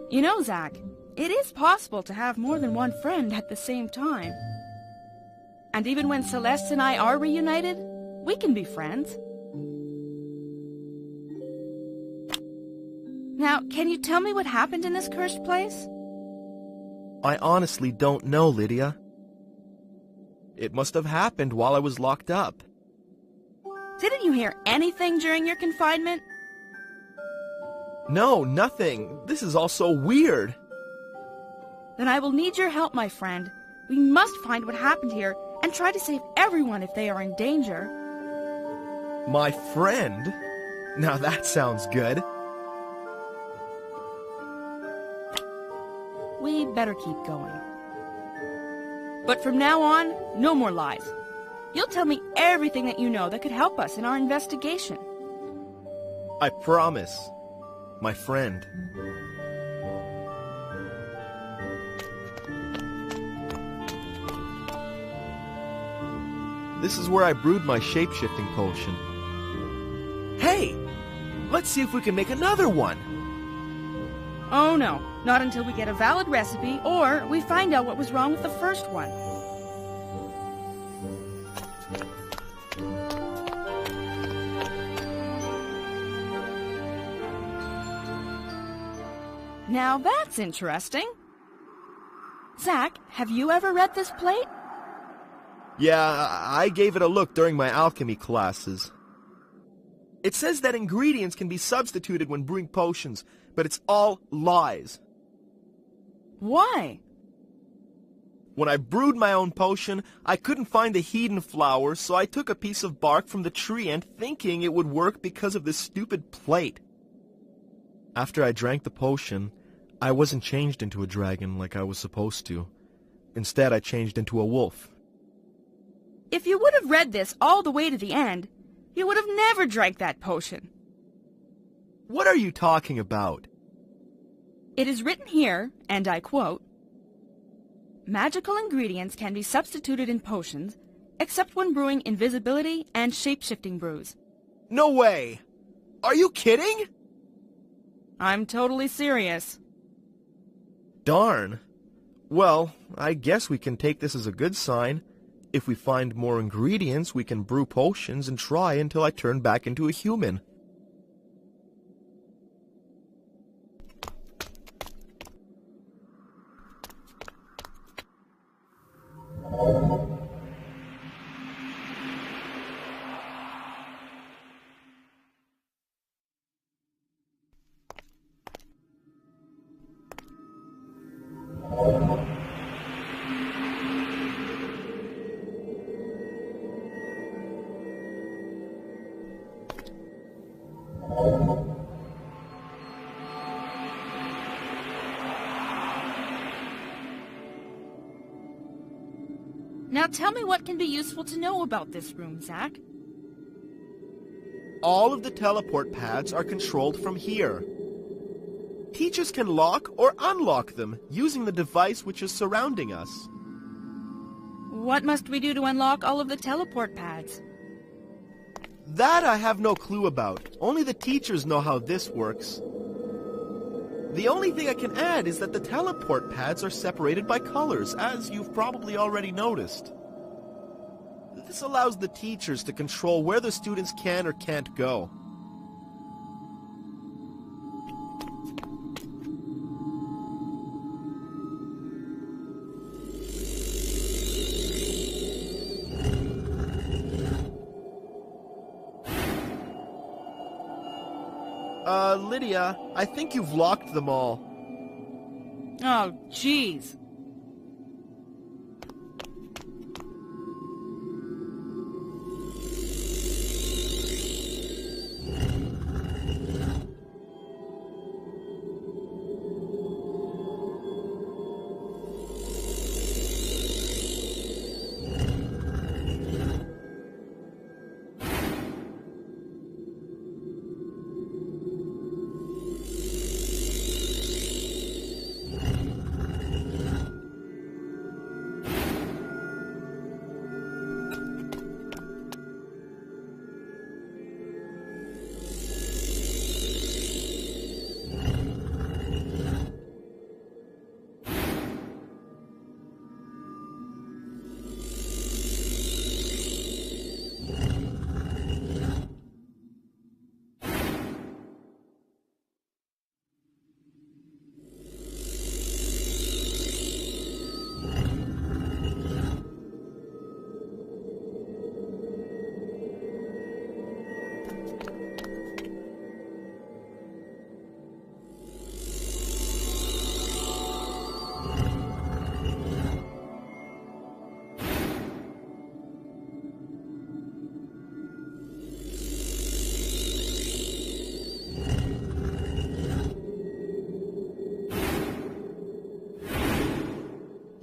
You know, Zach, it is possible to have more than one friend at the same time. And even when Celeste and I are reunited, we can be friends. Now, can you tell me what happened in this cursed place? I honestly don't know, Lydia. It must have happened while I was locked up. Didn't you hear anything during your confinement? No, nothing. This is all so weird. Then I will need your help, my friend. We must find what happened here and try to save everyone if they are in danger. My friend? Now that sounds good. We better keep going. But from now on, no more lies. You'll tell me everything that you know that could help us in our investigation. I promise, my friend. This is where I brewed my shape-shifting potion. Hey! Let's see if we can make another one! Oh no, not until we get a valid recipe or we find out what was wrong with the first one. Now that's interesting. Zach, have you ever read this plate? Yeah, I gave it a look during my alchemy classes. It says that ingredients can be substituted when brewing potions, but it's all lies. Why? When I brewed my own potion, I couldn't find the hedon flower, so I took a piece of bark from the tree and thinking it would work because of this stupid plate. After I drank the potion, I wasn't changed into a dragon like I was supposed to. Instead, I changed into a wolf. If you would have read this all the way to the end, you would have never drank that potion. What are you talking about? It is written here, and I quote, "Magical ingredients can be substituted in potions, except when brewing invisibility and shape-shifting brews." No way! Are you kidding? I'm totally serious. Darn. Well, I guess we can take this as a good sign. If we find more ingredients, we can brew potions and try until I turn back into a human. Now tell me what can be useful to know about this room, Zach. All of the teleport pads are controlled from here. Teachers can lock or unlock them using the device which is surrounding us. What must we do to unlock all of the teleport pads? That I have no clue about. Only the teachers know how this works. The only thing I can add is that the teleport pads are separated by colors, as you've probably already noticed. This allows the teachers to control where the students can or can't go. Lydia, I think you've locked them all. Oh, jeez.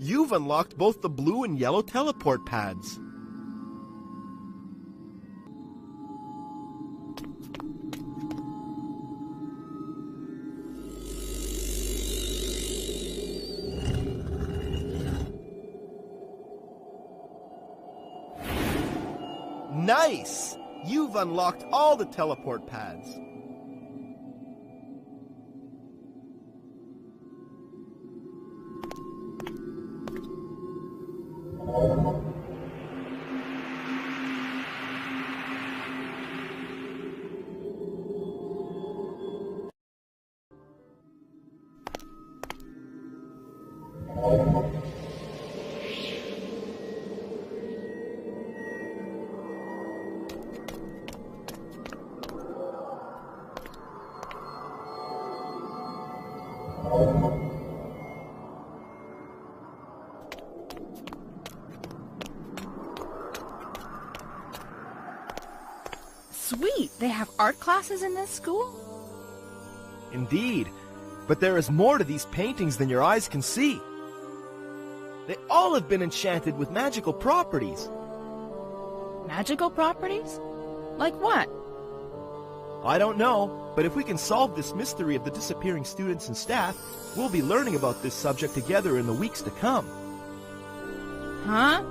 You've unlocked both the blue and yellow teleport pads. Nice! You've unlocked all the teleport pads. Sweet! They have art classes in this school? Indeed, but there is more to these paintings than your eyes can see. They all have been enchanted with magical properties. Magical properties? Like what? I don't know, but if we can solve this mystery of the disappearing students and staff, we'll be learning about this subject together in the weeks to come. Huh?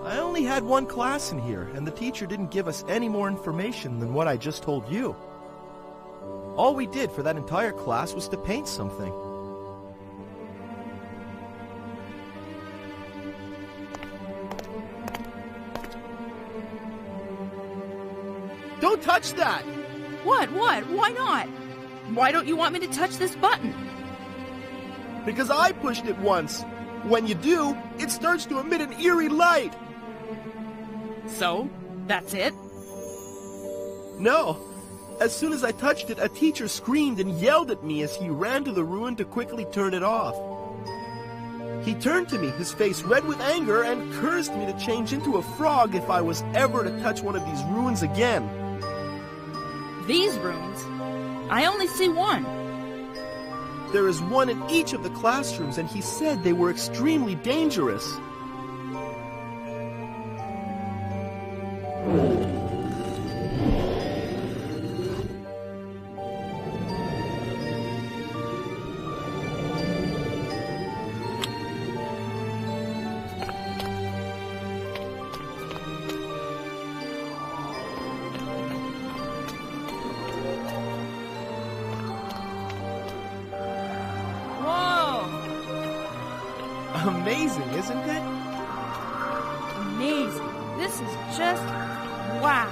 I only had one class in here, and the teacher didn't give us any more information than what I just told you. All we did for that entire class was to paint something. Don't touch that! What? Why not? Why don't you want me to touch this button? Because I pushed it once. When you do, it starts to emit an eerie light. So? That's it? No. As soon as I touched it, a teacher screamed and yelled at me as he ran to the ruin to quickly turn it off. He turned to me, his face red with anger, and cursed me to change into a frog if I was ever to touch one of these ruins again. These rooms? I only see one. There is one in each of the classrooms, and he said they were extremely dangerous. Amazing, isn't it? Amazing. This is just wow.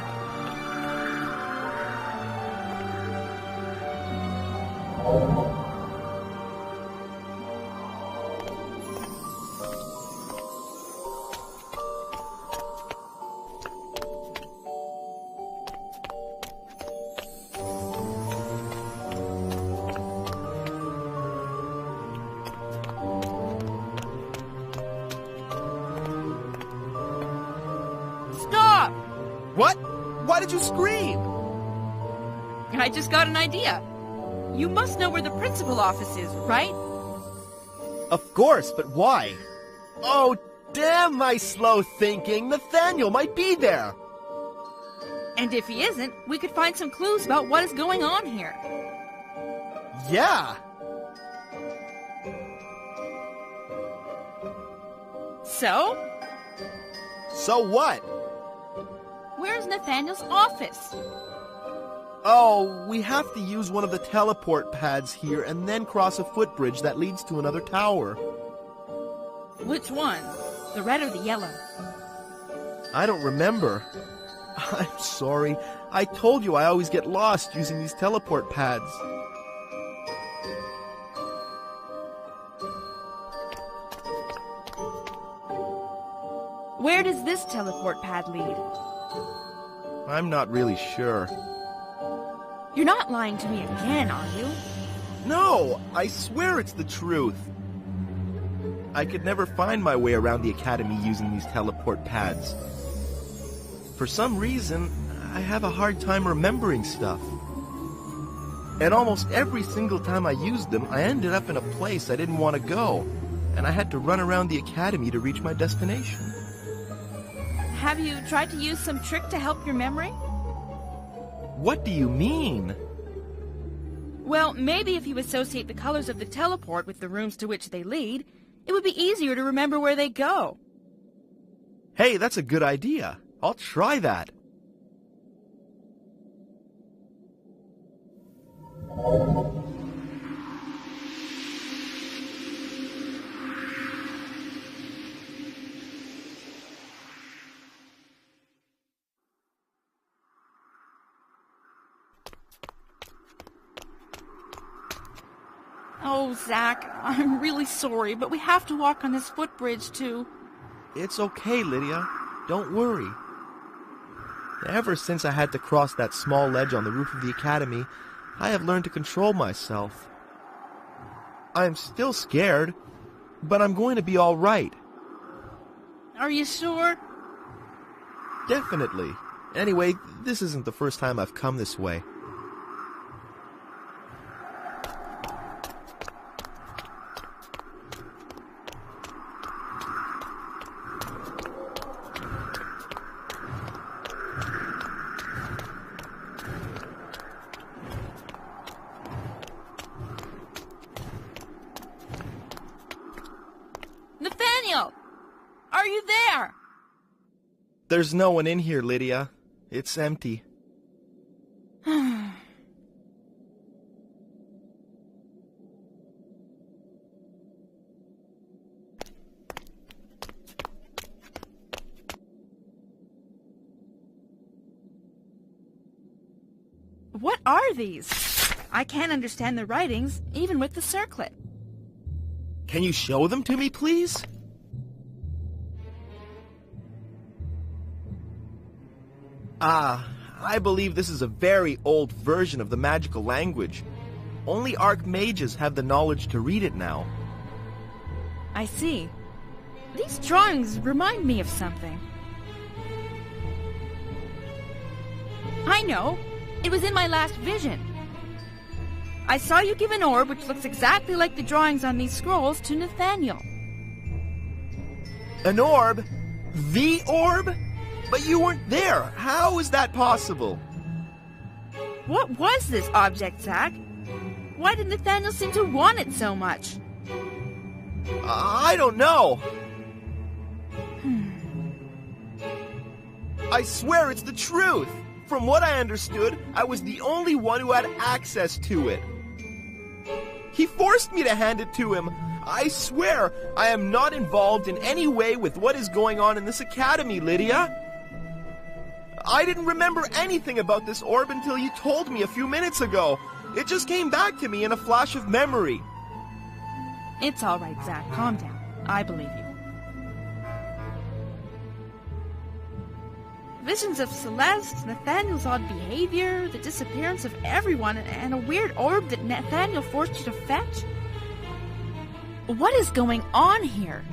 Why did you scream? I just got an idea. You must know where the principal office is, right? Of course, but why? Oh, damn my slow thinking. Nathaniel might be there. And if he isn't, we could find some clues about what is going on here. Yeah. So? So what? Where's Nathaniel's office? Oh, we have to use one of the teleport pads here and then cross a footbridge that leads to another tower. Which one? The red or the yellow? I don't remember. I'm sorry. I told you I always get lost using these teleport pads. Where does this teleport pad lead? I'm not really sure. You're not lying to me again, are you? No, I swear it's the truth. I could never find my way around the academy using these teleport pads. For some reason, I have a hard time remembering stuff. And almost every single time I used them, I ended up in a place I didn't want to go, and I had to run around the academy to reach my destination. Have you tried to use some trick to help your memory? What do you mean? Well, maybe if you associate the colors of the teleport with the rooms to which they lead, it would be easier to remember where they go. Hey, that's a good idea. I'll try that. Oh, Zach, I'm really sorry, but we have to walk on this footbridge too. It's okay, Lydia. Don't worry. Ever since I had to cross that small ledge on the roof of the academy, I have learned to control myself. I'm still scared, but I'm going to be all right. Are you sure? Definitely. Anyway, this isn't the first time I've come this way. Nathaniel! Are you there? There's no one in here, Lydia. It's empty. What are these? I can't understand the writings, even with the circlet. Can you show them to me, please? I believe this is a very old version of the magical language. Only archmages have the knowledge to read it now. I see. These drawings remind me of something. I know. It was in my last vision. I saw you give an orb which looks exactly like the drawings on these scrolls to Nathaniel. An orb? The orb? But you weren't there. How is that possible? What was this object, Zach? Why did Nathaniel seem to want it so much? I don't know. I swear it's the truth. From what I understood, I was the only one who had access to it. He forced me to hand it to him. I swear I am not involved in any way with what is going on in this academy, Lydia. I didn't remember anything about this orb until you told me a few minutes ago. It just came back to me in a flash of memory. It's all right, Zach. Calm down. I believe you. Visions of Celeste, Nathaniel's odd behavior, the disappearance of everyone, and a weird orb that Nathaniel forced you to fetch? What is going on here?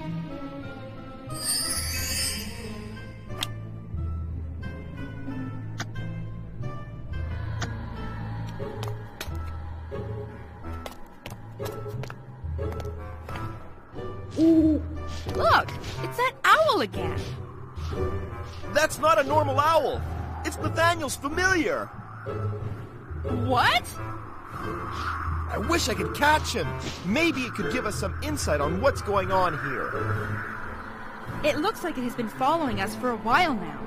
Look, it's that owl again. That's not a normal owl. It's Nathaniel's familiar. What? I wish I could catch him. Maybe it could give us some insight on what's going on here. It looks like it has been following us for a while now.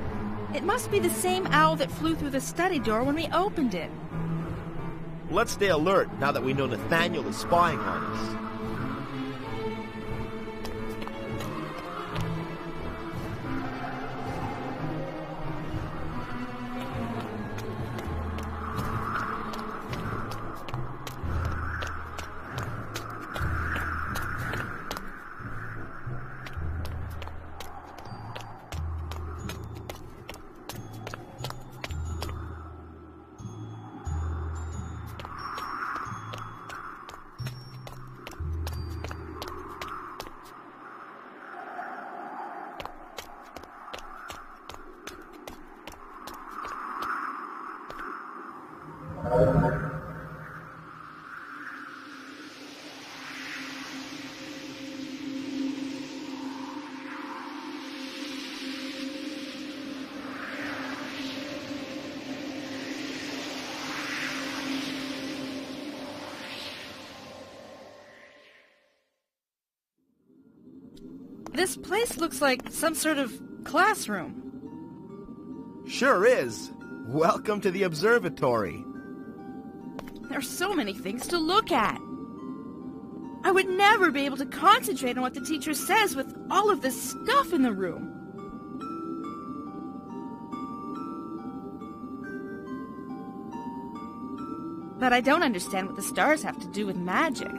It must be the same owl that flew through the study door when we opened it. Let's stay alert now that we know Nathaniel is spying on us. This place looks like some sort of classroom. Sure is. Welcome to the observatory. There's so many things to look at. I would never be able to concentrate on what the teacher says with all of this stuff in the room. But I don't understand what the stars have to do with magic.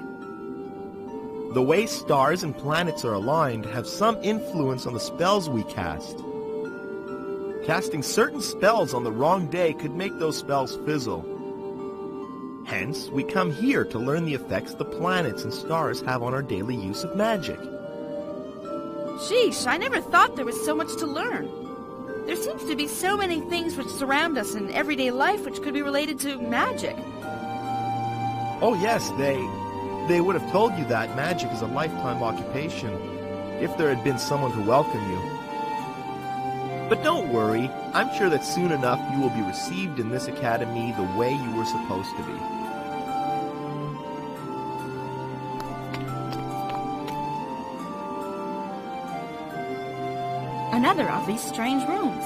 The way stars and planets are aligned have some influence on the spells we cast. Casting certain spells on the wrong day could make those spells fizzle. Hence, we come here to learn the effects the planets and stars have on our daily use of magic. Sheesh, I never thought there was so much to learn. There seems to be so many things which surround us in everyday life which could be related to magic. Oh yes, they would have told you that magic is a lifetime occupation if there had been someone to welcome you. But don't worry, I'm sure that soon enough you will be received in this academy the way you were supposed to be. Another of these strange rooms.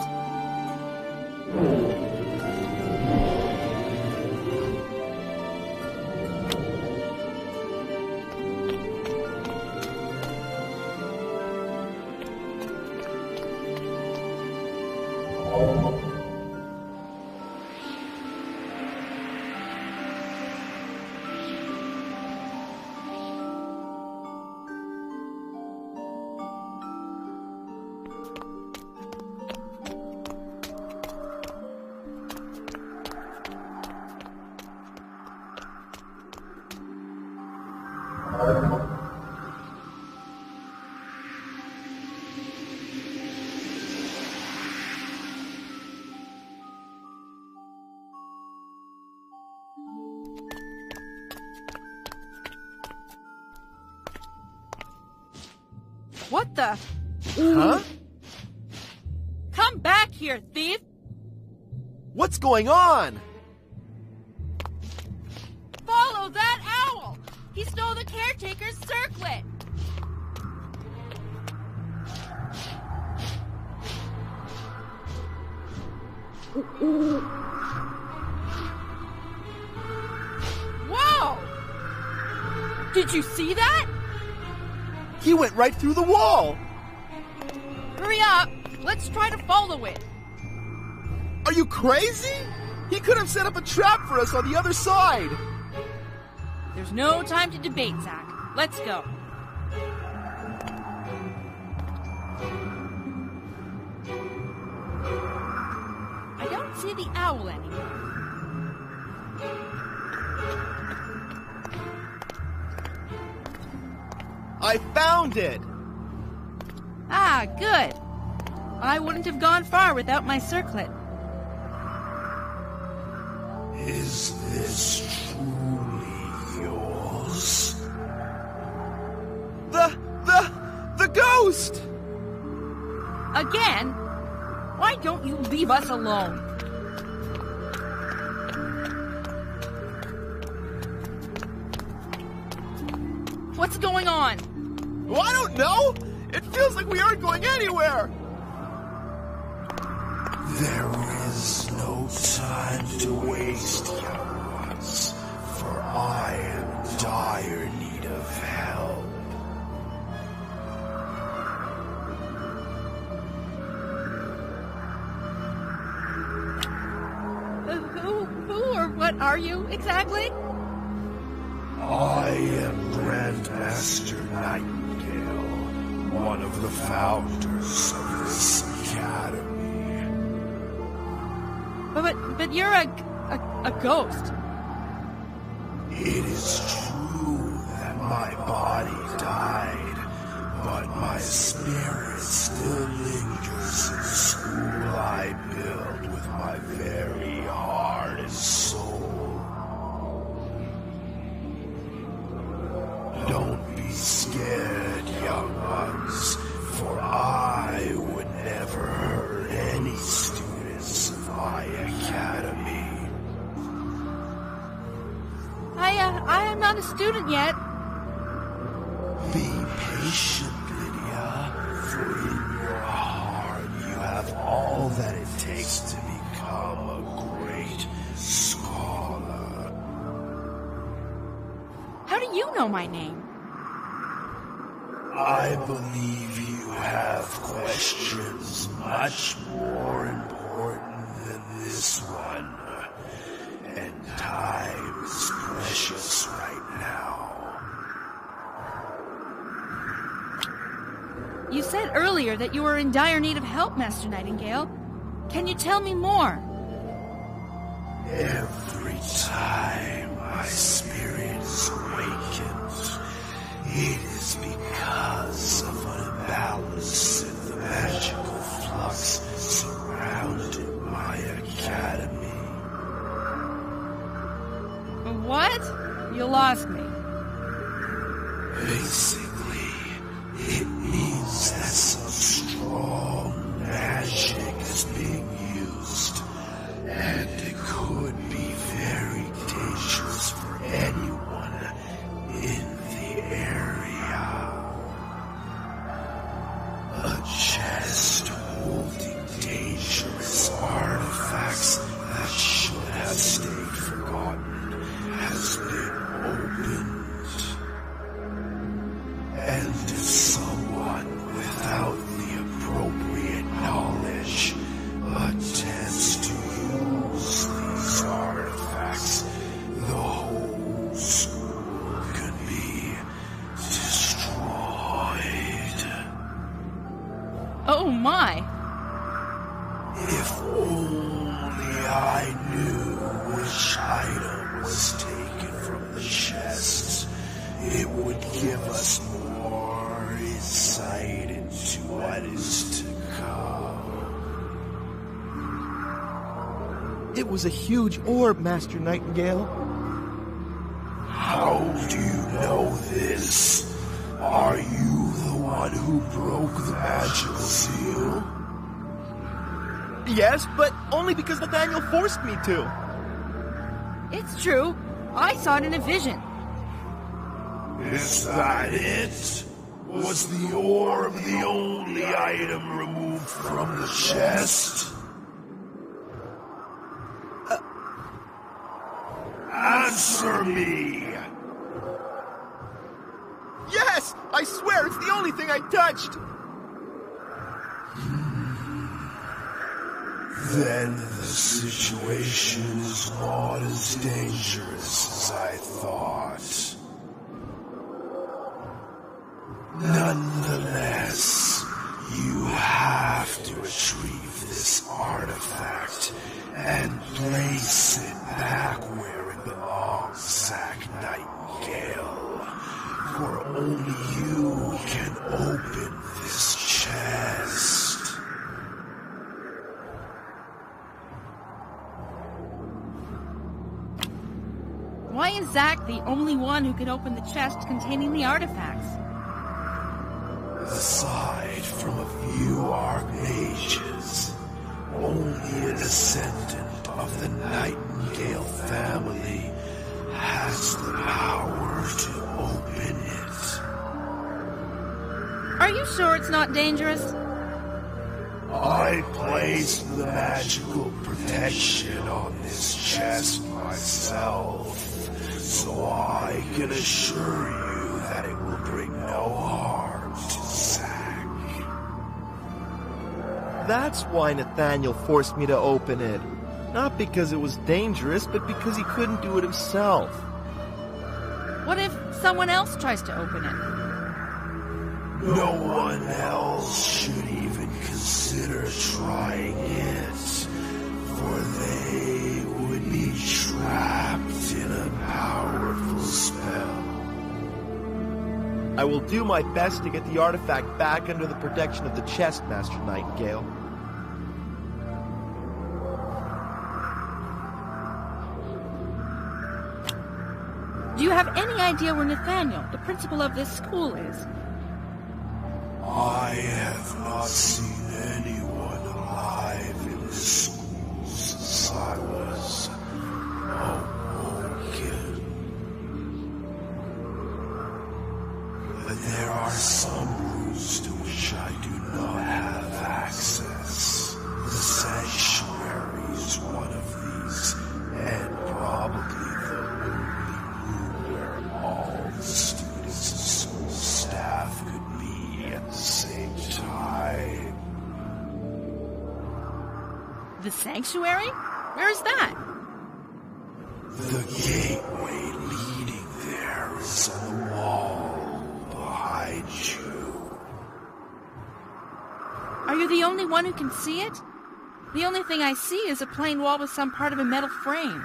What the? Huh? Come back here, thief! What's going on? Follow that owl! He stole the caretaker's circlet! Whoa! Did you see that? He went right through the wall! Hurry up! Let's try to follow it! Are you crazy? He could have set up a trap for us on the other side! There's no time to debate, Zach. Let's go. I don't see the owl anymore. I found it! Ah, good. I wouldn't have gone far without my circlet. Is this truly yours? The ghost! Again? Why don't you leave us alone? What's going on? Well, I don't know! It feels like we aren't going anywhere! There is no time to waste, young ones, for I am in dire need of help. Who or what are you exactly? I am Grandmaster Nightingale, one of the founders of this academy. But you're a ghost. It is true that my body died, but my spirit still lingers in the school I built with my very heart and soul. Don't be scared, young ones, for I would never hurt any students of my academy. I am not a student yet. Be patient, Lydia, for in your heart you have all that it takes to become a great scholar. How do you know my name? I believe you have questions much more important than this one. And time is precious right now. You said earlier that you were in dire need of help, Master Nightingale. Can you tell me more? Every time my spirit is awakened, it is because of an imbalance in the magical flux surrounding my academy. What? You lost me. Basically, it means that some strong magic is being used, and it could be very dangerous for anyone in the area. A chest holding dangerous artifacts that should have stayed forgotten has been opened. And if someone without the appropriate knowledge attempts to use these artifacts, the whole school could be destroyed. Oh my! If only I knew which item was taken from the chest, it would give us more insight into what is to come. It was a huge orb, Master Nightingale. How do you know this? Are you the one who broke the magical seal? Yes, but only because Nathaniel forced me to. It's true. I saw it in a vision. Is that it? Was the orb the only item removed from the chest? Answer me! Yes! I swear it's the only thing I touched! Then the situation is not as dangerous as I thought. Nonetheless, you have to retrieve this artifact and place it back where it belongs, Zack Nightingale. For only you can open this chest. Why is Zack the only one who can open the chest containing the artifacts? Aside from a few archmages. Only a descendant of the Nightingale family has the power to open it. Are you sure it's not dangerous? I placed the magical protection on this chest myself, so I can assure you that it will bring no harm to Zack. That's why Nathaniel forced me to open it. Not because it was dangerous, but because he couldn't do it himself. What if someone else tries to open it? No one else should even consider trying it, for they would be trapped in a powerful spell. I will do my best to get the artifact back under the protection of the chest, Master Nightingale. Do you have any idea where Nathaniel, the principal of this school, is? I have not seen anyone alive in this school since I was awoken. But there are some rooms to which I do not have access. The sanctuary is one of these, and probably the only room where all the students and school staff could be at the same time. The sanctuary? Where is that? The gateway leading there is on the wall behind you. Are you the only one who can see it? The only thing I see is a plain wall with some part of a metal frame.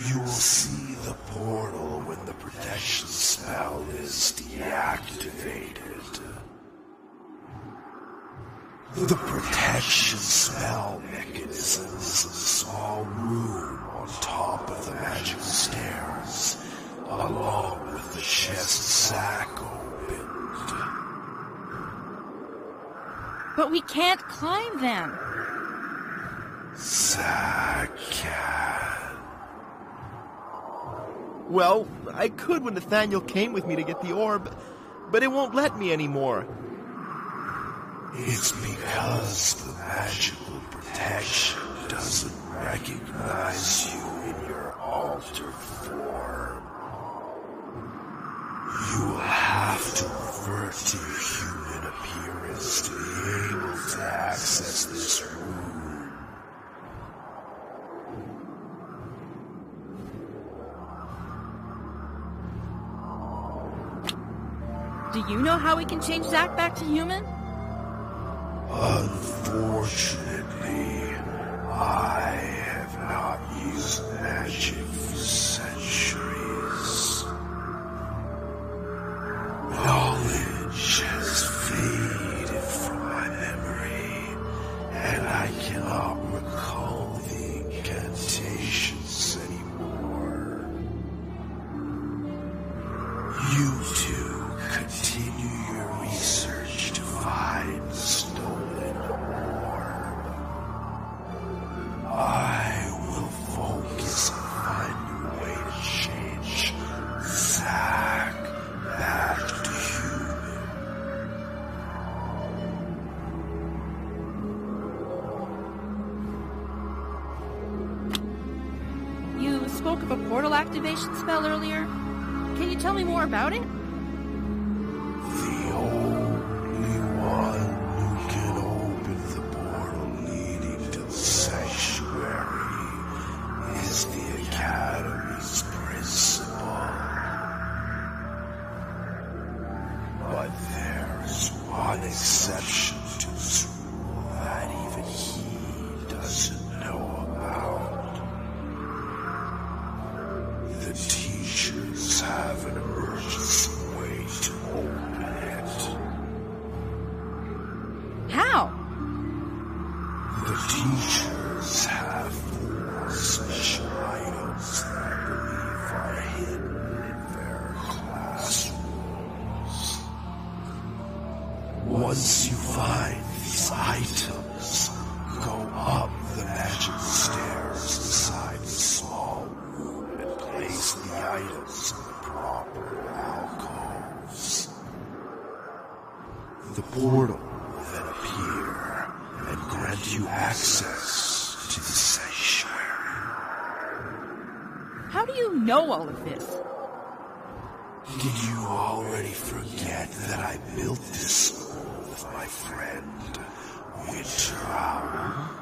You will see the portal when the protection spell is deactivated. The protection spell mechanism is a small room on top of the magical stairs, along with the chest Zack opened. But we can't climb them. Zack can. Well, I could when Nathaniel came with me to get the orb, but it won't let me anymore. It's because the magical protection doesn't recognize you in your altered form. You will have to revert to your human appearance to be able to access this room. Do you know how we can change Zack back to human? Unfortunately, I have not used magic for centuries. Knowledge has faded from my memory, and I cannot recall the incantations anymore. You two continue your research to find the stolen orb. I will focus on finding a way to change Zack back to human. You spoke of a portal activation spell earlier. Can you tell me more about it? The only one who can open the portal leading to the sanctuary is the Academy's principal. But there is one exception to this rule that even he doesn't know about. The teachers have an emergency copper alcoves. The portal will then appear and grant you access to the sanctuary. How do you know all of this? Did you already forget that I built this school with my friend, Winter Owl?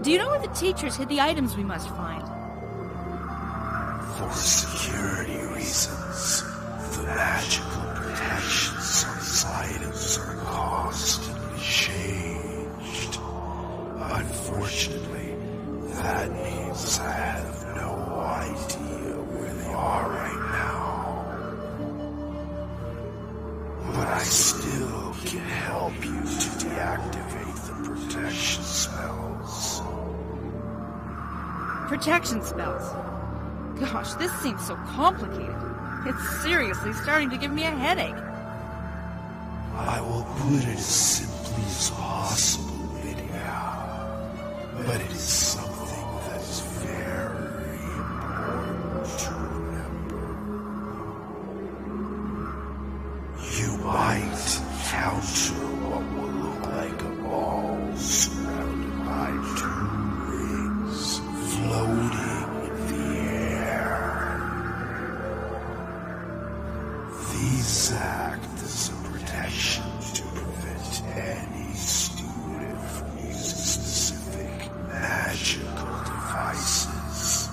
Do you know where the teachers hid the items we must find? For security reasons, the magical protections on these items are constantly changed. Unfortunately, that means I have no idea where they are right now. But I still can help you to deactivate the protection spells. Protection spells. Gosh, this seems so complicated. It's seriously starting to give me a headache. I will put it as simply as possible, Lydia. But it is something that is very important to remember. You might encounter what will look like a ball surrounded by two rings floating in the air. These act as a protection to prevent any student from using specific magical devices.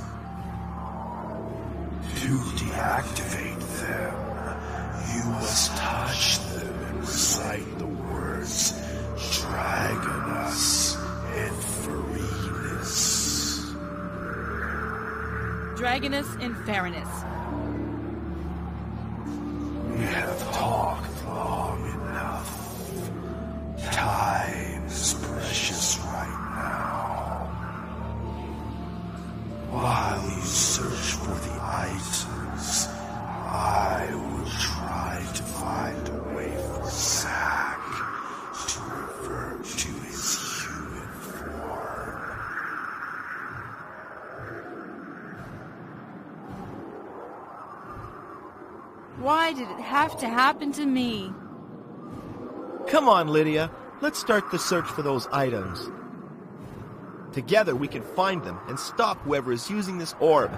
To deactivate them, you must touch them and recite the words Dragonus and Farinus. Dragonus Inferinus. We have talked long enough. Time is precious right now. While you search for the items, I will try to find a way for Zack to revert to his human form. Why did it have to happen to me? Come on, Lydia. Let's start the search for those items. Together we can find them and stop whoever is using this orb.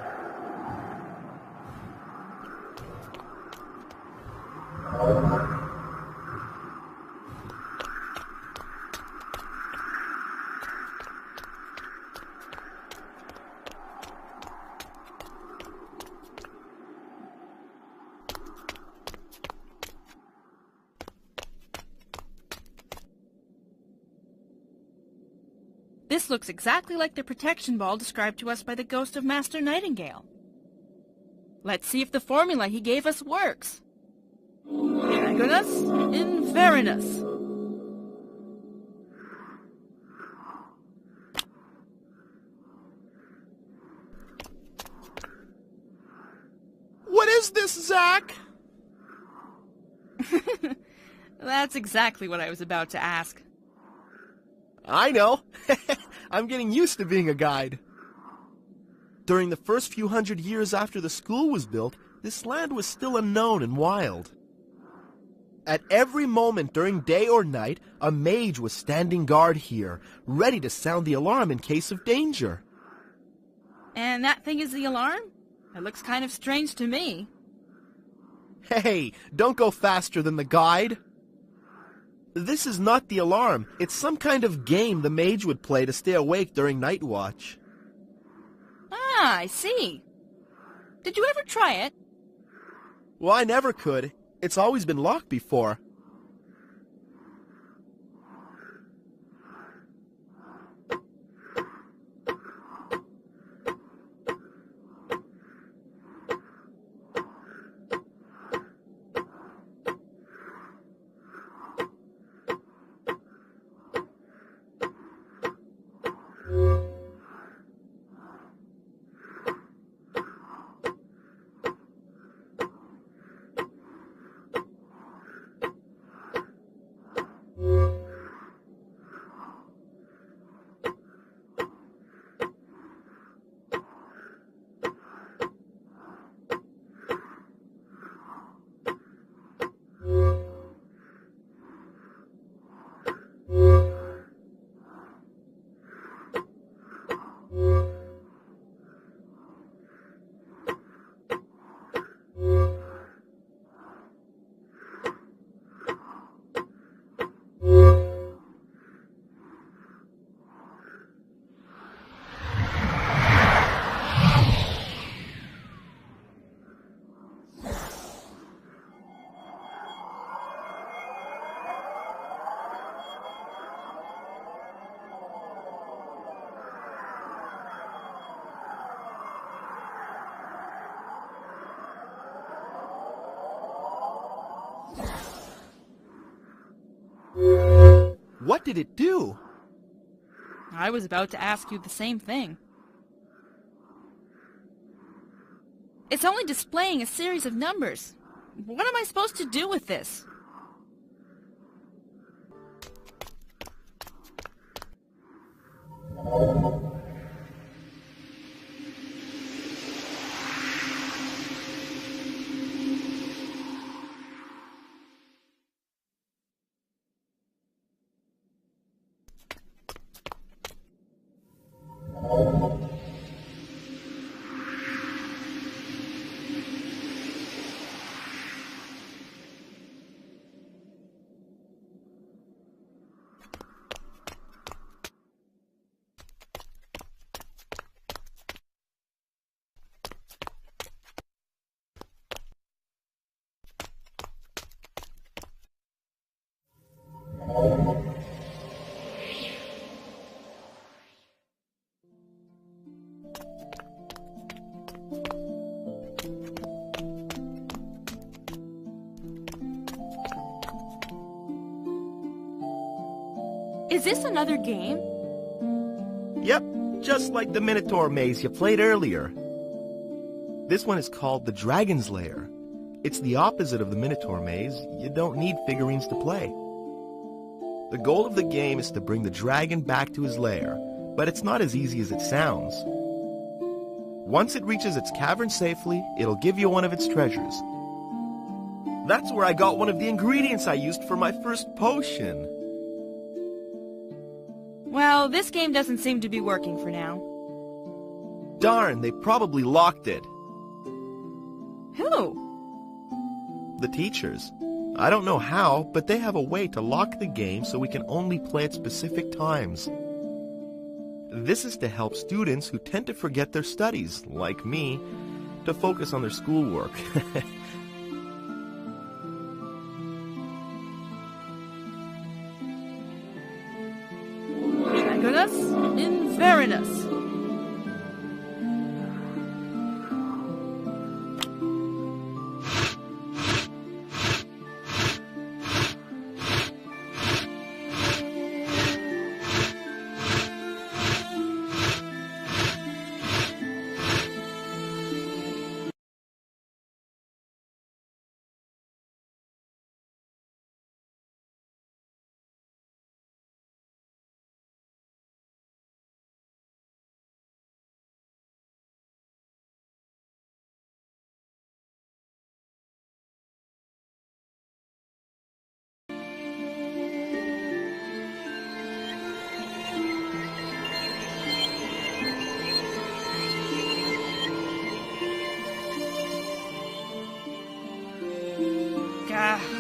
This looks exactly like the protection ball described to us by the ghost of Master Nightingale. Let's see if the formula he gave us works. Dragonus Inferinus. What is this, Zack? That's exactly what I was about to ask. I know. I'm getting used to being a guide. During the first few hundred years after the school was built, this land was still unknown and wild. At every moment during day or night, a mage was standing guard here, ready to sound the alarm in case of danger. And that thing is the alarm? It looks kind of strange to me. Hey, don't go faster than the guide. This is not the alarm. It's some kind of game the mage would play to stay awake during night watch. Ah, I see. Did you ever try it? Well, I never could. It's always been locked before. What did it do? I was about to ask you the same thing. It's only displaying a series of numbers. What am I supposed to do with this? Is this another game? Yep, just like the Minotaur maze you played earlier. This one is called the Dragon's Lair. It's the opposite of the Minotaur maze. You don't need figurines to play. The goal of the game is to bring the dragon back to his lair, but it's not as easy as it sounds. Once it reaches its cavern safely, it'll give you one of its treasures. That's where I got one of the ingredients I used for my first potion. Well, this game doesn't seem to be working for now. Darn, they probably locked it. Who? The teachers. I don't know how, but they have a way to lock the game so we can only play at specific times. This is to help students who tend to forget their studies, like me, to focus on their schoolwork. Dragonus Inverinus.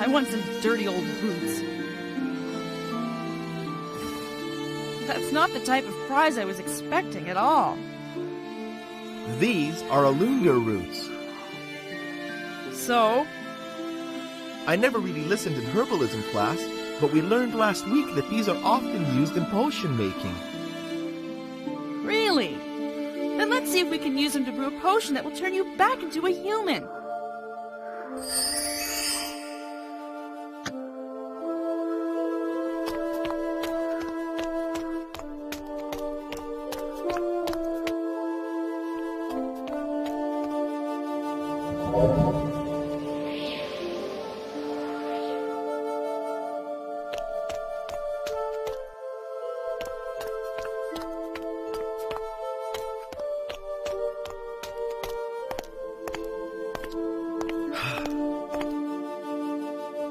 I want some dirty old boots. That's not the type of prize I was expecting at all. These are Alunga roots. So? I never really listened in herbalism class, but we learned last week that these are often used in potion making. Really? Then let's see if we can use them to brew a potion that will turn you back into a human.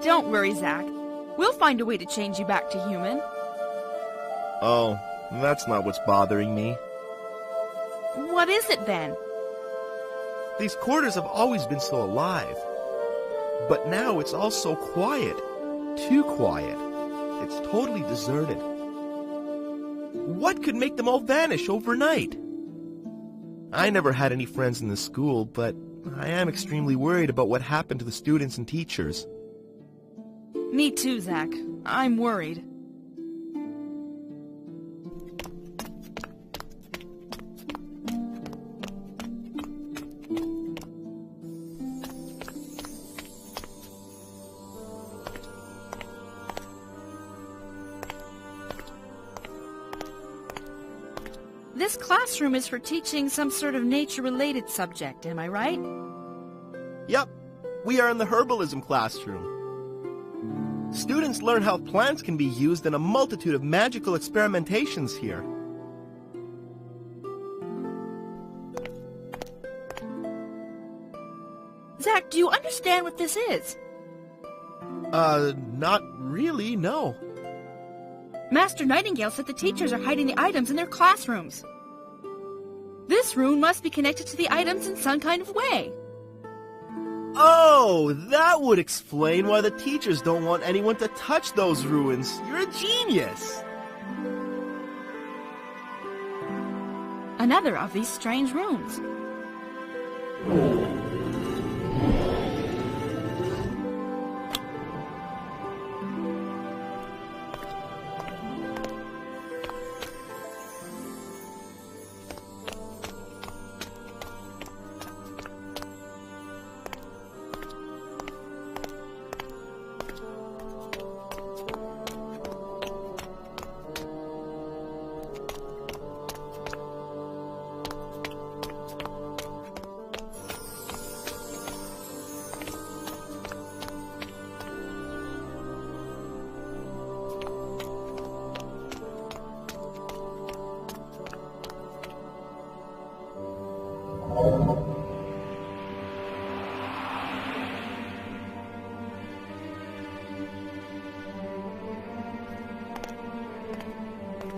Don't worry, Zach. We'll find a way to change you back to human. Oh, that's not what's bothering me. What is it then? These quarters have always been so alive. But now it's all so quiet. Too quiet. It's totally deserted. What could make them all vanish overnight? I never had any friends in the school, but I am extremely worried about what happened to the students and teachers. Me too, Zach. I'm worried. This classroom is for teaching some sort of nature-related subject, am I right? Yep, we are in the herbalism classroom. Students learn how plants can be used in a multitude of magical experimentations here. Zach, do you understand what this is? Not really, no. Master Nightingale said the teachers are hiding the items in their classrooms. This rune must be connected to the items in some kind of way. Oh, that would explain why the teachers don't want anyone to touch those ruins. You're a genius! Another of these strange runes.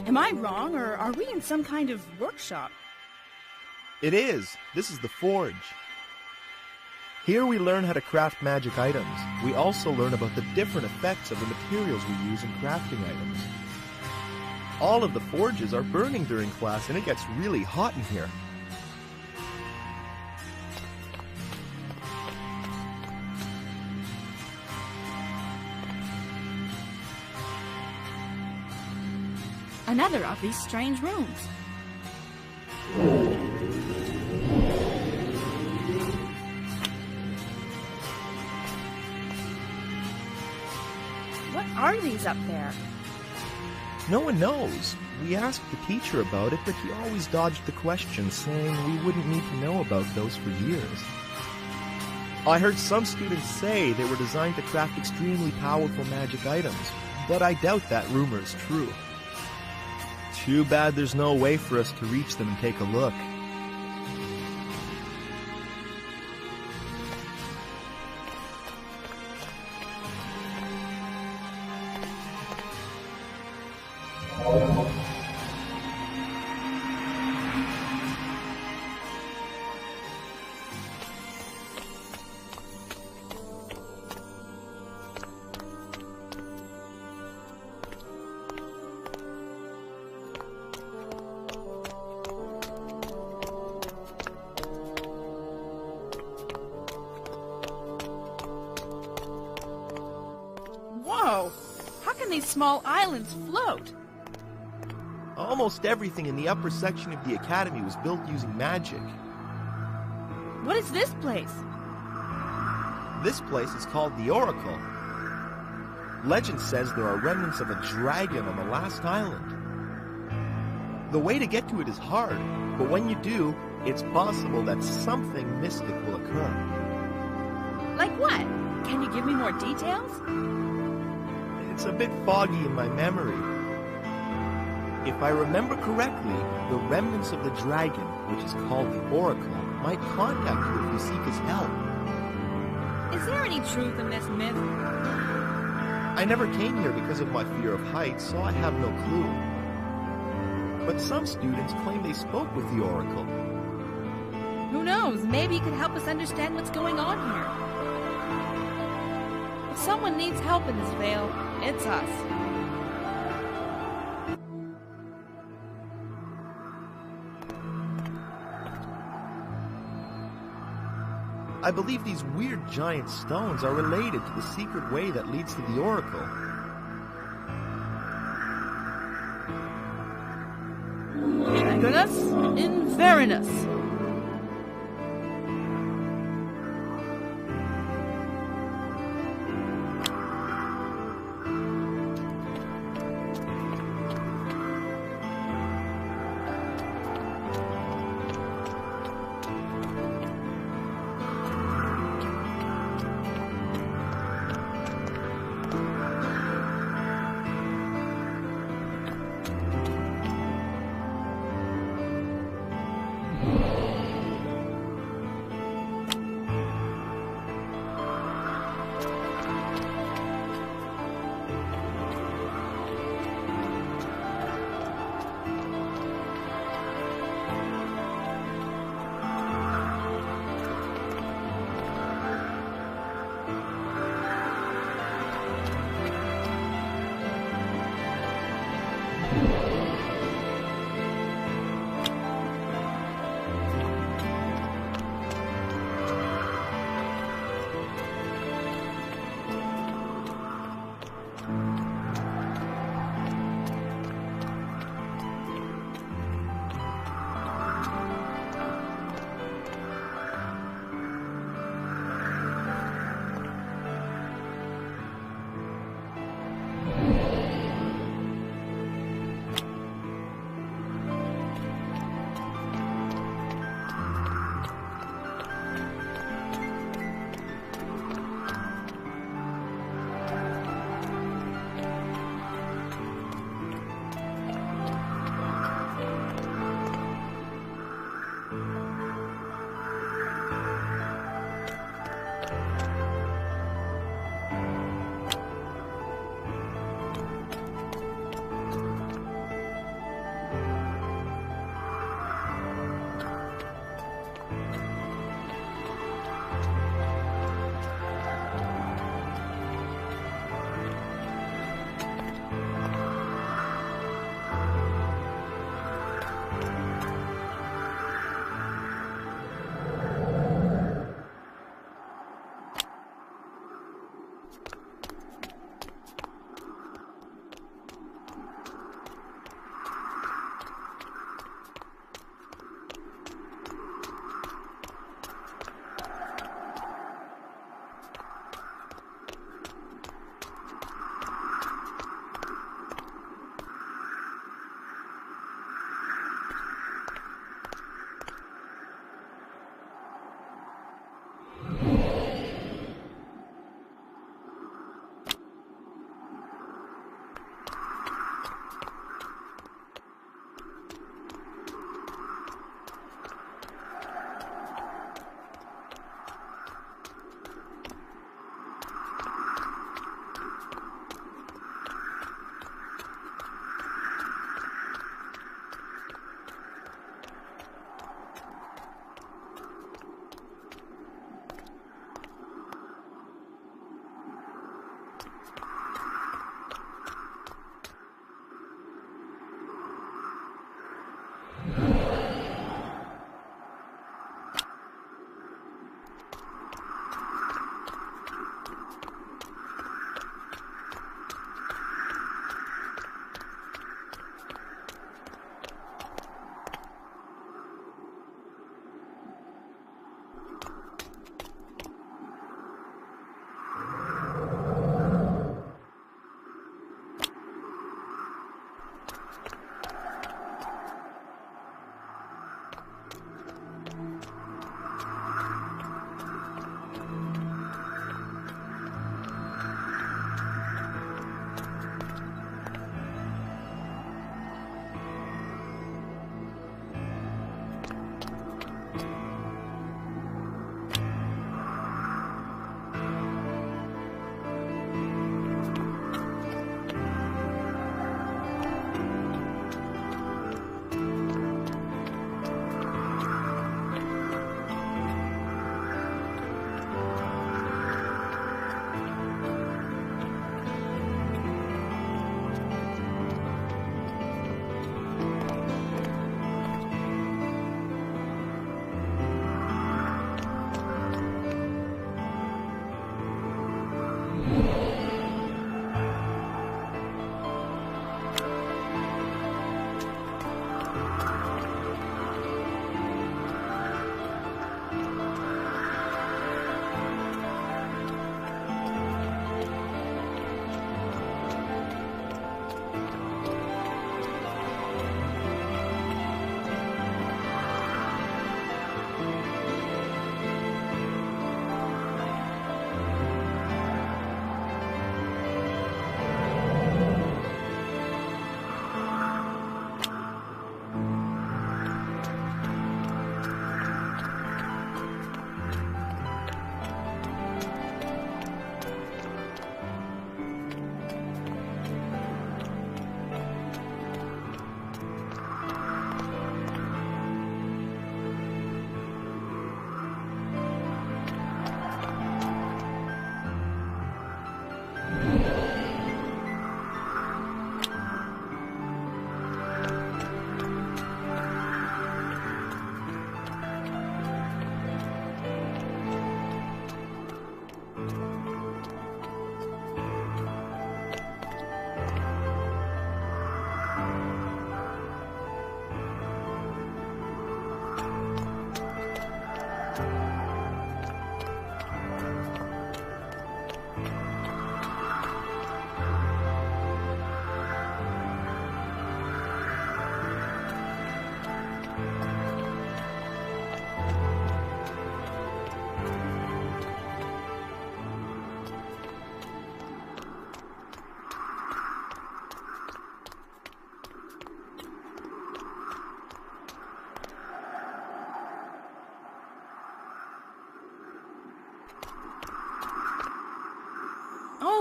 Am I wrong, or are we in some kind of workshop? It is. This is the forge. Here we learn how to craft magic items. We also learn about the different effects of the materials we use in crafting items. All of the forges are burning during class, and it gets really hot in here. Another of these strange runes. What are these up there? No one knows. We asked the teacher about it, but he always dodged the question, saying we wouldn't need to know about those for years. I heard some students say they were designed to craft extremely powerful magic items, but I doubt that rumor is true. Too bad there's no way for us to reach them and take a look. Whoa! How can these small islands float? Almost everything in the upper section of the academy was built using magic. What is this place? This place is called the Oracle. Legend says there are remnants of a dragon on the last island. The way to get to it is hard, but when you do, it's possible that something mystic will occur. Like what? Can you give me more details? It's a bit foggy in my memory. If I remember correctly, the remnants of the dragon, which is called the Oracle, might contact you if you seek his help. Is there any truth in this myth? I never came here because of my fear of heights, so I have no clue. But some students claim they spoke with the Oracle. Who knows? Maybe he could help us understand what's going on here. If someone needs help in this vale, it's us. I believe these weird giant stones are related to the secret way that leads to the Oracle. Agranus Inverinus.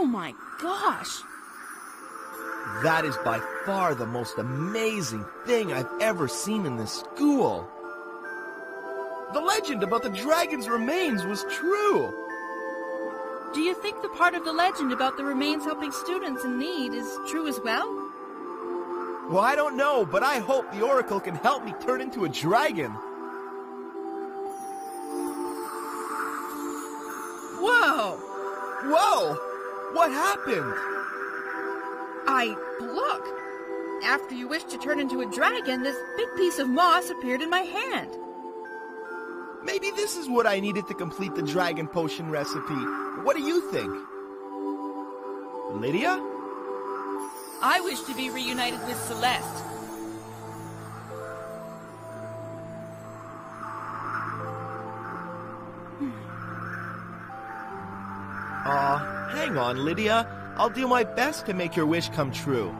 my gosh! That is by far the most amazing thing I've ever seen in this school. The legend about the dragon's remains was true. Do you think the part of the legend about the remains helping students in need is true as well? Well, I don't know, but I hope the Oracle can help me turn into a dragon. Whoa! Whoa! What happened? Look! After you wished to turn into a dragon, this big piece of moss appeared in my hand. Maybe this is what I needed to complete the dragon potion recipe. What do you think? Lydia? I wish to be reunited with Celeste. Hang on, Lydia. I'll do my best to make your wish come true.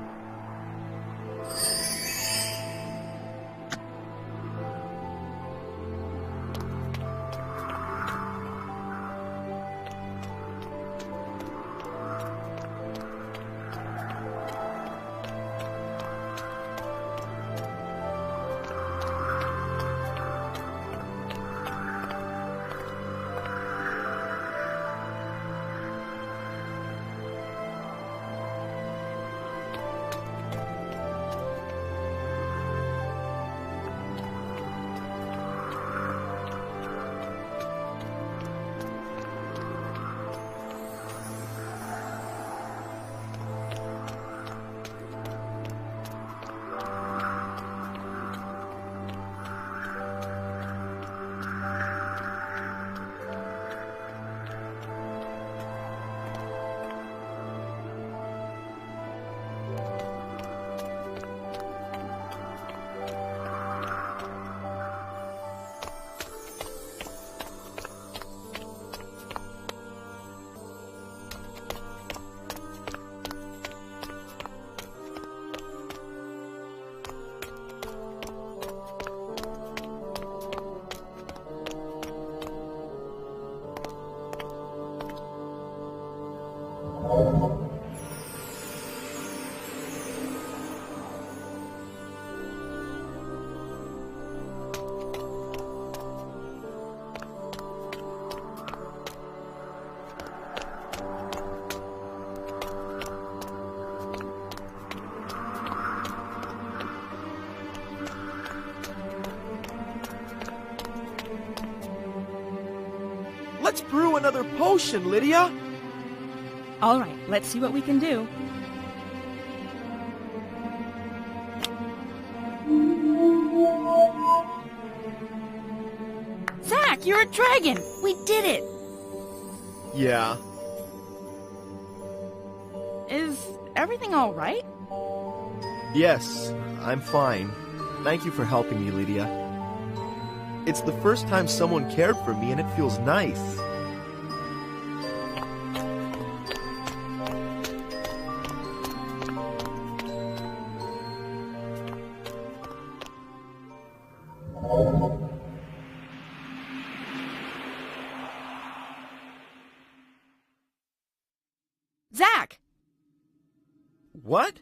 Let's brew another potion, Lydia! All right, let's see what we can do. Zach, you're a dragon! We did it! Yeah. Is everything all right? Yes, I'm fine. Thank you for helping me, Lydia. It's the first time someone cared for me, and it feels nice. Zach! What?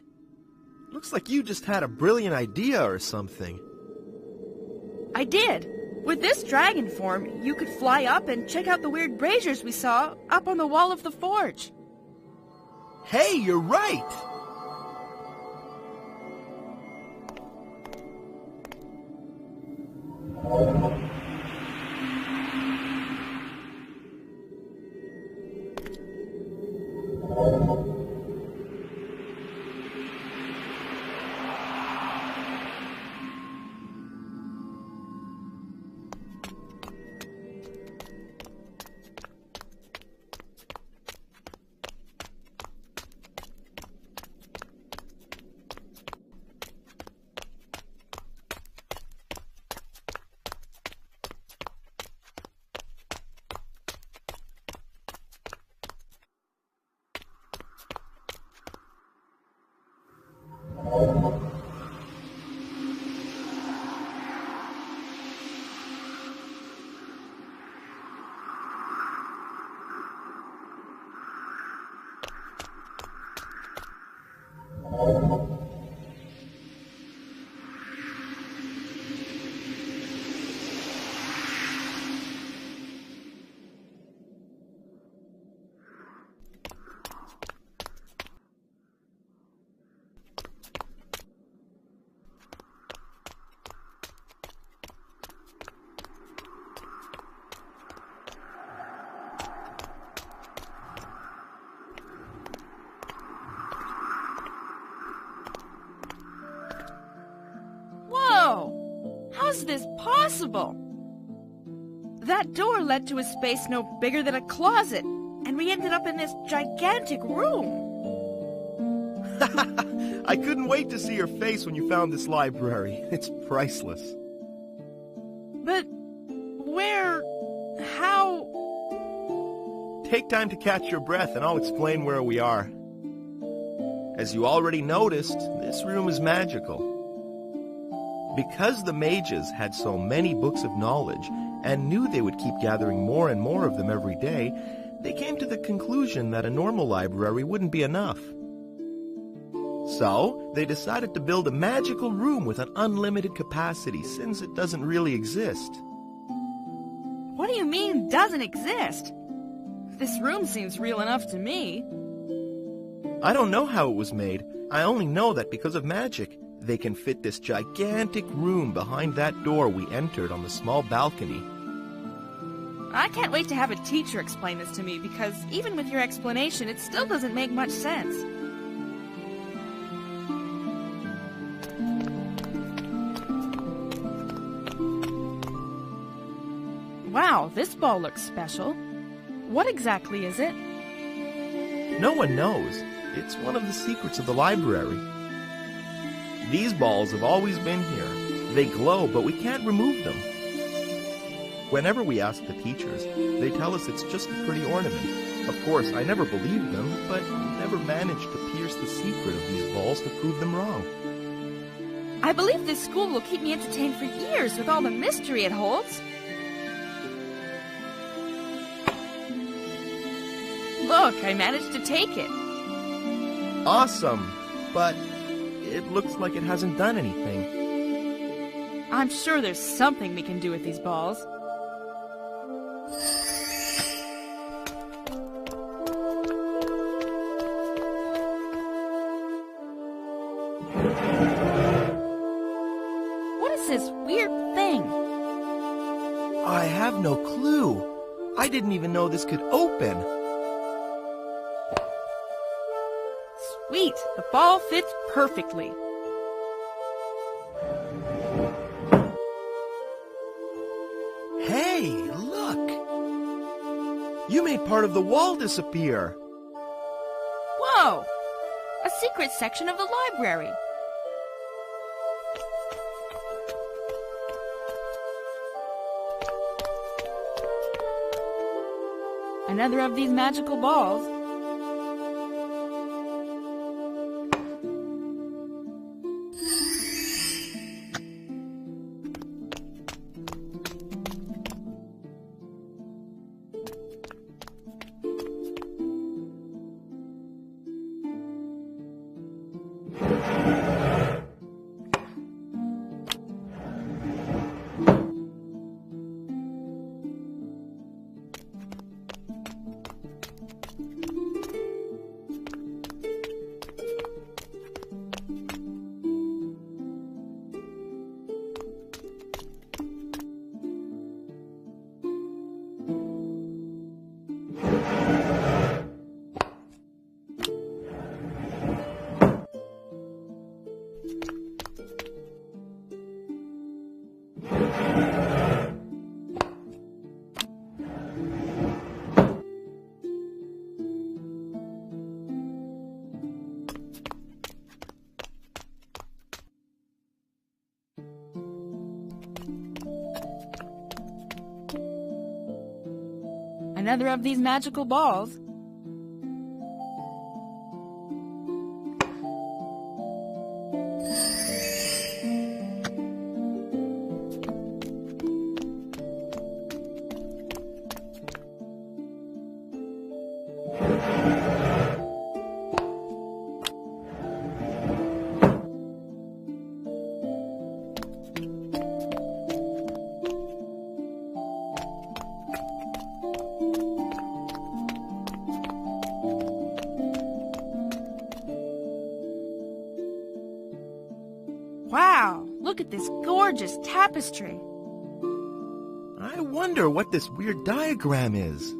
Looks like you just had a brilliant idea or something. I did. With this dragon form, you could fly up and check out the weird braziers we saw up on the wall of the forge. Hey, you're right! is this possible? That door led to a space no bigger than a closet, and we ended up in this gigantic room. I couldn't wait to see your face when you found this library. It's priceless. But where... how... Take time to catch your breath and I'll explain where we are. As you already noticed, this room is magical. Because the mages had so many books of knowledge and knew they would keep gathering more and more of them every day, they came to the conclusion that a normal library wouldn't be enough. So, they decided to build a magical room with an unlimited capacity, since it doesn't really exist. What do you mean, doesn't exist? This room seems real enough to me. I don't know how it was made. I only know that because of magic, they can fit this gigantic room behind that door we entered on the small balcony. I can't wait to have a teacher explain this to me, because even with your explanation, it still doesn't make much sense. Wow, this ball looks special. What exactly is it? No one knows. It's one of the secrets of the library. These balls have always been here. They glow, but we can't remove them. Whenever we ask the teachers, they tell us it's just a pretty ornament. Of course, I never believed them, but never managed to pierce the secret of these balls to prove them wrong. I believe this school will keep me entertained for years with all the mystery it holds. Look, I managed to take it. Awesome, but it looks like it hasn't done anything. I'm sure there's something we can do with these balls. What is this weird thing? I have no clue. I didn't even know this could open. Sweet, the ball fits perfectly. Hey, look! You made part of the wall disappear. Whoa! A secret section of the library. Another of these magical balls. Another of these magical balls. Wow, look at this gorgeous tapestry. I wonder what this weird diagram is.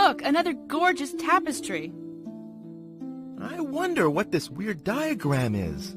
Look, another gorgeous tapestry. I wonder what this weird diagram is.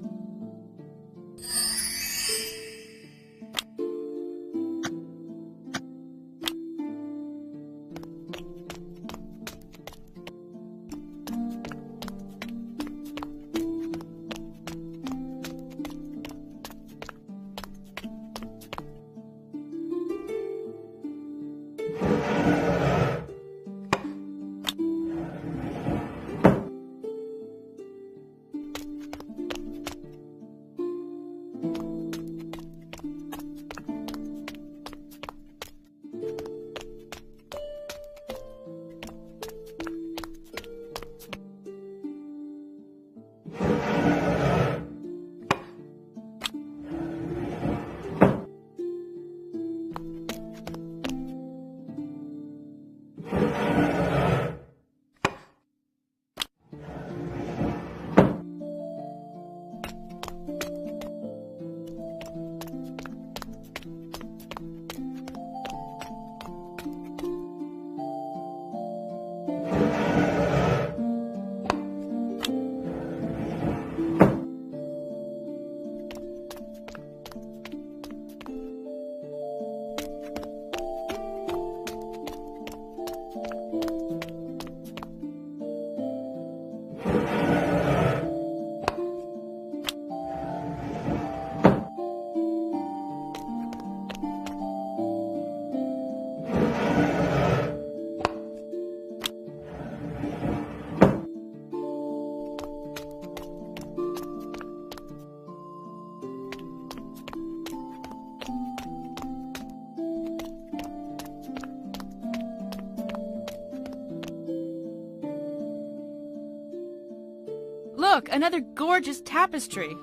Look, another gorgeous tapestry.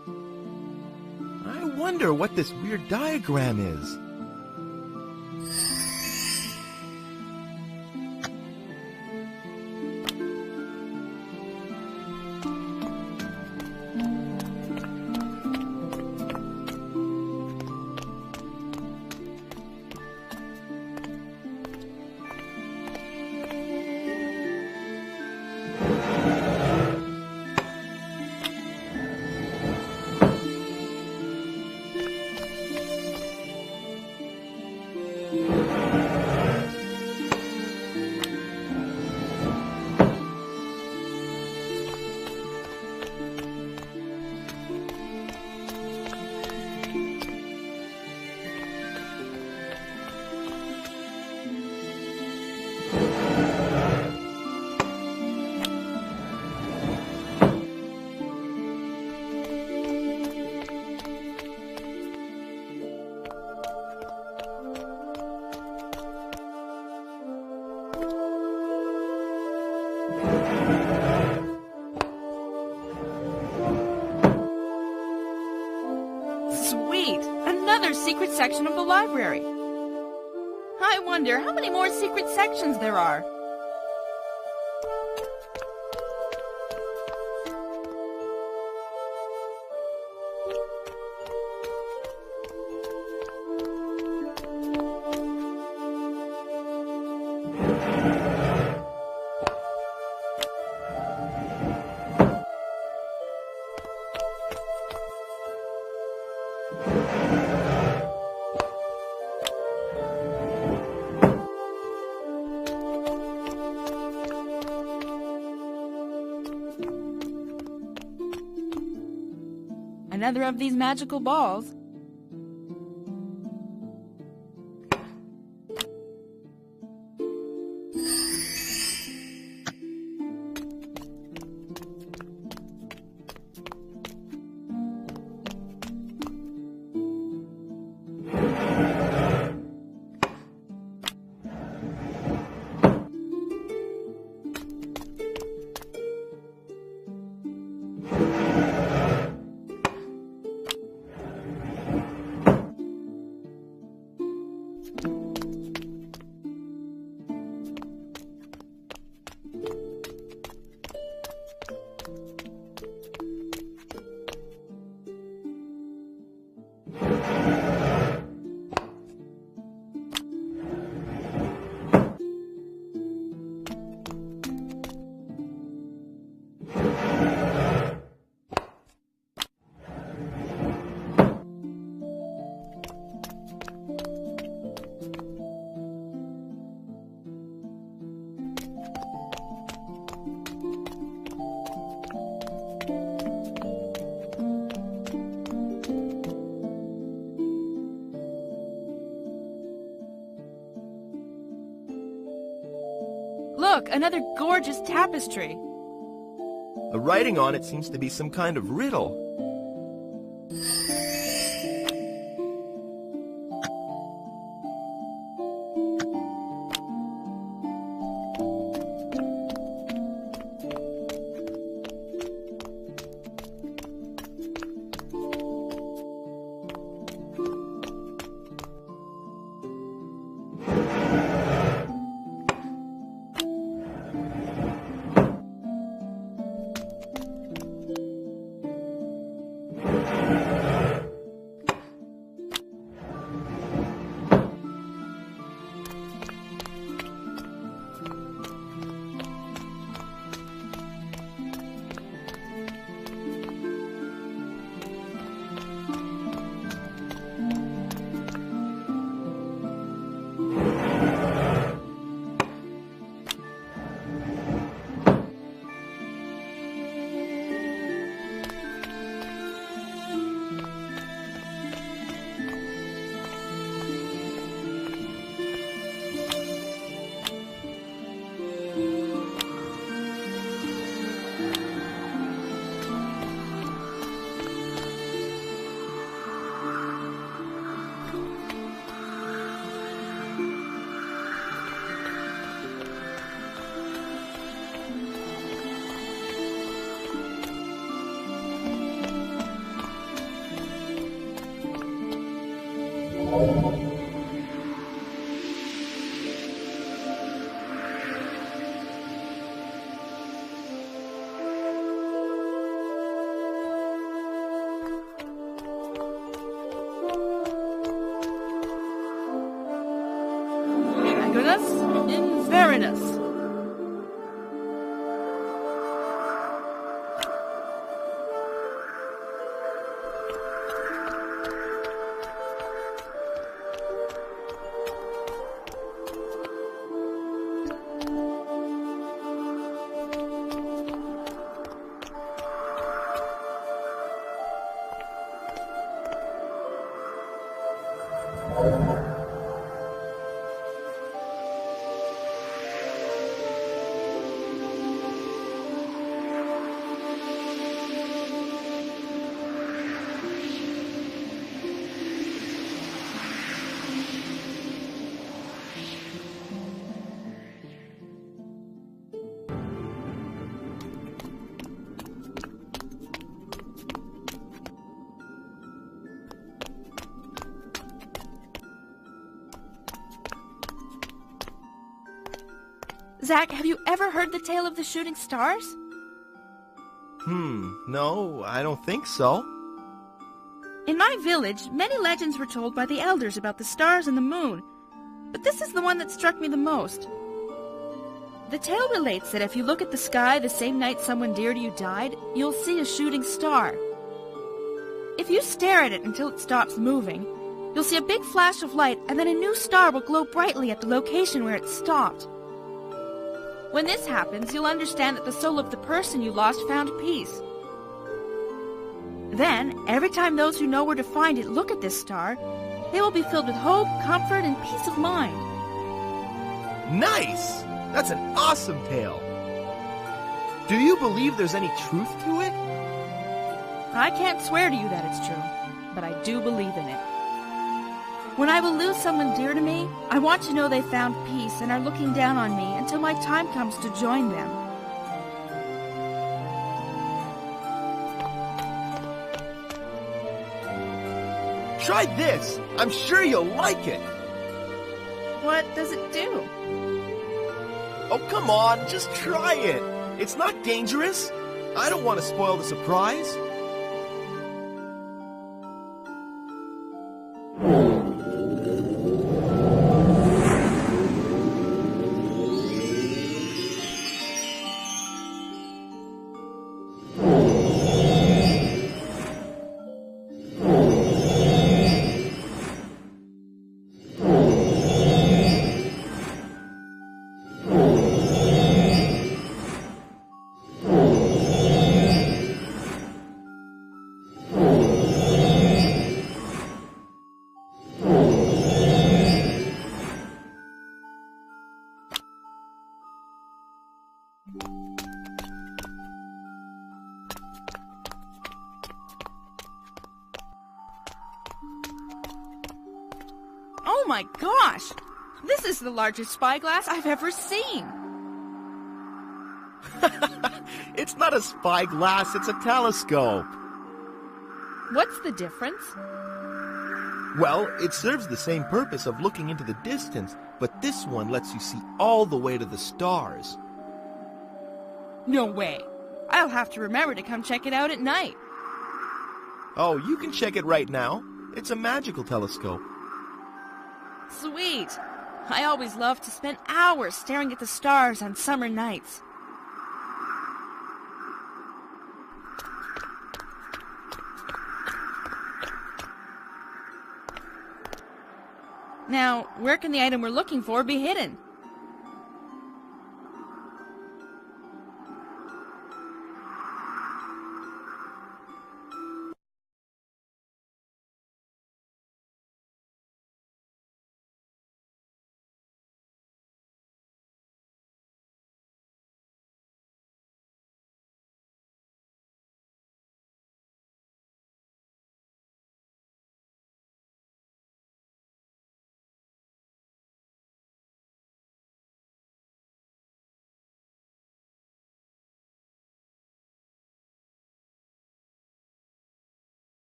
I wonder what this weird diagram is. Sweet! Another secret section of the library. I wonder how many more secret sections there are. Another of these magical balls. Look, another gorgeous tapestry. The writing on it seems to be some kind of riddle. Inverinus. Zach, have you ever heard the tale of the shooting stars? No, I don't think so. In my village, many legends were told by the elders about the stars and the moon, but this is the one that struck me the most. The tale relates that if you look at the sky the same night someone dear to you died, you'll see a shooting star. If you stare at it until it stops moving, you'll see a big flash of light, and then a new star will glow brightly at the location where it stopped. When this happens, you'll understand that the soul of the person you lost found peace. Then, every time those who know where to find it look at this star, they will be filled with hope, comfort, and peace of mind. Nice! That's an awesome tale. Do you believe there's any truth to it? I can't swear to you that it's true, but I do believe in it. When I will lose someone dear to me, I want to know they found peace and are looking down on me until my time comes to join them. Try this! I'm sure you'll like it! What does it do? Oh, come on, just try it! It's not dangerous! I don't want to spoil the surprise! Oh my gosh! This is the largest spyglass I've ever seen. It's not a spyglass, it's a telescope. What's the difference? Well, it serves the same purpose of looking into the distance, but this one lets you see all the way to the stars. No way. I'll have to remember to come check it out at night. Oh, you can check it right now. It's a magical telescope. Sweet. I always love to spend hours staring at the stars on summer nights. Now, where can the item we're looking for be hidden?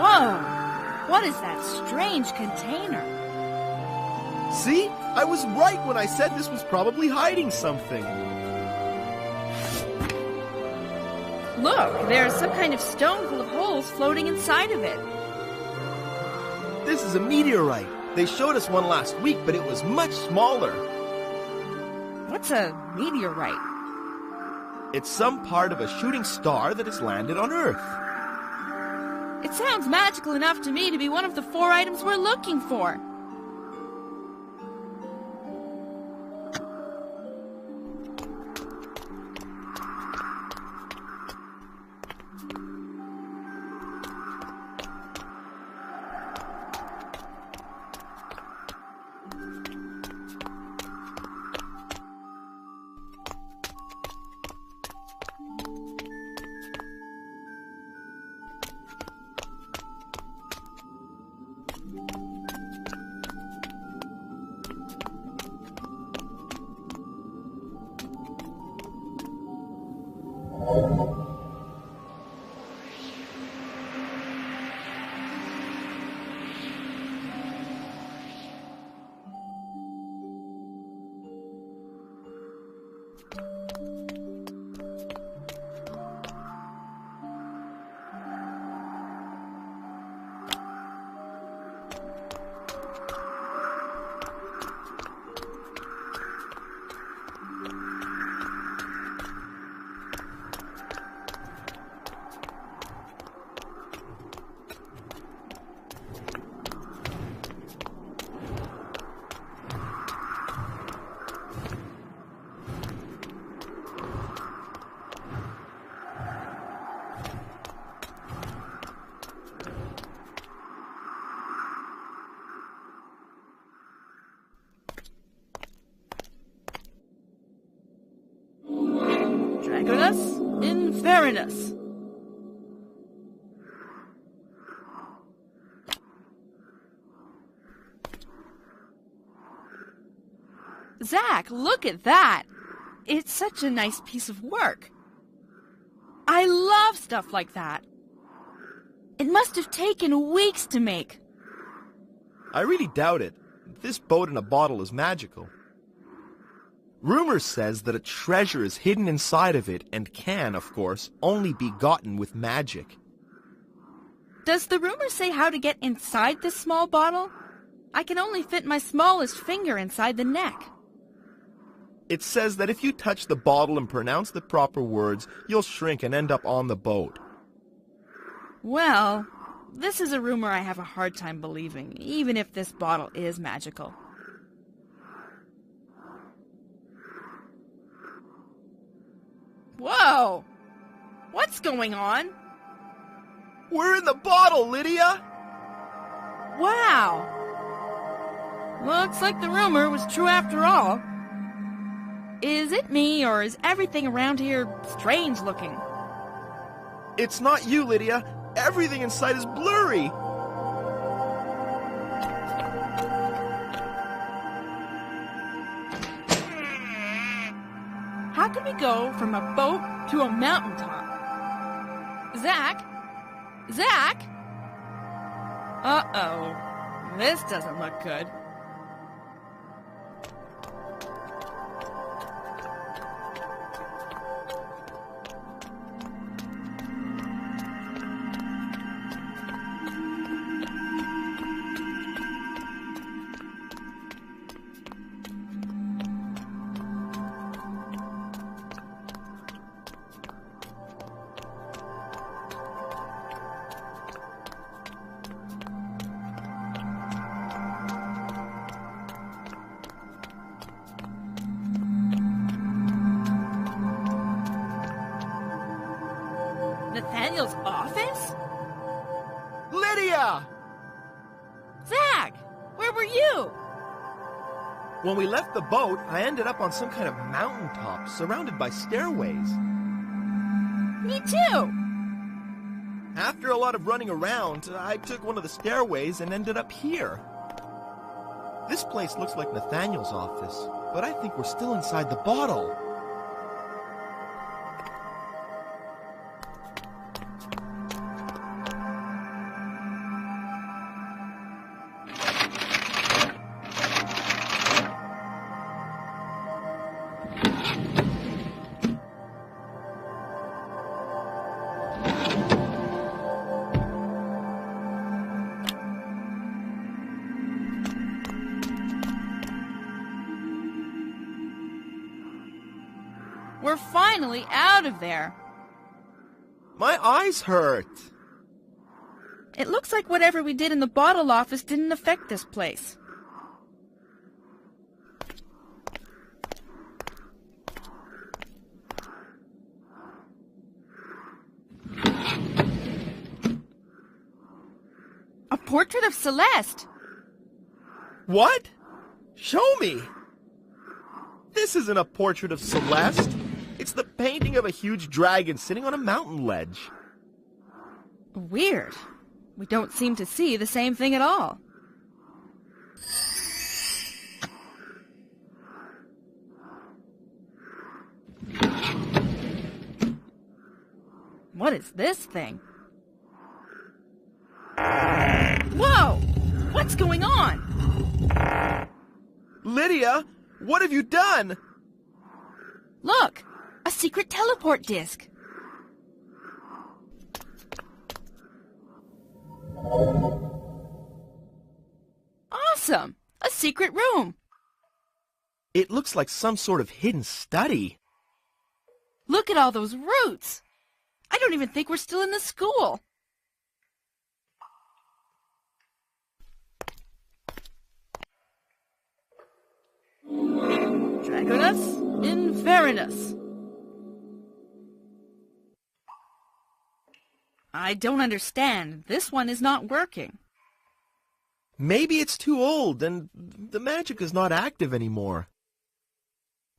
Whoa! What is that strange container? See? I was right when I said this was probably hiding something. Look, there's some kind of stone full of holes floating inside of it. This is a meteorite. They showed us one last week, but it was much smaller. What's a meteorite? It's some part of a shooting star that has landed on Earth. It sounds magical enough to me to be one of the 4 items we're looking for. Dragonus Inferinus. Zach, look at that! It's such a nice piece of work. I love stuff like that. It must have taken weeks to make. I really doubt it. This boat in a bottle is magical. Rumor says that a treasure is hidden inside of it and can, of course, only be gotten with magic. Does the rumor say how to get inside this small bottle? I can only fit my smallest finger inside the neck. It says that if you touch the bottle and pronounce the proper words, you'll shrink and end up on the boat. Well, this is a rumor I have a hard time believing, even if this bottle is magical. Whoa! What's going on? We're in the bottle, Lydia! Wow! Looks like the rumor was true after all. Is it me, or is everything around here strange looking? It's not you, Lydia. Everything inside is blurry. How can we go from a boat to a mountaintop? Zach? Zach? Uh-oh. This doesn't look good. Nathaniel's office? Lydia! Zach, where were you? When we left the boat, I ended up on some kind of mountaintop, surrounded by stairways. Me too. After a lot of running around, I took one of the stairways and ended up here. This place looks like Nathaniel's office, but I think we're still inside the bottle. We're finally out of there. My eyes hurt. It looks like whatever we did in the bottle office didn't affect this place. A portrait of Celeste. What? Show me. This isn't a portrait of Celeste. It's the painting of a huge dragon sitting on a mountain ledge. Weird. We don't seem to see the same thing at all. What is this thing? Whoa! What's going on? Lydia, what have you done? Look! A secret teleport disc. Awesome! A secret room. It looks like some sort of hidden study. Look at all those roots. I don't even think we're still in the school. Dragonus Inverinus. I don't understand. This one is not working. Maybe it's too old and the magic is not active anymore.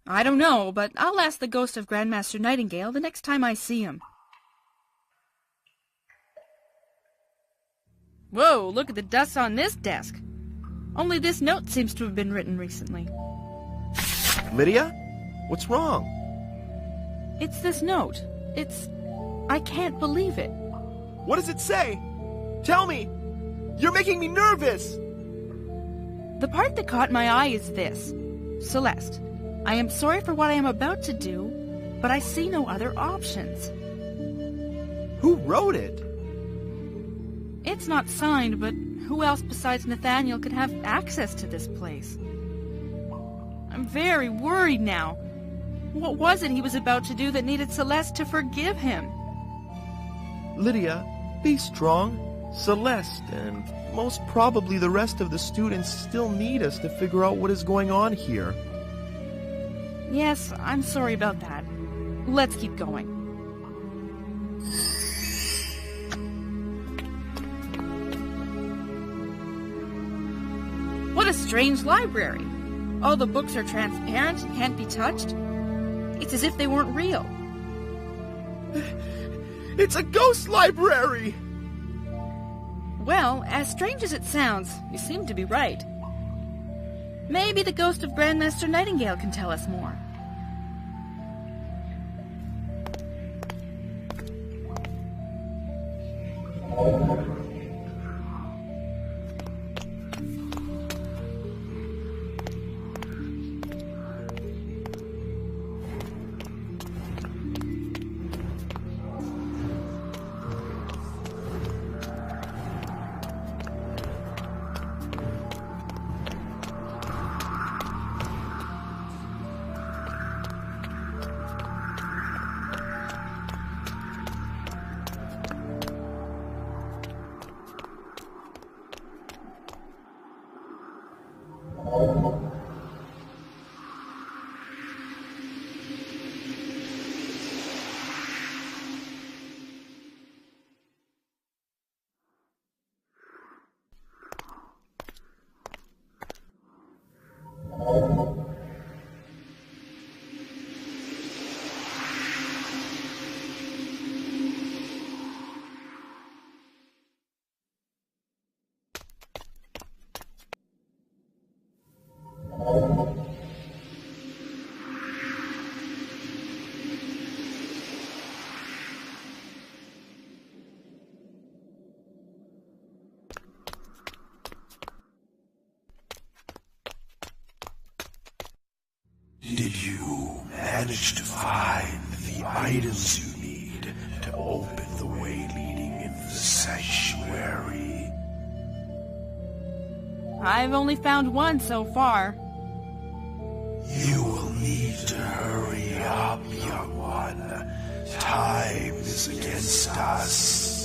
I don't know, but I'll ask the ghost of Grandmaster Nightingale the next time I see him. Whoa, look at the dust on this desk. Only this note seems to have been written recently. Lydia? What's wrong? It's this note. I can't believe it. What does it say? Tell me! You're making me nervous! The part that caught my eye is this. Celeste, I am sorry for what I am about to do, but I see no other options. Who wrote it? It's not signed, but who else besides Nathaniel could have access to this place? I'm very worried now. What was it he was about to do that needed Celeste to forgive him? Lydia, be strong. Celeste, and most probably the rest of the students still need us to figure out what is going on here. Yes, I'm sorry about that. Let's keep going. What a strange library. All the books are transparent and can't be touched. It's as if they weren't real. It's a ghost library! Well, as strange as it sounds, you seem to be right. Maybe the ghost of Grandmaster Nightingale can tell us more. Did you manage to find the items you need to open the way leading into the sanctuary? I've only found one so far. You will need to hurry up, young one. Time is against us.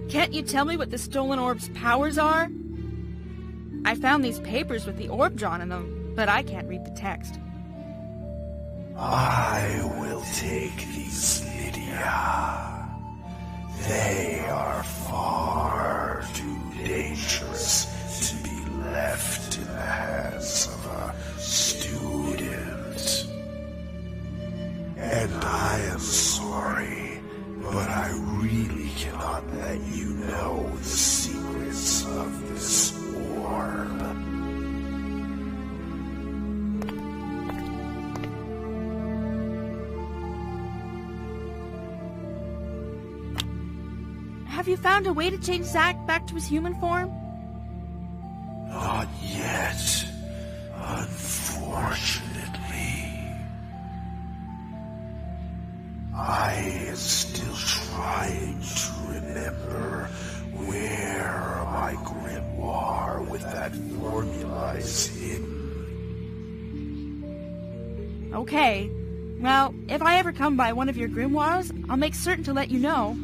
Can't you tell me what the stolen orb's powers are? I found these papers with the orb drawn in them, but I can't read the text. I will take these, Lydia. They are far too dangerous to be left in the hands of a student. And I am sorry, but I really cannot let you know the secrets of this orb. Have you found a way to change Zack back to his human form? Not yet, unfortunately. I am still trying to remember where my grimoire with that formula is hidden. Okay. Well, if I ever come by one of your grimoires, I'll make certain to let you know.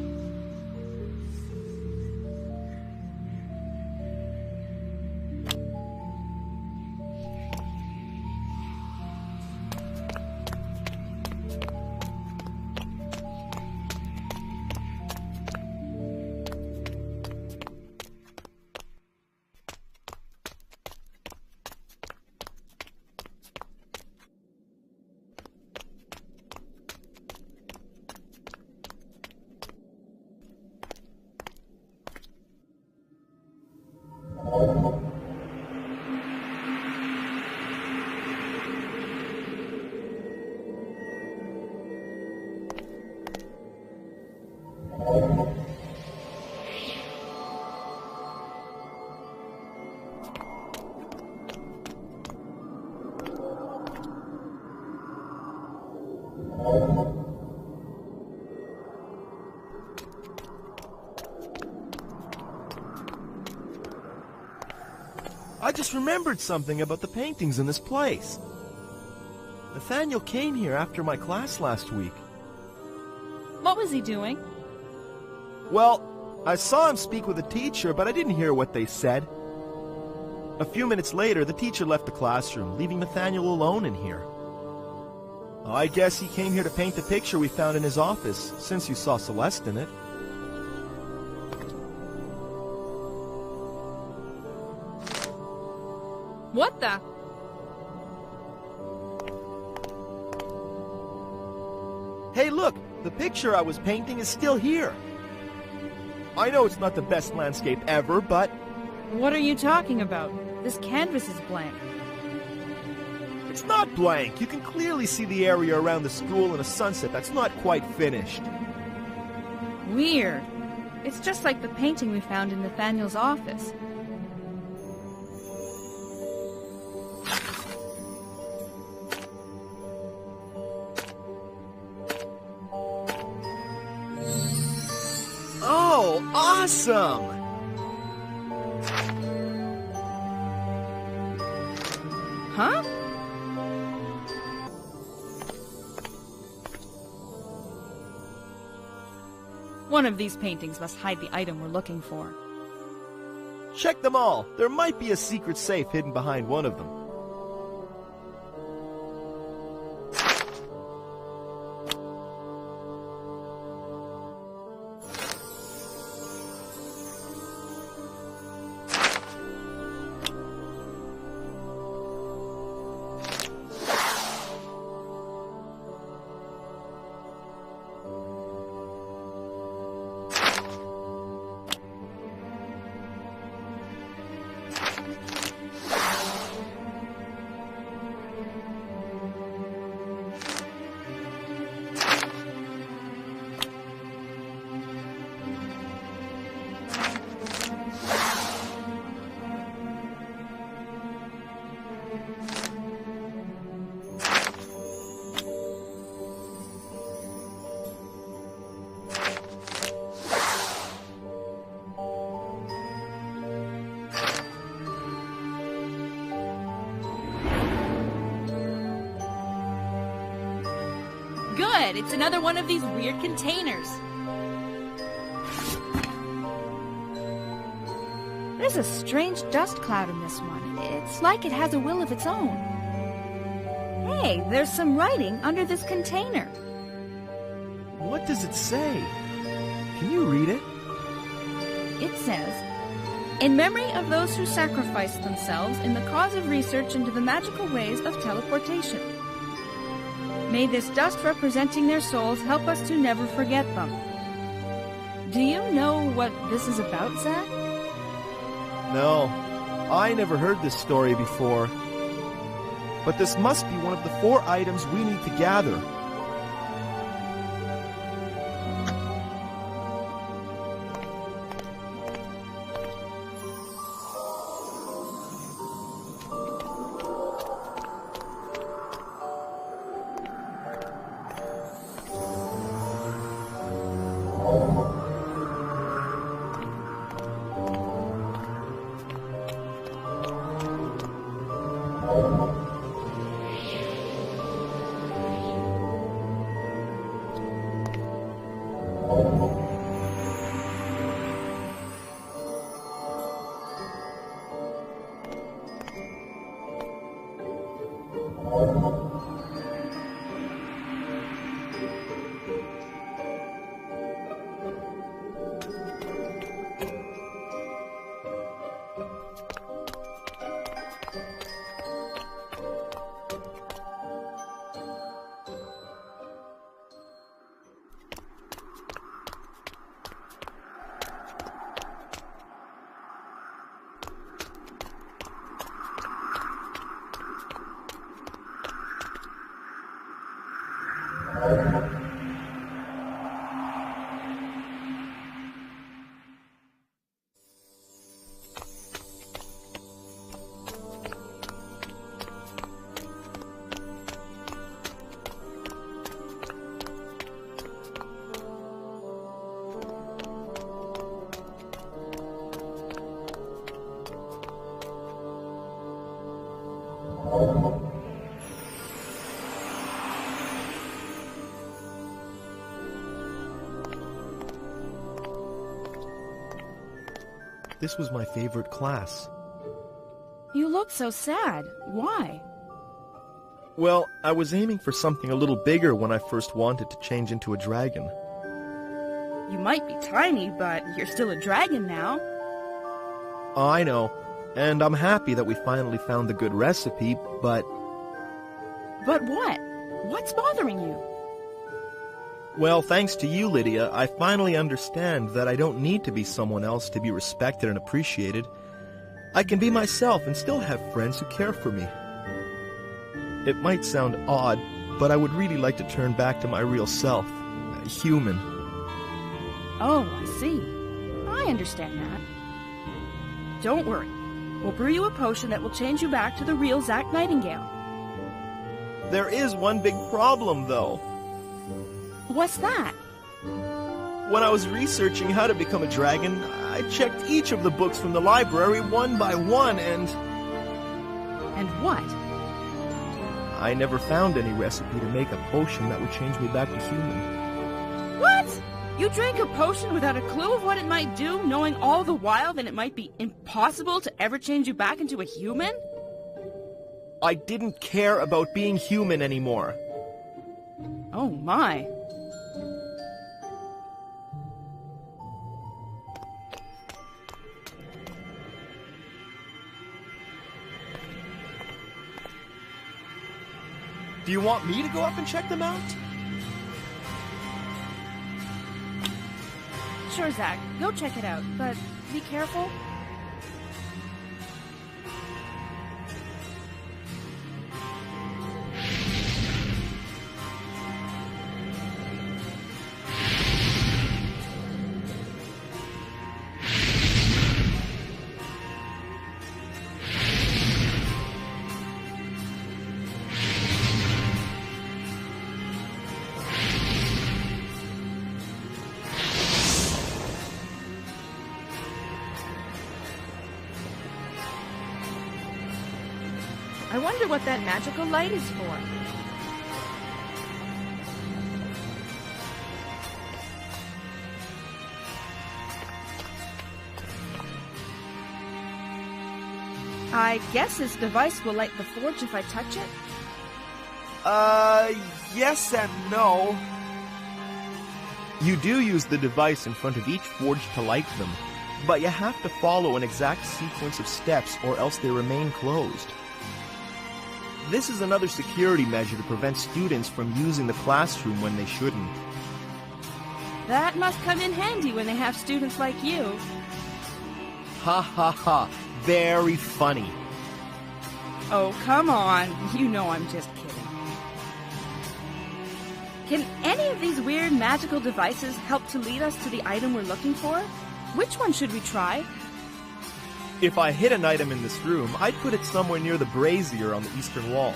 I just remembered something about the paintings in this place. Nathaniel came here after my class last week. What was he doing? Well, I saw him speak with a teacher, but I didn't hear what they said. A few minutes later, the teacher left the classroom, leaving Nathaniel alone in here. I guess he came here to paint the picture we found in his office, since you saw Celeste in it. What the? Hey, look! The picture I was painting is still here. I know it's not the best landscape ever, but... What are you talking about? This canvas is blank. It's not blank. You can clearly see the area around the school and a sunset that's not quite finished. Weird. It's just like the painting we found in Nathaniel's office. Oh, awesome! Huh? One of these paintings must hide the item we're looking for. Check them all. There might be a secret safe hidden behind one of them. Good! It's another one of these weird containers. There's a strange dust cloud in this one. It's like it has a will of its own. Hey, there's some writing under this container. What does it say? Can you read it? It says, "In memory of those who sacrificed themselves in the cause of research into the magical ways of teleportation. May this dust representing their souls help us to never forget them." Do you know what this is about, Zach? No, I never heard this story before. But this must be one of the 4 items we need to gather. This was my favorite class. You look so sad. Why? Well, I was aiming for something a little bigger when I first wanted to change into a dragon. You might be tiny, but you're still a dragon now. I know, and I'm happy that we finally found the good recipe, but... But what? What's bothering you? Well, thanks to you, Lydia, I finally understand that I don't need to be someone else to be respected and appreciated. I can be myself and still have friends who care for me. It might sound odd, but I would really like to turn back to my real self, a human. Oh, I see. I understand that. Don't worry. We'll brew you a potion that will change you back to the real Zach Nightingale. There is one big problem, though. What's that? When I was researching how to become a dragon, I checked each of the books from the library one by one, and... And what? I never found any recipe to make a potion that would change me back to human. What? You drank a potion without a clue of what it might do, knowing all the while that it might be impossible to ever change you back into a human? I didn't care about being human anymore. Oh my. Do you want me to go up and check them out? Sure, Zach. Go check it out, but be careful. I wonder what that magical light is for. I guess this device will light the forge if I touch it? Yes and no. You do use the device in front of each forge to light them, but you have to follow an exact sequence of steps or else they remain closed. This is another security measure to prevent students from using the classroom when they shouldn't. That must come in handy when they have students like you. Ha ha ha. Very funny. Oh, come on. You know I'm just kidding. Can any of these weird magical devices help to lead us to the item we're looking for? Which one should we try? If I hid an item in this room, I'd put it somewhere near the brazier on the eastern wall.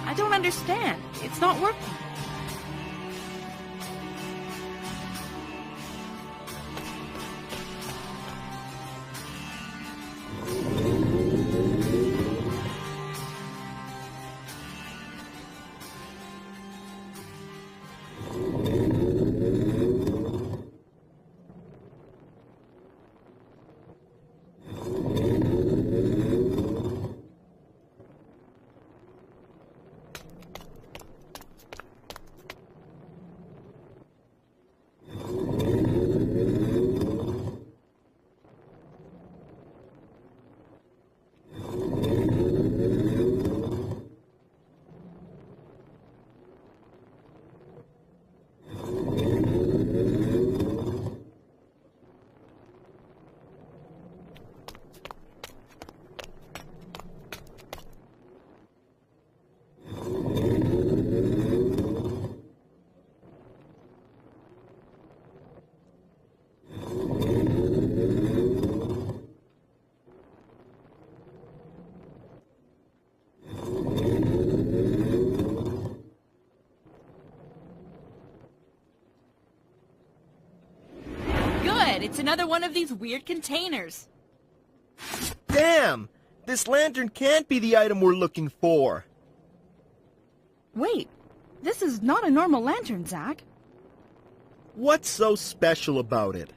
I don't understand. It's not working. It's another one of these weird containers. Damn! This lantern can't be the item we're looking for. Wait, this is not a normal lantern, Zach. What's so special about it?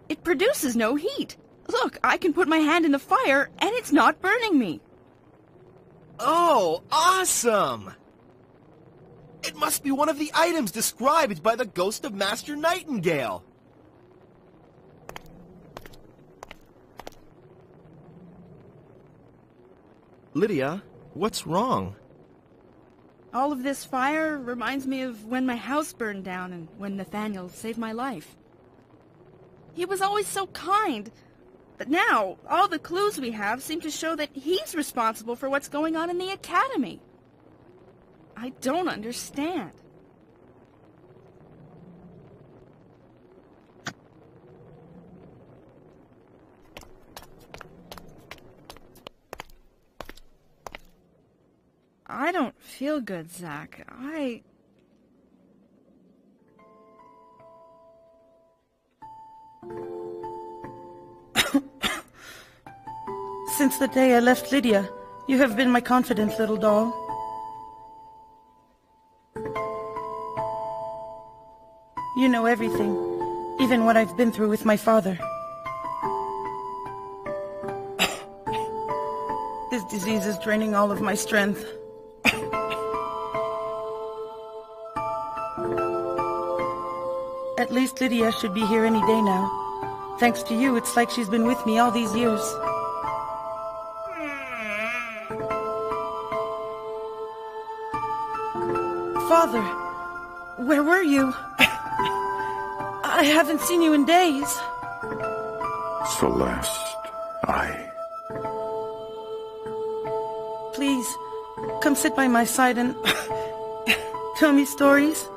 It produces no heat. Look, I can put my hand in the fire and it's not burning me. Oh, awesome! It must be one of the items described by the ghost of Master Nightingale. Lydia, what's wrong? All of this fire reminds me of when my house burned down and when Nathaniel saved my life. He was always so kind, but now all the clues we have seem to show that he's responsible for what's going on in the academy. I don't understand. I don't feel good, Zach. Since the day I left Lydia, you have been my confident little doll. You know everything, even what I've been through with my father. This disease is draining all of my strength. At least Lydia should be here any day now. Thanks to you, it's like she's been with me all these years. Father, where were you? I haven't seen you in days. Celeste, Please, come sit by my side and tell me stories.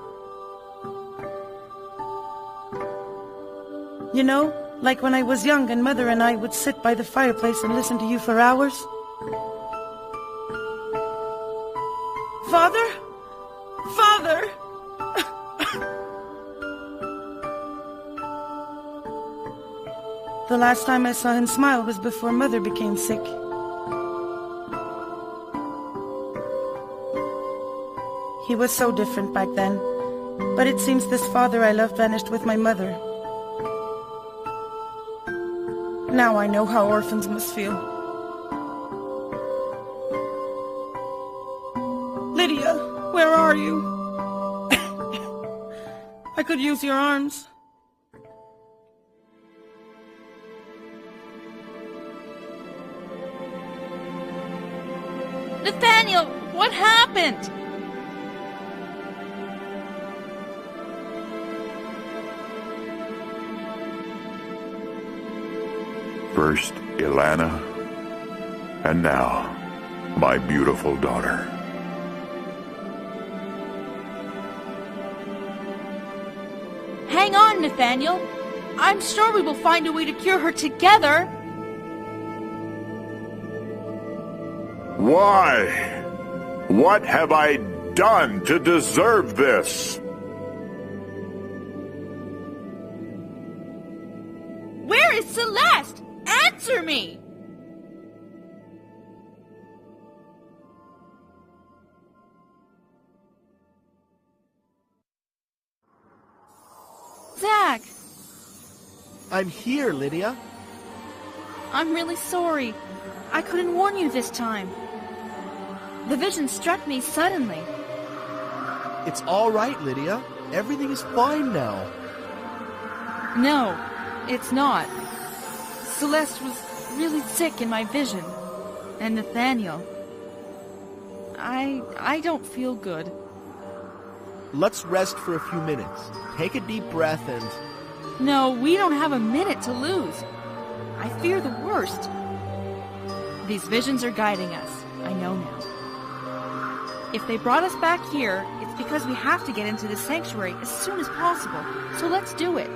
You know, like when I was young and Mother and I would sit by the fireplace and listen to you for hours. Father? Father! The last time I saw him smile was before Mother became sick. He was so different back then, but it seems this father I loved vanished with my mother. Now I know how orphans must feel. Lydia, where are you? I could use your arms. Nathaniel, what happened? first Ilana, and now my beautiful daughter. Hang on, Nathaniel. I'm sure we will find a way to cure her together. Why? What have I done to deserve this? Where is Celeste? Answer me! Zach! I'm here, Lydia. I'm really sorry. I couldn't warn you this time. The vision struck me suddenly. It's all right, Lydia. Everything is fine now. No, it's not. Celeste was really sick in my vision. And Nathaniel. I don't feel good. Let's rest for a few minutes. Take a deep breath and... No, we don't have a minute to lose. I fear the worst. These visions are guiding us. I know now. If they brought us back here, it's because we have to get into the sanctuary as soon as possible. So let's do it.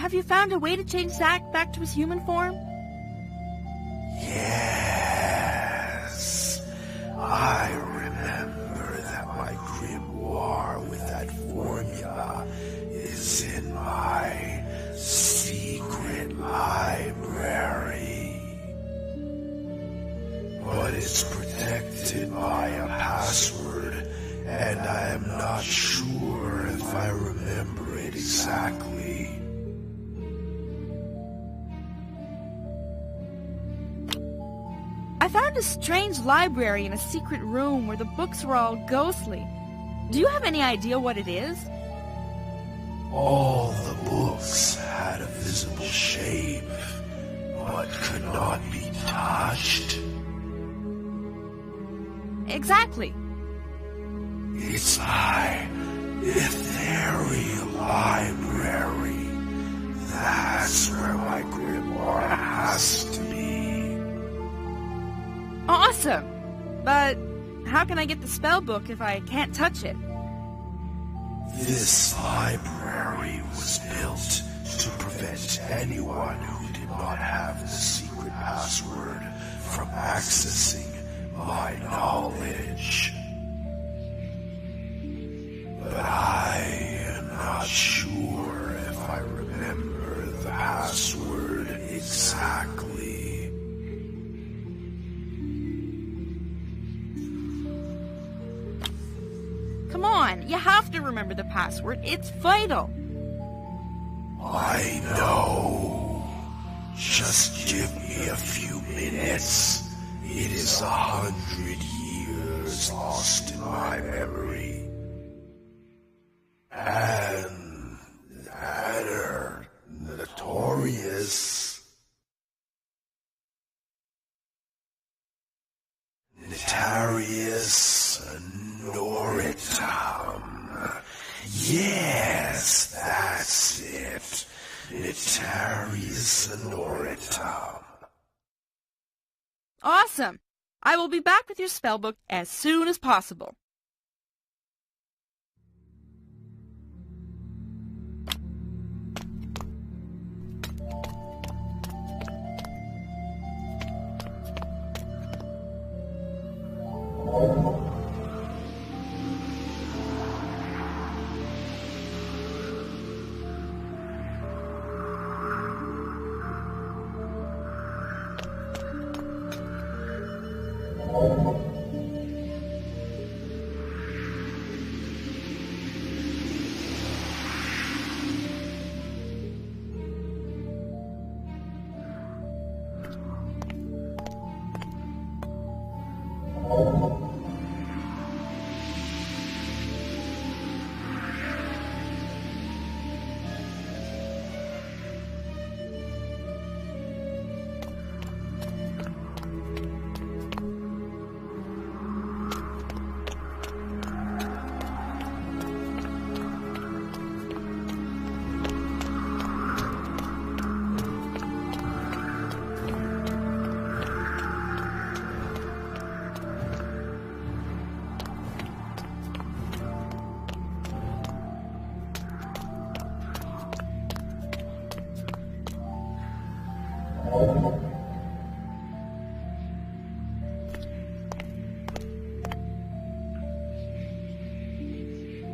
have you found a way to change Zack back to his human form? Yes. I remember that my grimoire with that formula is in my secret library. But it's protected by a password, and I am not sure if I remember it exactly. I found a strange library in a secret room where the books were all ghostly. Do you have any idea what it is? All the books had a visible shape, but could not be touched. Exactly. It's my ethereal library. That's where my grimoire has to be. Awesome! But how can I get the spell book if I can't touch it? This library was built to prevent anyone who did not have the secret password from accessing my knowledge. But I am not sure if I remember the password exactly. Come on, you have to remember the password. It's vital. I know. Just give me a few minutes. It is 100 years lost in my memory. And that are notorious. Notarius Noritum. Yes, that's it. Notarius Noritum. Awesome! I will be back with your spellbook as soon as possible.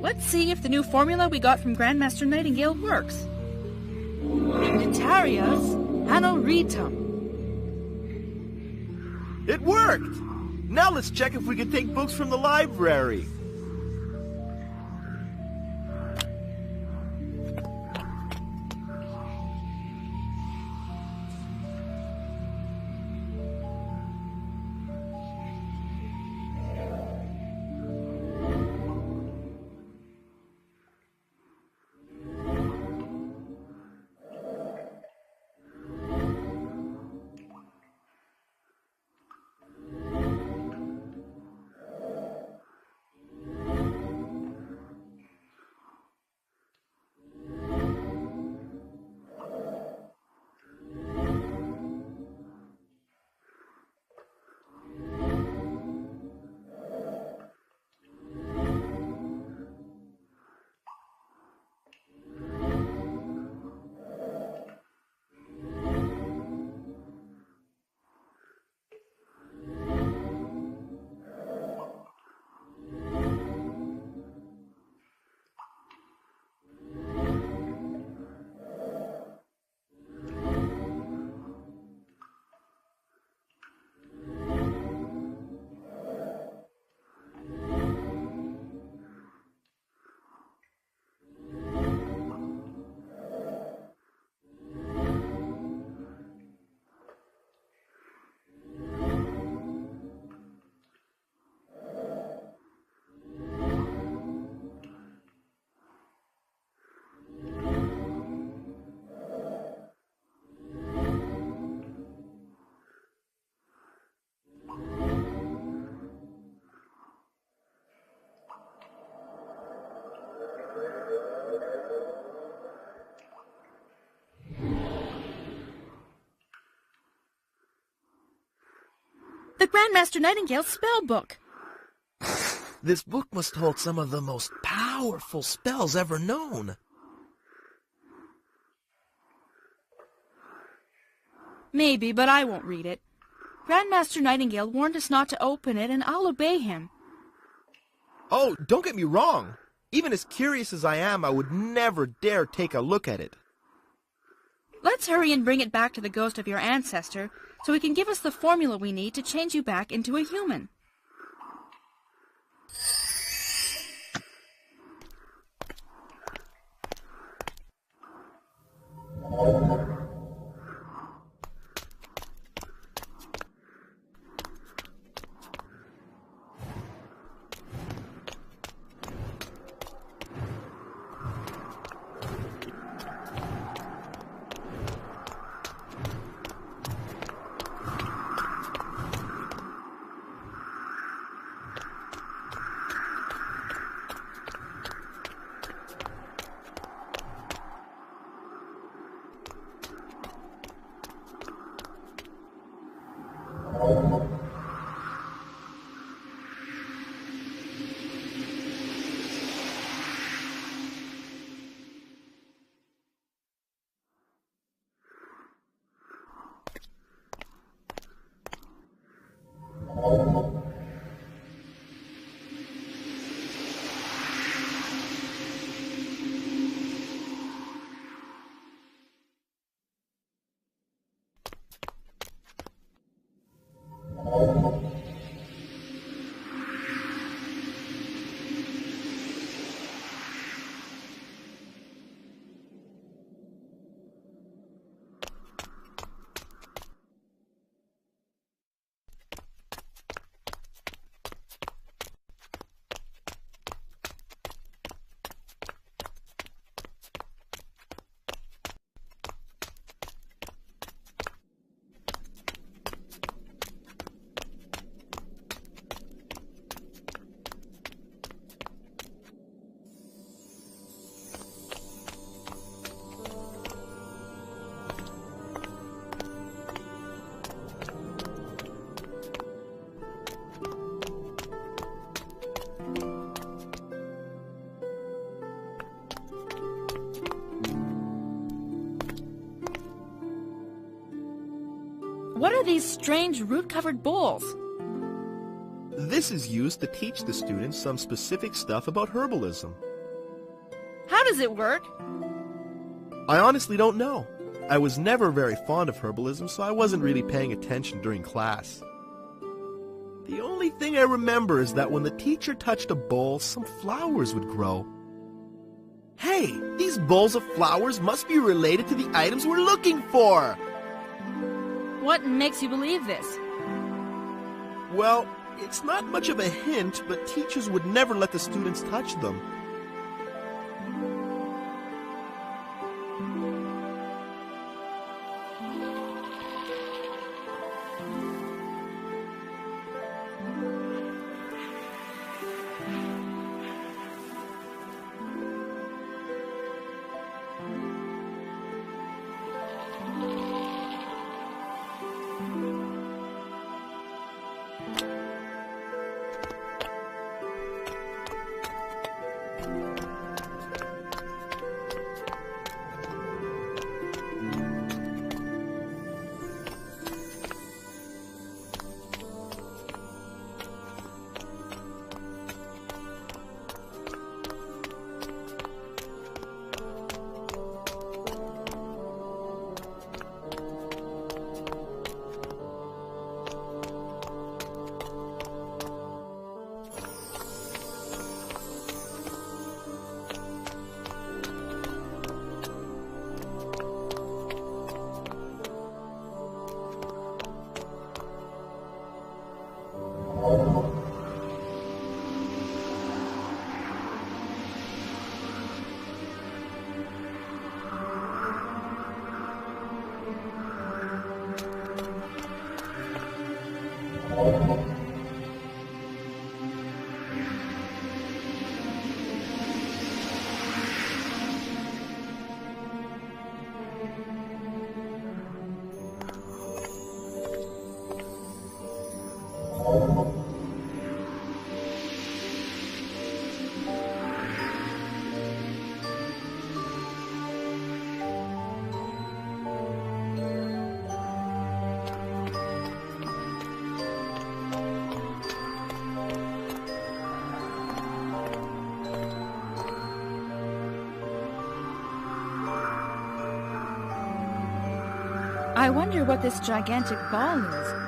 Let's see if the new formula we got from Grandmaster Nightingale works. Notarius Anoritum. It worked! Now let's check if we can take books from the library. Grandmaster Nightingale's spell book. This book must hold some of the most powerful spells ever known. Maybe, but I won't read it. Grandmaster Nightingale warned us not to open it, and I'll obey him. Oh, don't get me wrong. Even as curious as I am, I would never dare take a look at it. Let's hurry and bring it back to the ghost of your ancestor, so he can give us the formula we need to change you back into a human. What are these strange root-covered bowls? This is used to teach the students some specific stuff about herbalism. How does it work? I honestly don't know. I was never very fond of herbalism, so I wasn't really paying attention during class. The only thing I remember is that when the teacher touched a bowl, some flowers would grow. Hey, these bowls of flowers must be related to the items we're looking for! What makes you believe this? Well, it's not much of a hint, but teachers would never let the students touch them. I wonder what this gigantic ball is.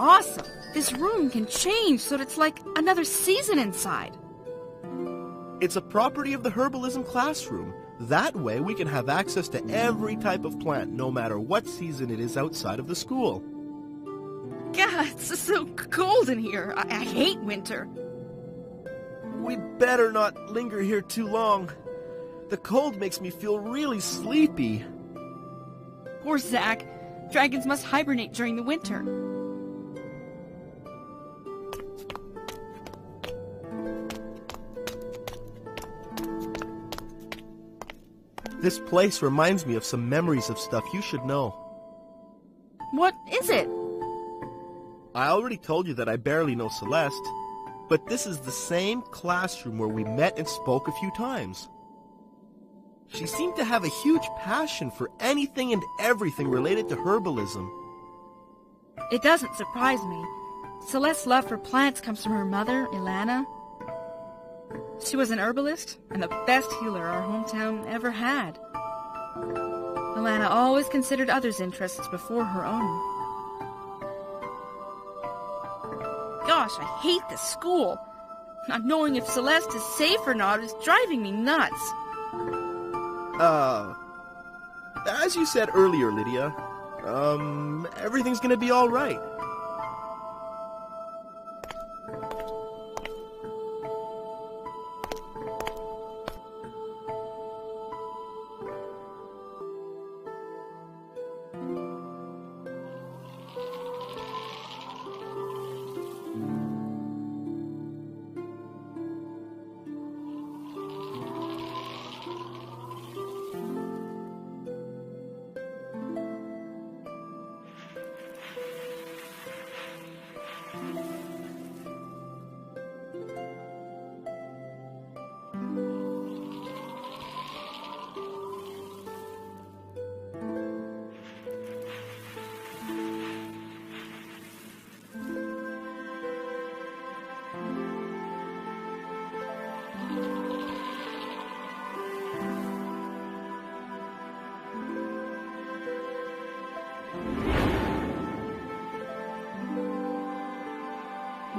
Awesome! This room can change so that it's like another season inside. It's a property of the herbalism classroom. That way we can have access to every type of plant, no matter what season it is outside of the school. God, it's so cold in here. I hate winter. We'd better not linger here too long. The cold makes me feel really sleepy. Poor Zach. Dragons must hibernate during the winter. This place reminds me of some memories of stuff you should know. What is it? I already told you that I barely know Celeste, but this is the same classroom where we met and spoke a few times. She seemed to have a huge passion for anything and everything related to herbalism. It doesn't surprise me. Celeste's love for plants comes from her mother, Ilana. She was an herbalist and the best healer our hometown ever had. Ilana always considered others' interests before her own. Gosh, I hate this school. Not knowing if Celeste is safe or not is driving me nuts. As you said earlier, Lydia, everything's gonna be all right.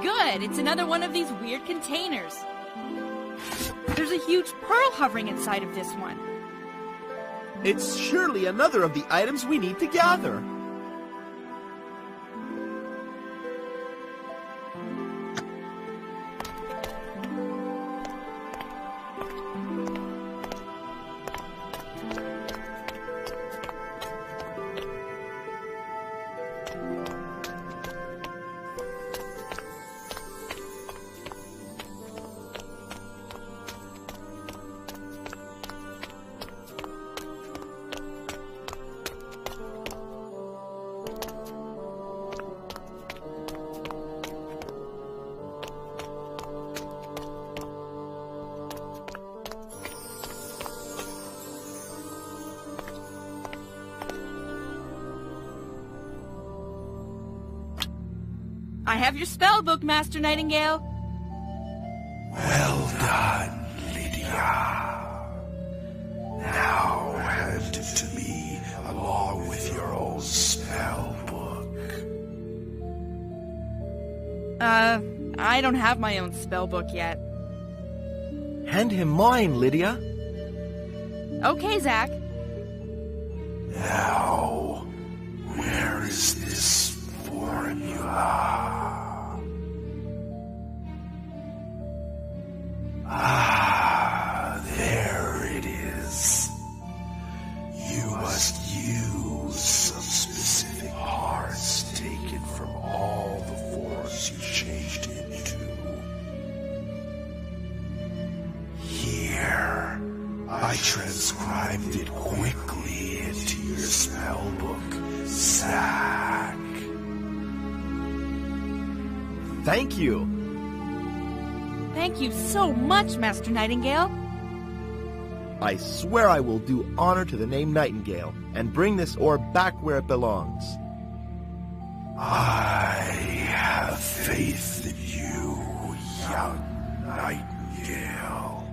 Good, it's another one of these weird containers. There's a huge pearl hovering inside of this one. It's surely another of the items we need to gather. have your spell book, Master Nightingale. Well done, Lydia. Now hand it to me along with your old spell book. I don't have my own spell book yet. Hand him mine, Lydia. Okay, Zack. Now, where is this formula? Ah, there it is. You must use some specific parts taken from all the forms you changed into. Here, I transcribed it quickly into your spellbook, Zack. Thank you. Thank you so much, Master Nightingale. I swear I will do honor to the name Nightingale and bring this orb back where it belongs. I have faith in you, young Nightingale.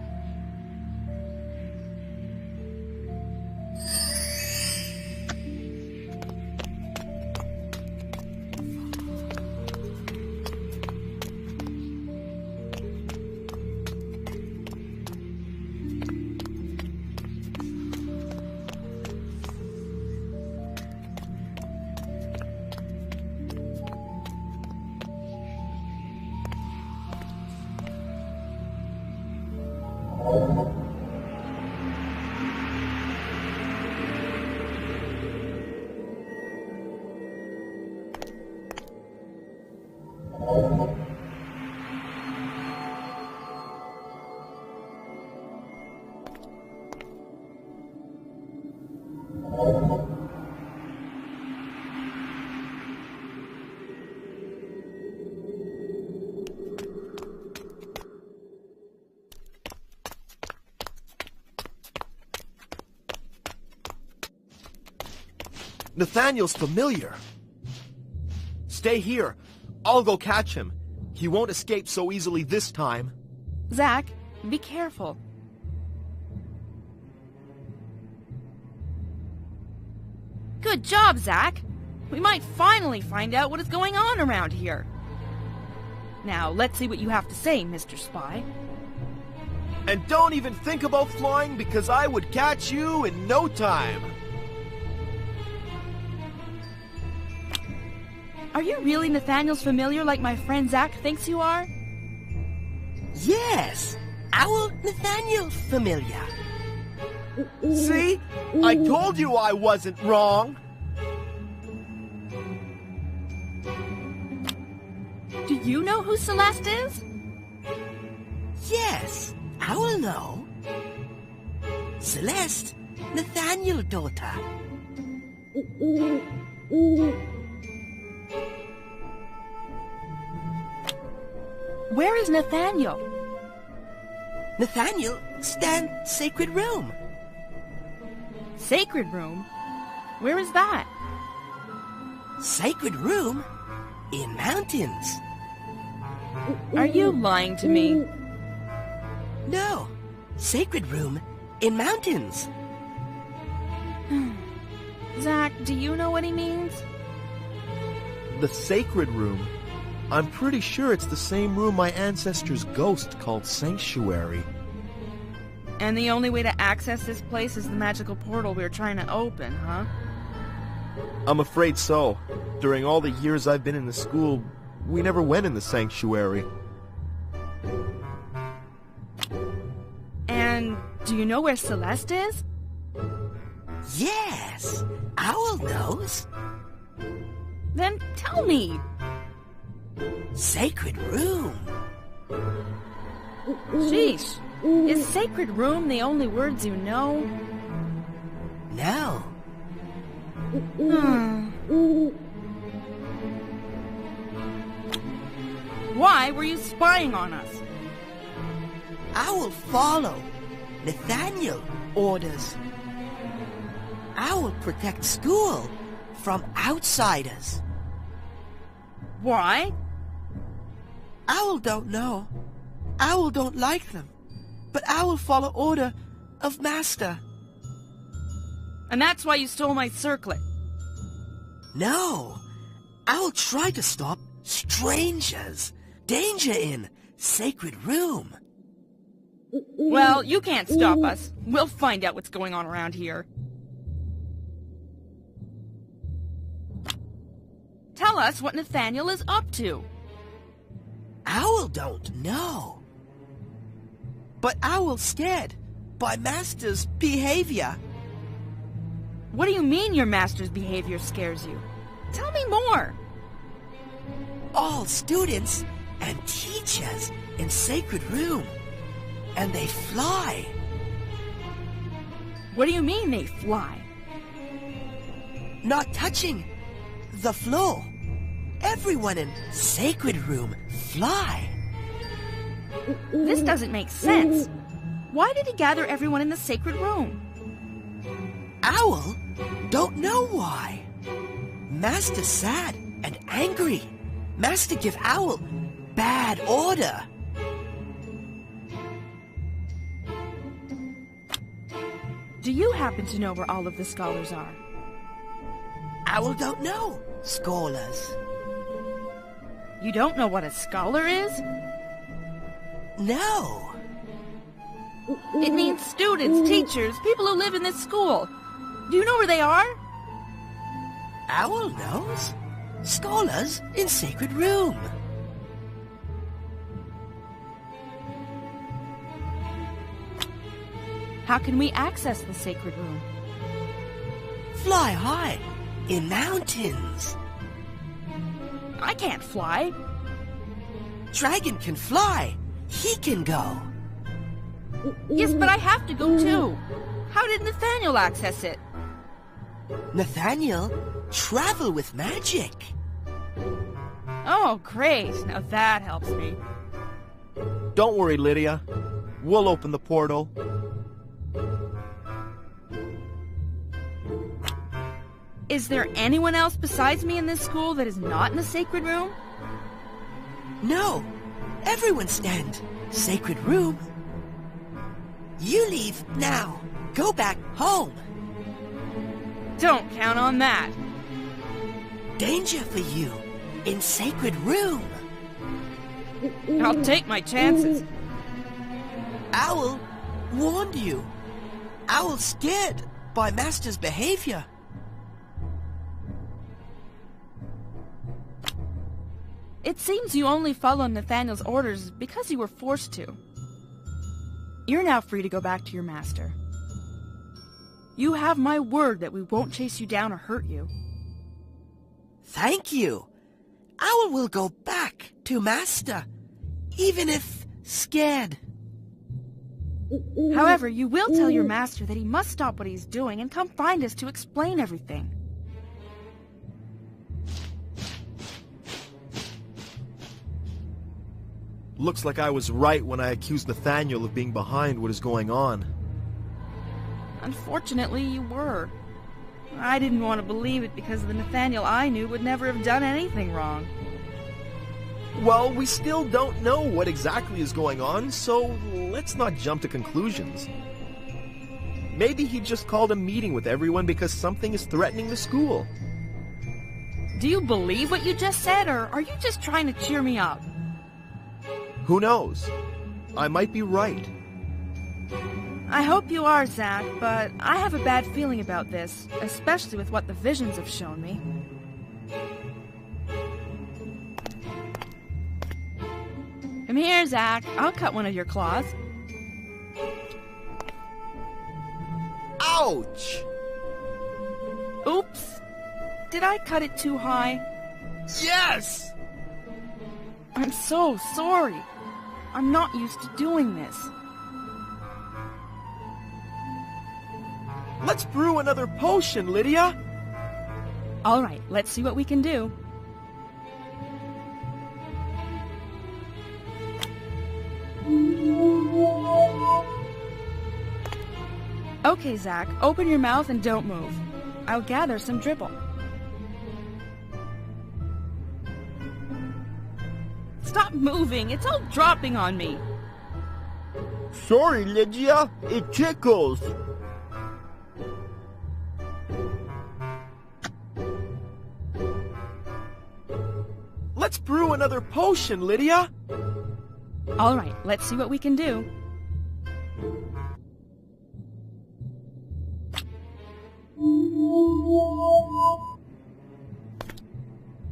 Nathaniel's familiar. Stay here. I'll go catch him. He won't escape so easily this time. Zack, be careful. Good job, Zack. We might finally find out what is going on around here. Now, let's see what you have to say, Mr. Spy. And don't even think about flying because I would catch you in no time. Are you really Nathaniel's familiar like my friend Zack thinks you are? Yes, Owl Nathaniel's familiar. See? I told you I wasn't wrong. Do you know who Celeste is? Yes, I will know. Celeste, Nathaniel's daughter. Where is Nathaniel? Nathaniel stand sacred room. Sacred room? Where is that? Sacred room in mountains. Are you lying to me? No, sacred room in mountains. Zack, do you know what he means? The sacred room. I'm pretty sure it's the same room my ancestor's ghost called Sanctuary. And the only way to access this place is the magical portal we're trying to open, huh? I'm afraid so. During all the years I've been in the school, we never went in the Sanctuary. And do you know where Celeste is? Yes, Owl knows. Then tell me. Sacred room. Sheesh. Is sacred room the only words you know? No. Why were you spying on us? I will follow Nathaniel orders. I will protect school from outsiders. Why? Owl don't know. Owl don't like them. But Owl follow order of Master. And that's why you stole my circlet. No. Owl tried to stop strangers. Danger in sacred room. Well, you can't stop us. We'll find out what's going on around here. Tell us what Nathaniel is up to. Owl don't know. But Owl's scared by Master's behavior. What do you mean your master's behavior scares you? Tell me more. All students and teachers in sacred room. And they fly. What do you mean they fly? Not touching the floor. Everyone in sacred room fly. This doesn't make sense. Why did he gather everyone in the sacred room? Owl don't know why. Master sad and angry. Master give Owl bad order. Do you happen to know where all of the scholars are? Owl don't know, scholars. You don't know what a scholar is? No. It means students, teachers, people who live in this school. Do you know where they are? Owl knows. Scholars in sacred room. How can we access the sacred room? Fly high in mountains. I can't fly. Dragon can fly. He can go. Yes, but I have to go too. How did Nathaniel access it? Nathaniel travel with magic. Oh, great. Now that helps me. Don't worry, Lydia. We'll open the portal. Is there anyone else besides me in this school that is not in the sacred room? No. Everyone stand. Sacred room. You leave now. Go back home. Don't count on that. Danger for you in sacred room. I'll take my chances. Owl warned you. Owl's scared by Master's behavior. It seems you only followed Nathaniel's orders because you were forced to. You're now free to go back to your master. You have my word that we won't chase you down or hurt you. Thank you. Owl will go back to Master, even if scared. However, you will tell your master that he must stop what he's doing and come find us to explain everything. Looks like I was right when I accused Nathaniel of being behind what is going on. Unfortunately, you were. I didn't want to believe it because the Nathaniel I knew would never have done anything wrong. Well, we still don't know what exactly is going on, so let's not jump to conclusions. Maybe he just called a meeting with everyone because something is threatening the school. Do you believe what you just said, or are you just trying to cheer me up? Who knows? I might be right. I hope you are, Zach, but I have a bad feeling about this, especially with what the visions have shown me. Come here, Zach. I'll cut one of your claws. Ouch! Oops. Did I cut it too high? Yes! I'm so sorry. I'm not used to doing this. Let's brew another potion, Lydia! All right, let's see what we can do. Okay, Zach, open your mouth and don't move. I'll gather some dribble. stop moving. It's all dropping on me. Sorry, Lydia. It tickles. Let's brew another potion, Lydia. All right, let's see what we can do.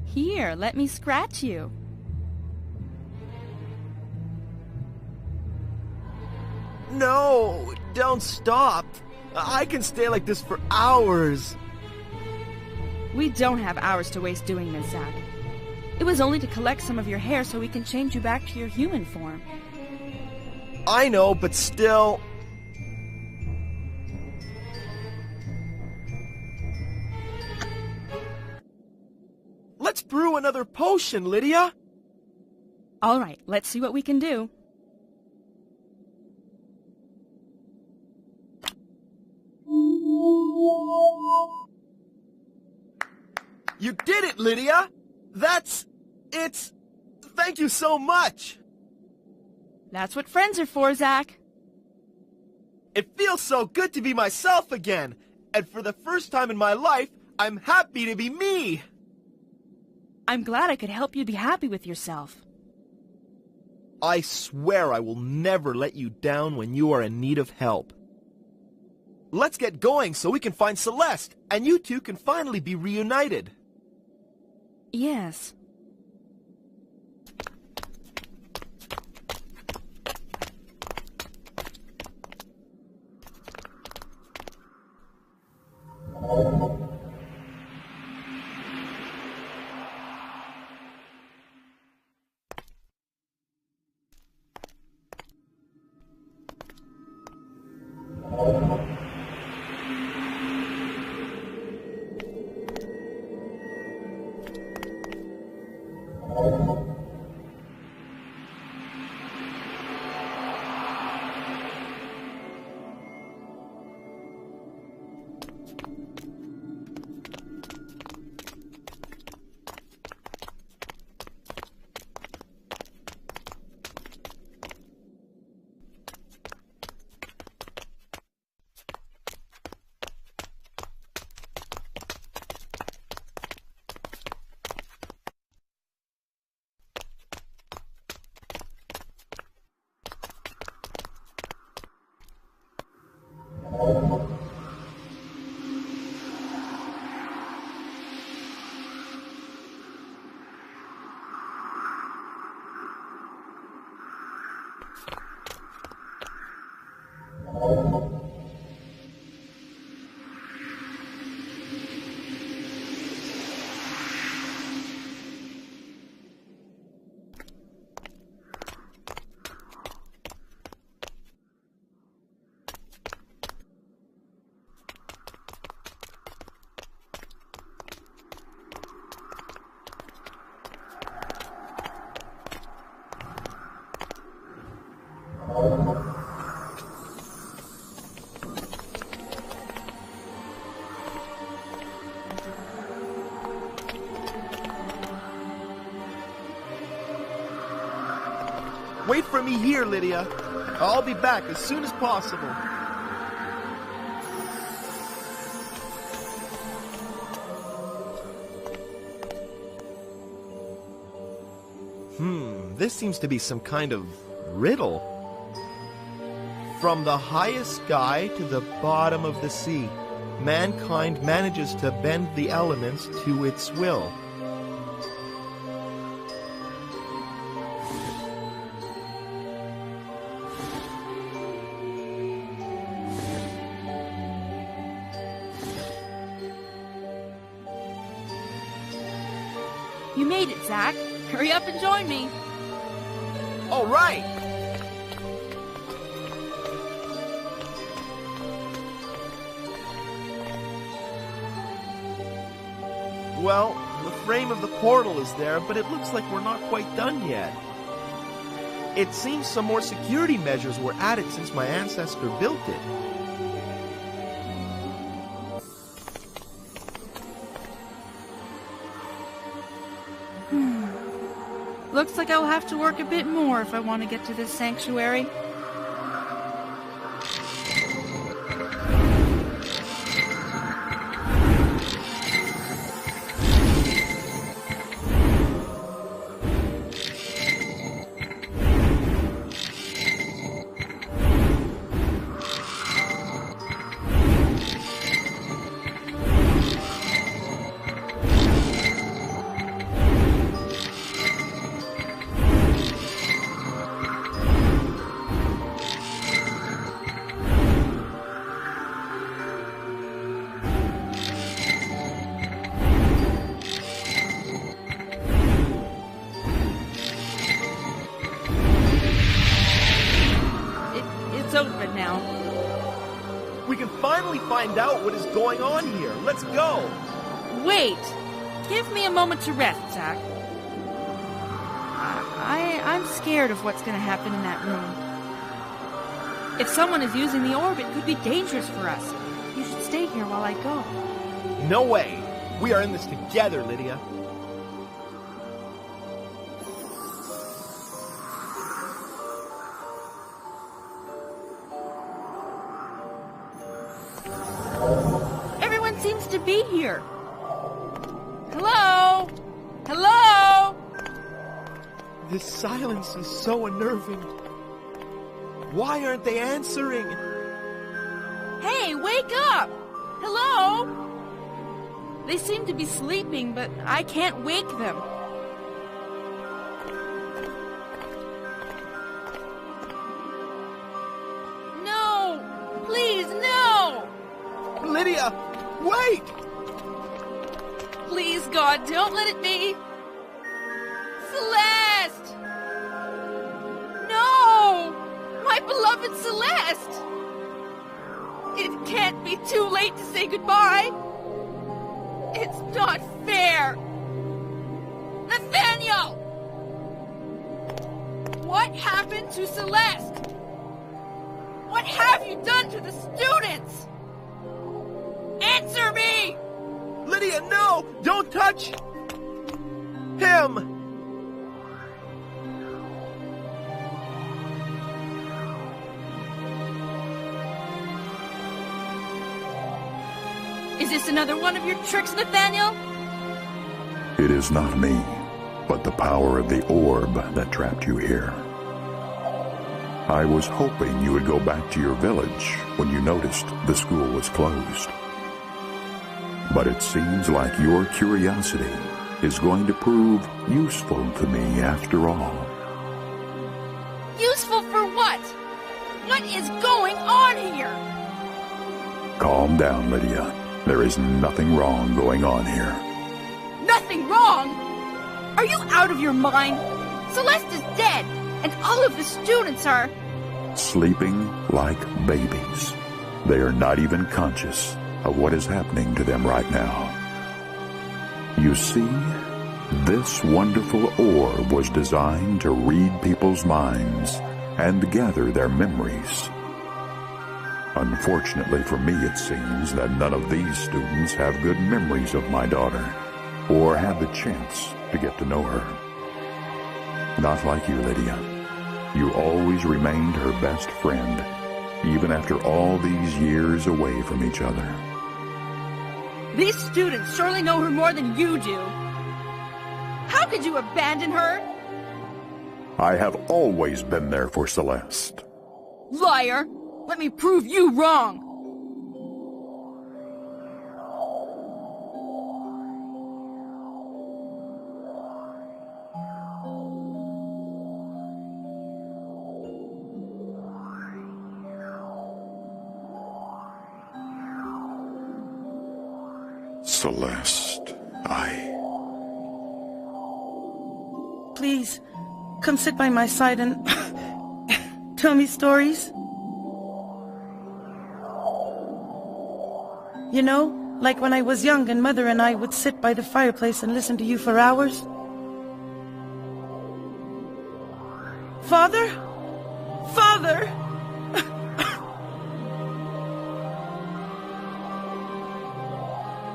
Here, let me scratch you. No, don't stop. I can stay like this for hours. We don't have hours to waste doing this, Zach. It was only to collect some of your hair so we can change you back to your human form. I know, but still... Let's brew another potion, Lydia. All right, let's see what we can do. You did it, Lydia! It's... Thank you so much! That's what friends are for, Zach. It feels so good to be myself again, and for the first time in my life, I'm happy to be me! I'm glad I could help you be happy with yourself. I swear I will never let you down when you are in need of help. Let's get going so we can find Celeste, and you two can finally be reunited. Yes. Wait for me here, Lydia. I'll be back as soon as possible. This seems to be some kind of riddle. From the highest sky to the bottom of the sea, mankind manages to bend the elements to its will. You made it, Zach. Hurry up and join me. All right! Well, the frame of the portal is there, but it looks like we're not quite done yet. It seems some more security measures were added since my ancestor built it. Looks like I'll have to work a bit more if I want to get to this sanctuary. Open now. We can finally find out what is going on here. Let's go. Wait. Give me a moment to rest, Zach. I'm scared of what's going to happen in that room. If someone is using the orb, it could be dangerous for us. You should stay here while I go. No way. We are in this together, Lydia. Everyone seems to be here. Hello? Hello? This silence is so unnerving. Why aren't they answering? Hey, wake up! Hello? They seem to be sleeping, but I can't wake them. No! Please, no! Lydia, wait! Please, God, don't let it be. Celeste! No! My beloved Celeste! It can't be too late to say goodbye. It's not fair. Nathaniel! What happened to Celeste? What have you done to the students? Answer me! Lydia, no! Don't touch him! Is this another one of your tricks, Nathaniel? It is not me, but the power of the orb that trapped you here. I was hoping you would go back to your village when you noticed the school was closed. But it seems like your curiosity is going to prove useful to me after all. Useful for what? What is going on here? Calm down, Lydia. There is nothing wrong going on here. Nothing wrong? Are you out of your mind? Celeste is dead, and all of the students are... sleeping like babies. They are not even conscious of what is happening to them right now. You see, this wonderful orb was designed to read people's minds and gather their memories. Unfortunately for me, it seems that none of these students have good memories of my daughter, or had the chance to get to know her. Not like you, Lydia. You always remained her best friend, even after all these years away from each other. These students surely know her more than you do. How could you abandon her? I have always been there for Celeste. Liar! Let me prove you wrong! Celeste, Please, come sit by my side and tell me stories. You know, like when I was young and Mother and I would sit by the fireplace and listen to you for hours. Father? Father!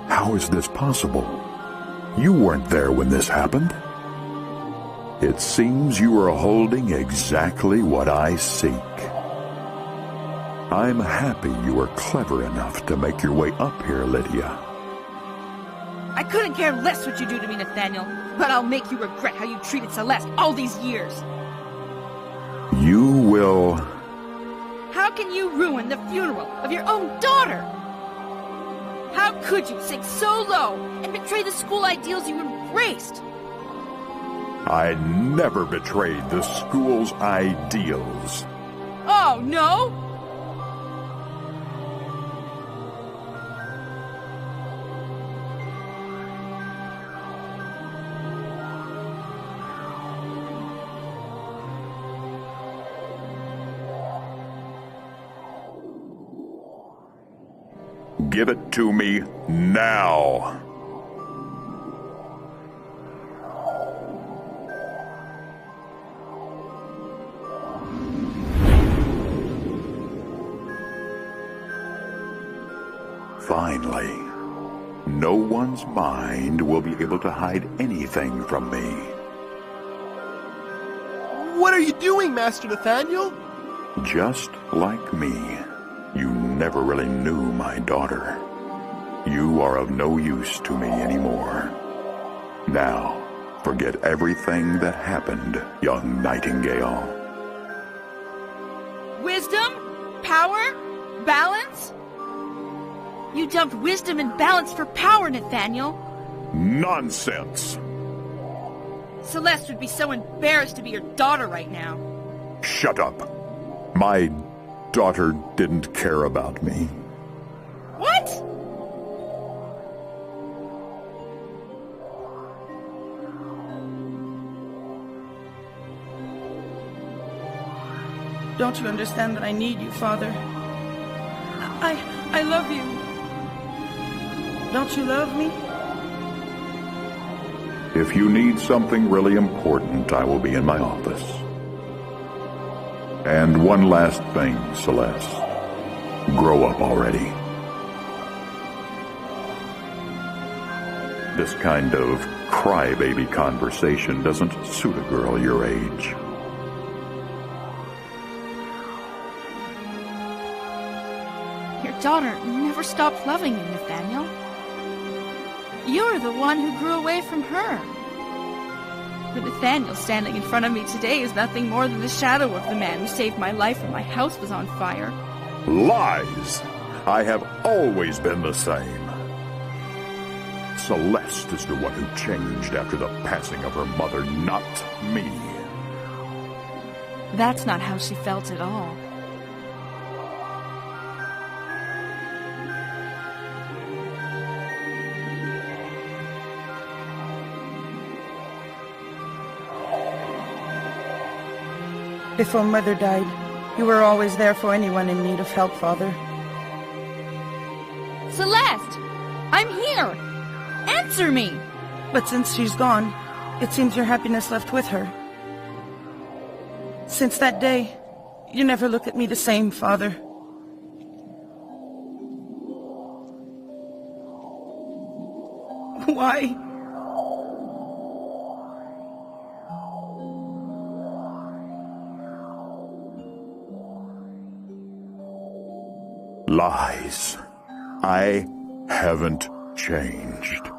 How is this possible? You weren't there when this happened. It seems you are holding exactly what I seek. I'm happy you were clever enough to make your way up here, Lydia. I couldn't care less what you do to me, Nathaniel, but I'll make you regret how you treated Celeste all these years. You will... How can you ruin the funeral of your own daughter? How could you sink so low and betray the school ideals you embraced? I never betrayed the school's ideals. Oh, no? Give it to me now. Finally, no one's mind will be able to hide anything from me. What are you doing, Master Nathaniel? Just like me, you never really knew my daughter. You are of no use to me anymore. Now, forget everything that happened, young Nightingale. Wisdom? Power? Balance? You dumped wisdom and balance for power, Nathaniel. Nonsense! Celeste would be so embarrassed to be your daughter right now. Shut up. My daughter didn't care about me. What? Don't you understand that I need you, Father? I love you. Don't you love me? If you need something really important, I will be in my office. And one last thing, Celeste. Grow up already. This kind of crybaby conversation doesn't suit a girl your age. Your daughter never stopped loving you, Nathaniel. You're the one who grew away from her. The Nathaniel standing in front of me today is nothing more than the shadow of the man who saved my life when my house was on fire. Lies! I have always been the same. Celeste is the one who changed after the passing of her mother, not me. That's not how she felt at all. Before Mother died, you were always there for anyone in need of help, Father. Celeste! I'm here! Answer me! But since she's gone, it seems your happiness left with her. Since that day, you never look at me the same, Father. Why? Lies. I haven't changed.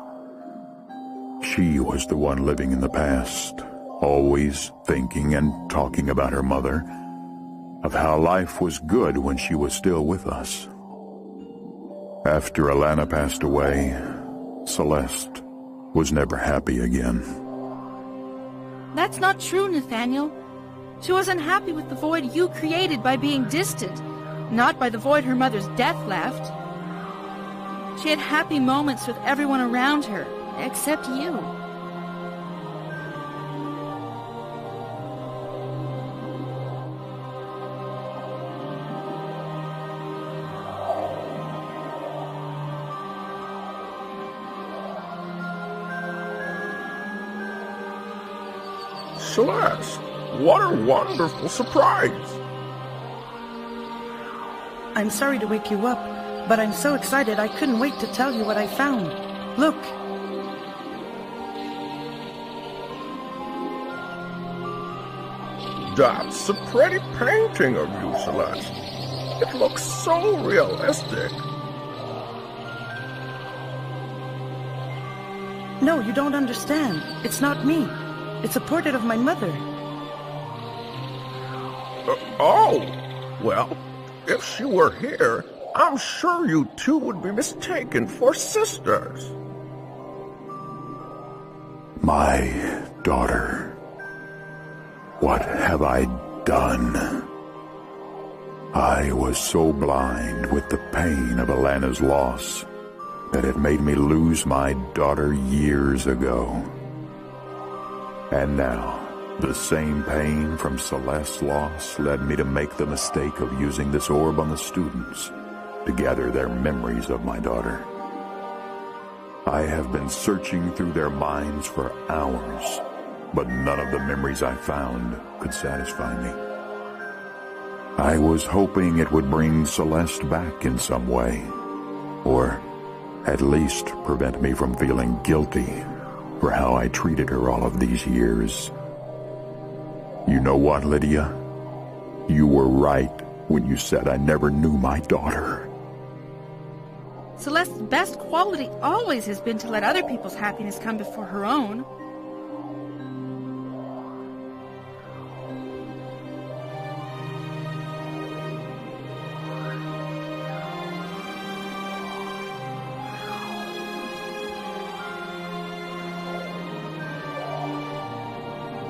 She was the one living in the past, always thinking and talking about her mother, of how life was good when she was still with us. After Alana passed away, Celeste was never happy again. That's not true, Nathaniel. She was unhappy with the void you created by being distant, not by the void her mother's death left. She had happy moments with everyone around her, except you. Celeste, what a wonderful surprise! I'm sorry to wake you up, but I'm so excited I couldn't wait to tell you what I found. Look. That's a pretty painting of you, Celeste. It looks so realistic. No, you don't understand. It's not me. It's a portrait of my mother. Oh, well, if she were here, I'm sure you two would be mistaken for sisters. My daughter. What have I done? I was so blind with the pain of Alana's loss that it made me lose my daughter years ago. And now, the same pain from Celeste's loss led me to make the mistake of using this orb on the students to gather their memories of my daughter. I have been searching through their minds for hours, but none of the memories I found could satisfy me. I was hoping it would bring Celeste back in some way, or at least prevent me from feeling guilty for how I treated her all of these years. You know what, Lydia? You were right when you said I never knew my daughter. Celeste's best quality always has been to let other people's happiness come before her own.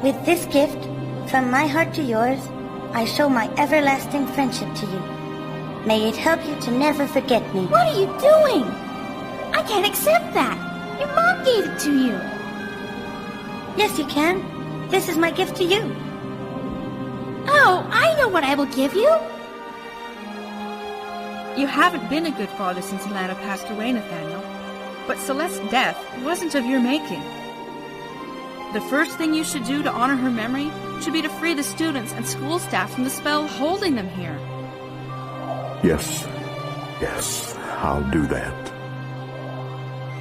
With this gift, from my heart to yours, I show my everlasting friendship to you. May it help you to never forget me. What are you doing? I can't accept that. Your mom gave it to you. Yes, you can. This is my gift to you. Oh, I know what I will give you. You haven't been a good father since Alana passed away, Nathaniel. But Celeste's death wasn't of your making. The first thing you should do to honor her memory should be to free the students and school staff from the spell holding them here. Yes, I'll do that.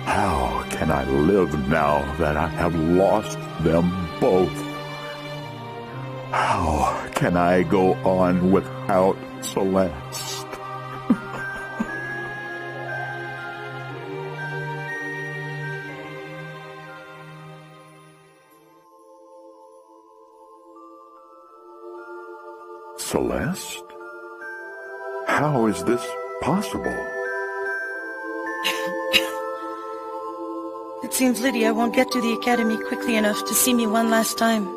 How can I live now that I have lost them both? How can I go on without Celeste? Celeste? How is this possible? It seems Lydia won't get to the academy quickly enough to see me one last time.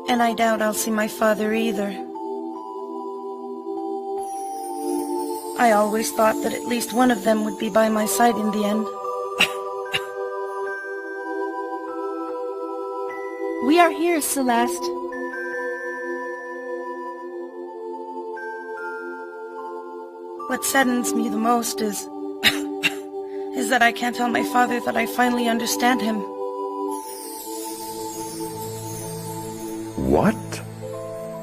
And I doubt I'll see my father either. I always thought that at least one of them would be by my side in the end. We are here, Celeste. What saddens me the most is that I can't tell my father that I finally understand him. What?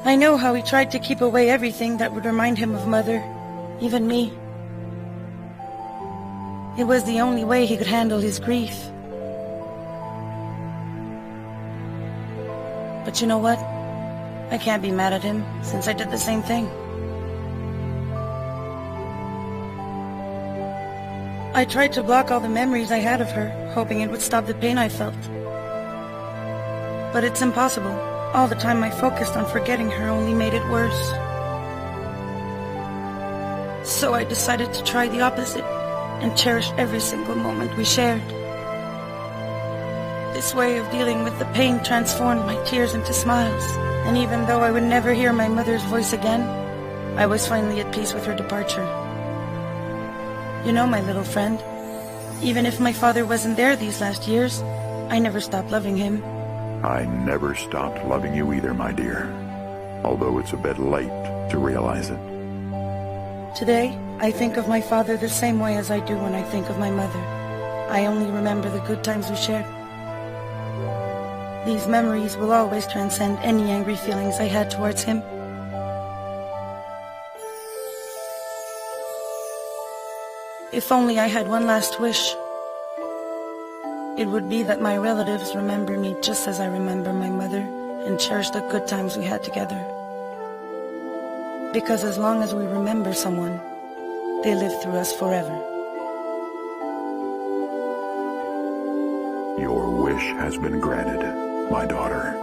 I know how he tried to keep away everything that would remind him of Mother, even me. It was the only way he could handle his grief. But you know what? I can't be mad at him, since I did the same thing. I tried to block all the memories I had of her, hoping it would stop the pain I felt. But it's impossible. All the time I focused on forgetting her only made it worse. So I decided to try the opposite and cherish every single moment we shared. This way of dealing with the pain transformed my tears into smiles, and even though I would never hear my mother's voice again, I was finally at peace with her departure. You know, my little friend, even if my father wasn't there these last years, I never stopped loving him. I never stopped loving you either, my dear, although it's a bit late to realize it. Today, I think of my father the same way as I do when I think of my mother. I only remember the good times we shared. These memories will always transcend any angry feelings I had towards him. If only I had one last wish, it would be that my relatives remember me just as I remember my mother and cherish the good times we had together. Because as long as we remember someone, they live through us forever. Your wish has been granted, my daughter.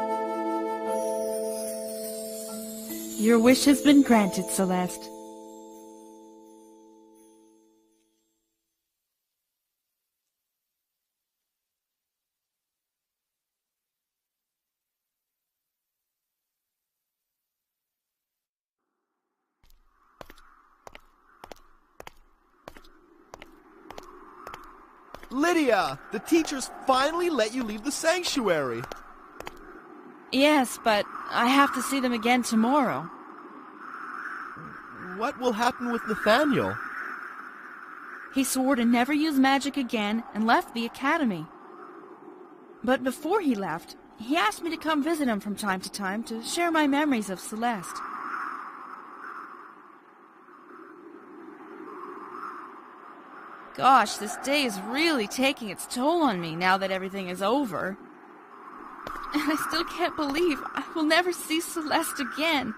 Your wish has been granted, Celeste. Lydia, the teachers finally let you leave the sanctuary. Yes, but I have to see them again tomorrow. What will happen with Nathaniel? He swore to never use magic again and left the academy. But before he left, he asked me to come visit him from time to time to share my memories of Celeste. Gosh, this day is really taking its toll on me now that everything is over. And I still can't believe I will never see Celeste again.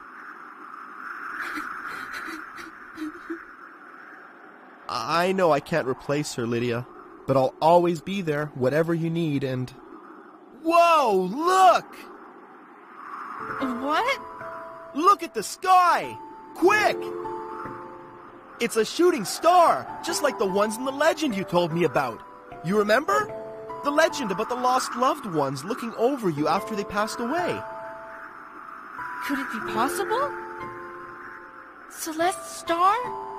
I know I can't replace her, Lydia, but I'll always be there, whatever you need, and... Whoa, look! What? Look at the sky! Quick! It's a shooting star, just like the ones in the legend you told me about. You remember? The legend about the lost loved ones looking over you after they passed away. Could it be possible? Celeste's star?